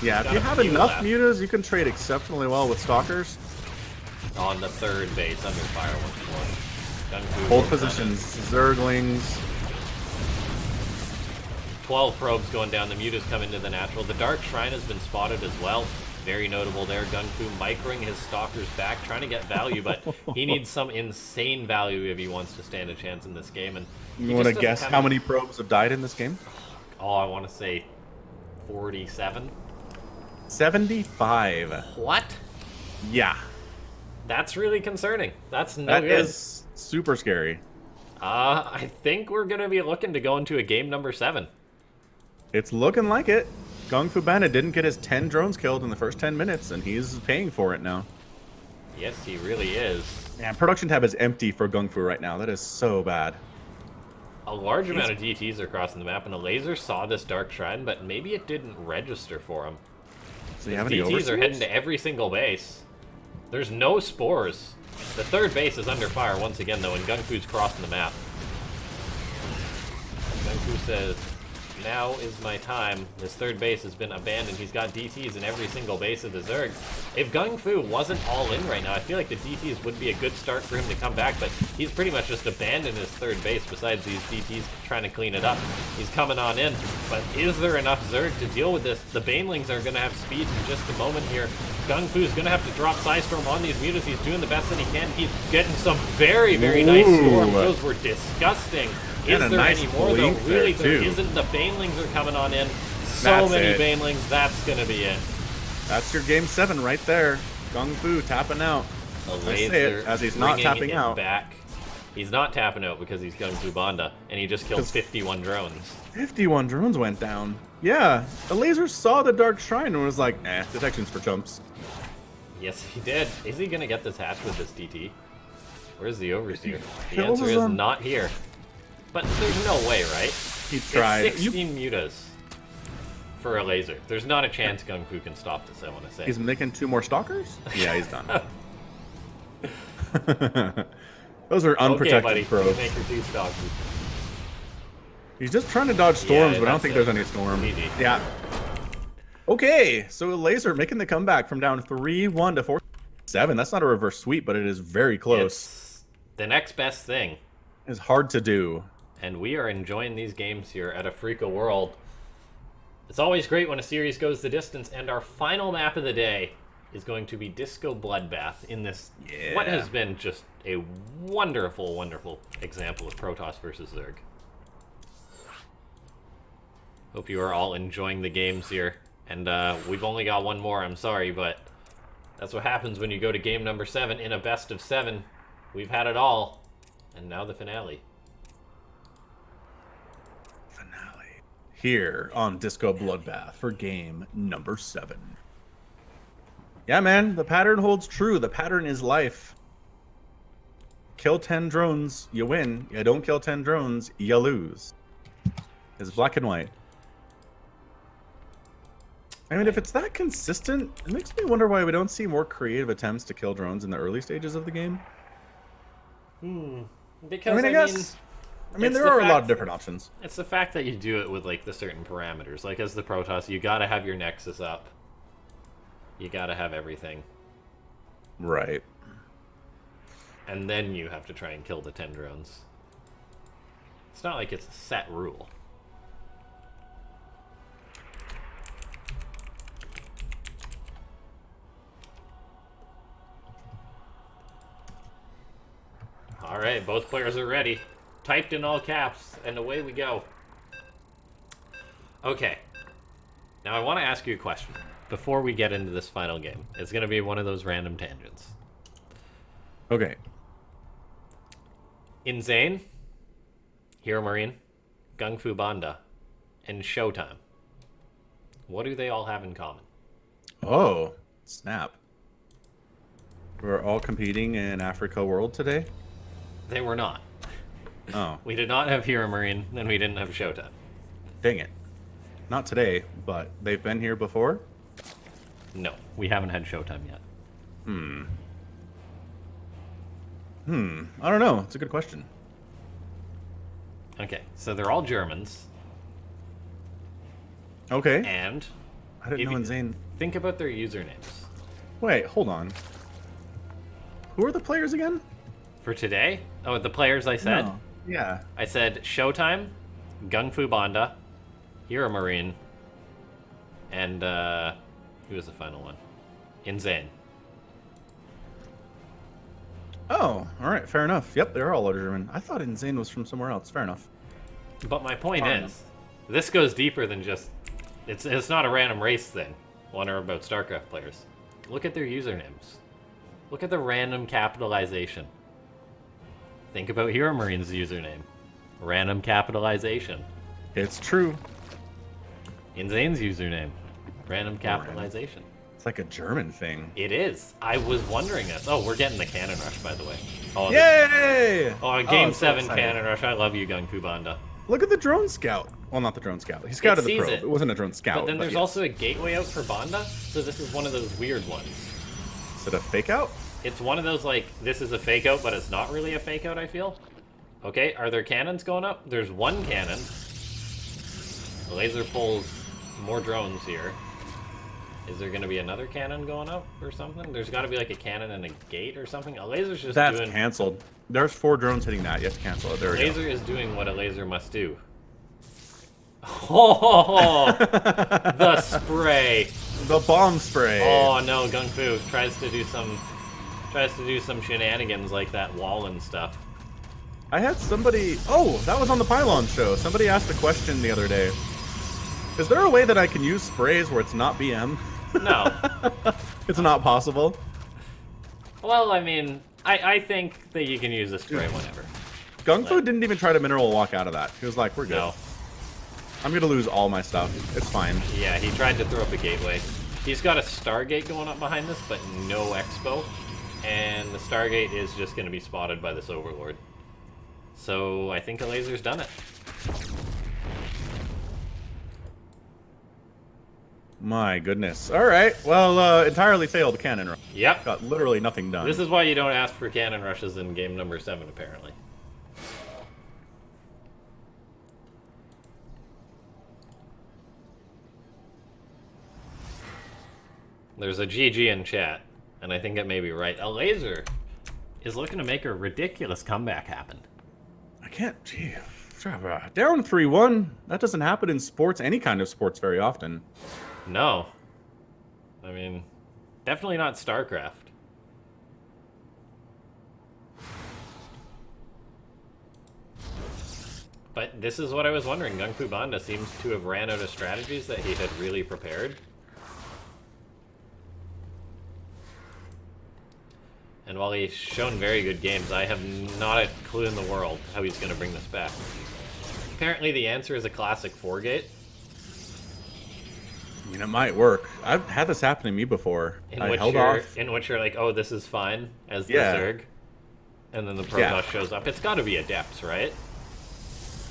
Yeah, if you have enough Mutas, you can trade exceptionally well with Stalkers. On the 3rd base, under fire once more. GunGFu Hold positions, Zerglings. 12 probes going down. The Mutas come into the natural. The Dark Shrine has been spotted as well. Very notable there. GunGFu microing his Stalkers back, trying to get value, but he needs some insane value if he wants to stand a chance in this game. And you want to guess how many probes have died in this game? Oh, I want to say 47. 75. What? Yeah. That's really concerning. That's no good. That is super scary. I think we're going to be looking to go into a game number 7. It's looking like it. GunGFuBanDa didn't get his 10 drones killed in the first 10 minutes, and he's paying for it now. Yes, he really is. Yeah, production tab is empty for GunGFu right now. That is so bad. A large amount of DTs are crossing the map, and Elazer saw this Dark Shrine, but maybe it didn't register for him. So you have any DTs are heading to every single base. There's no spores. The 3rd base is under fire once again, though, and GunGFu's crossing the map. GunGFu says, now is my time. His 3rd base has been abandoned. He's got DTs in every single base of the Zerg. If GunGFu wasn't all in right now, I feel like the DTs would be a good start for him to come back, but he's pretty much just abandoned his 3rd base besides these DTs trying to clean it up. He's coming on in, but is there enough Zerg to deal with this? The Banelings are going to have speed in just a moment here. GunGFu's going to have to drop Psystorm on these Mutas. He's doing the best that he can. He's getting some very, very nice storms. Those were disgusting. Is there any more, though? Really, there isn't. The Banelings are coming on in. So many Banelings, that's going to be it. That's your game 7 right there. GunGFu tapping out. Elazer as he's not tapping out. Back. He's not tapping out because he's GunGFuBanDa, and he just killed 51 drones. 51 drones went down. Yeah, Elazer saw the Dark Shrine and was like, eh, detection's for chumps. Yes, he did. Is he gonna get this hatch with this TT? Where's the Overseer? The Kills answer is him. not here. But there's no way, right? He tried. It's 16 mutas for Elazer. There's not a chance GunGfu can stop this, I want to say. He's making 2 more stalkers? Yeah, he's done. Those are unprotected okay, buddy. probes. Make your 2 stalkers. He's just trying to dodge storms, Yeah, but I don't think there's any storm. GG. Yeah. Okay, so Elazer making the comeback from down 3-1 to 4-7. That's not a reverse sweep, but it is very close. It's the next best thing. It's hard to do. And we are enjoying these games here at Afreeca World. It's always great when a series goes the distance, and our final map of the day is going to be Disco Bloodbath in this, what has been just a wonderful, wonderful example of Protoss versus Zerg. Hope you are all enjoying the games here. And we've only got one more, I'm sorry, but that's what happens when you go to game number 7 in a best of 7. We've had it all, and now the finale. Here on Disco Bloodbath for game number 7. Yeah, man, the pattern holds true. The pattern is life. Kill 10 drones, you win. You don't kill 10 drones, you lose. It's black and white. I mean, if it's that consistent, it makes me wonder why we don't see more creative attempts to kill drones in the early stages of the game. Because, I mean, there are a lot of different options. It's the fact that you do it with, like, the certain parameters. Like, as the Protoss, you gotta have your Nexus up. You gotta have everything. Right. And then you have to try and kill the 10 drones. It's not like it's a set rule. Alright, both players are ready. Typed in all caps, and away we go. Okay. Now I want to ask you a question before we get into this final game. It's going to be one of those random tangents. Okay. Insane, Hero Marine, GunGFuBanDa, and Showtime. What do they all have in common? Oh, snap. We're all competing in Afreeca World today? They were not. Oh. We did not have Hero Marine, and we didn't have Showtime. Dang it. Not today, but they've been here before? No, we haven't had Showtime yet. I don't know. It's a good question. Okay, so they're all Germans, Okay. and I didn't know Insane. think about their usernames. Wait, hold on. Who are the players again? For today? Oh, the players I said? No. Yeah. I said Showtime, GunGFuBanDa, Hero Marine, and who was the final one? Insane. Oh, alright, fair enough. Yep, they're all German. I thought Insane was from somewhere else. Fair enough. But my point Fine. is, this goes deeper than just... It's not a random race thing. One or about StarCraft players. Look at their usernames. Look at the random capitalization. Think about Hero Marine's username. Random capitalization. It's true. Insane's username. Random capitalization. It's like a German thing. It is. I was wondering this. Oh, we're getting the cannon rush, by the way. Oh, Yay! Game it's so 7 exciting. cannon rush. I love you, GunGFuBanDa. Look at the drone scout. Well, not the drone scout. He scouted the sees probe. it. It wasn't a drone scout. But then there's yes. also a gateway out for Banda, so this is one of those weird ones. Is it a fake out? It's one of those, like, this is a fake out, but it's not really a fake out, I feel. Okay, are there cannons going up? There's one cannon. Elazer pulls more drones here. Is there going to be another cannon going up or something? There's got to be, like, a cannon and a gate or something. Elazer's just That's doing... canceled. There's 4 drones hitting that. You have to cancel it. There we go. Elazer is doing what Elazer must do. Oh, the spray. The bomb spray. Oh no, GunGfu tries to do some shenanigans like that wall and stuff. I had somebody... Oh, that was on the Pylon show. Somebody asked a question the other day. Is there a way that I can use sprays where it's not BM? No. It's not possible. Well, I mean, I think that you can use a spray whenever. GunGfu didn't even try to mineral walk out of that. He was like, we're good. No. I'm going to lose all my stuff. It's fine. Yeah, he tried to throw up a gateway. He's got a Stargate going up behind this, but no Expo. And the Stargate is just going to be spotted by this Overlord. So I think Elazer's done it. My goodness. All right. Well, entirely failed cannon rush. Yep. Got literally nothing done. This is why you don't ask for cannon rushes in game number 7, apparently. There's a GG in chat, and I think it may be right. Elazer is looking to make a ridiculous comeback happen. I can't. Gee. Down 3-1. That doesn't happen in sports, any kind of sports, very often. No. I mean, definitely not StarCraft. But this is what I was wondering. GunGFuBanDa seems to have ran out of strategies that he had really prepared. And while he's shown very good games, I have not a clue in the world how he's going to bring this back. Apparently the answer is a classic 4-gate. I mean, it might work. I've had this happen to me before. I held off. In which you're like, oh, this is fine, as the Yeah. Zerg. And then the Protoss shows up. It's got to be Adepts, right?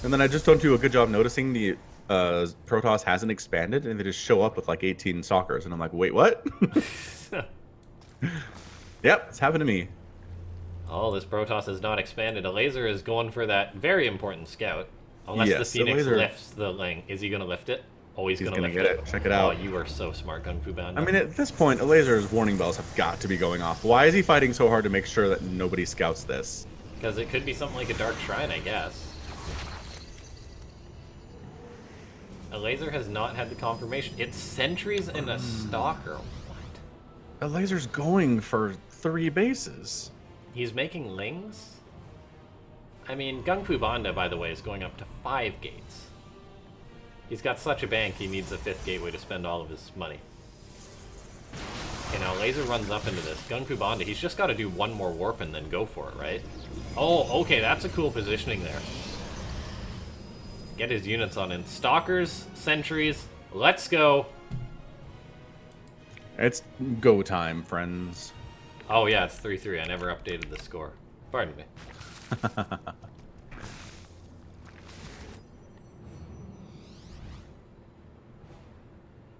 And then I just don't do a good job noticing the Protoss hasn't expanded, and they just show up with like 18 stalkers, and I'm like, wait, what? Yep, it's happened to me. Oh, this Protoss is not expanded. Elazer is going for that very important scout. Unless the Phoenix lifts the Ling. Is he going to lift it? Oh, he's going to lift get it. Check it out. Oh, you are so smart, GunGFuBanDa. I mean, at this point, Elazer's warning bells have got to be going off. Why is he fighting so hard to make sure that nobody scouts this? Because it could be something like a Dark Shrine, I guess. Elazer has not had the confirmation. It's sentries and a Stalker. What? Elazer's going for 3 bases. He's making Lings? I mean, GunGFuBanDa, by the way, is going up to 5 gates. He's got such a bank, he needs a 5th gateway to spend all of his money. Okay, now Elazer runs up into this. GunGFuBanDa, he's just got to do one more warp and then go for it, right? Oh, okay, that's a cool positioning there. Get his units on in. Stalkers, sentries, let's go. It's go time, friends. Oh yeah, it's 3-3. I never updated the score. Pardon me.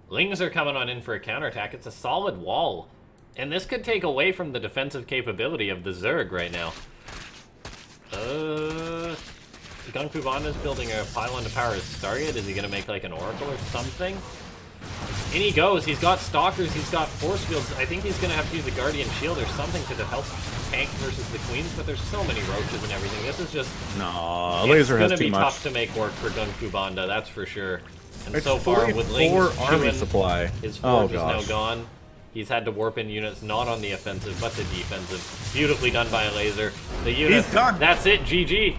Lings are coming on in for a counterattack. It's a solid wall. And this could take away from the defensive capability of the Zerg right now. GunGFuBanDa is building a pylon to power his Stargate. Is he going to make like an Oracle or something? In he goes. He's got Stalkers. He's got Force Fields. I think he's going to have to use a Guardian Shield or something to help tank versus the Queens, but there's so many roaches and everything. This is just... No, Elazer has too much. It's going to be tough to make work for GunGFuBanDa, that's for sure. And it's so far, with Ling's army supply. His forge is now gone. He's had to warp in units not on the offensive, but the defensive. Beautifully done by Elazer. The unit. He's done. That's it, GG.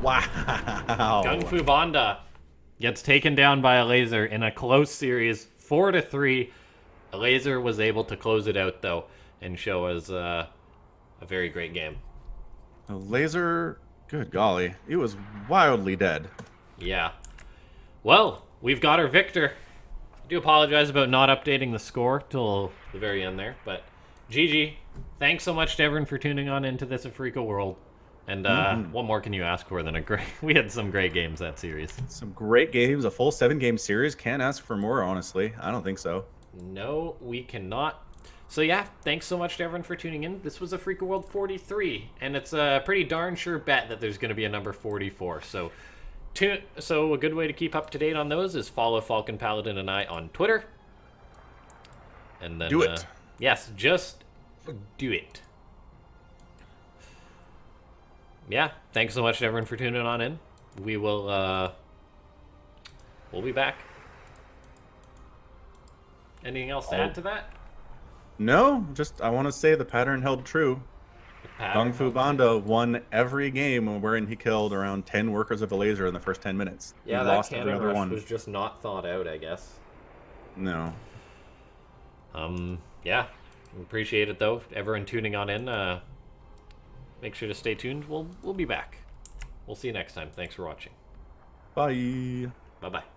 Wow. GunGFuBanDa gets taken down by Elazer in a close series, 4-3. Elazer was able to close it out, though, and show us a very great game. Elazer, good golly, he was wildly dead. Yeah. Well, we've got our victor. I do apologize about not updating the score till the very end there, but GG. Thanks so much to everyone for tuning on into this Afreeca world. And what more can you ask for than a great... We had some great games that series. Some great games. A full 7-game series. Can't ask for more, honestly. I don't think so. No, we cannot. So yeah, thanks so much to everyone for tuning in. This was Afreeca World 43, and it's a pretty darn sure bet that there's going to be a number 44. So a good way to keep up to date on those is follow Falcon Paladin and I on Twitter. And then do it. Yes, just do it. Yeah, thanks so much to everyone for tuning on in. We will we'll be back. Anything else to add to that? No, just I want to say the pattern held true. GunGFuBanDa won every game wherein he killed around 10 workers of Elazer in the first 10 minutes. Yeah, he that lost every cannon other rush one. was just not thought out, I guess. No. Yeah, appreciate it though. Everyone tuning on in. Make sure to stay tuned. We'll be back. We'll see you next time. Thanks for watching. Bye. Bye-bye.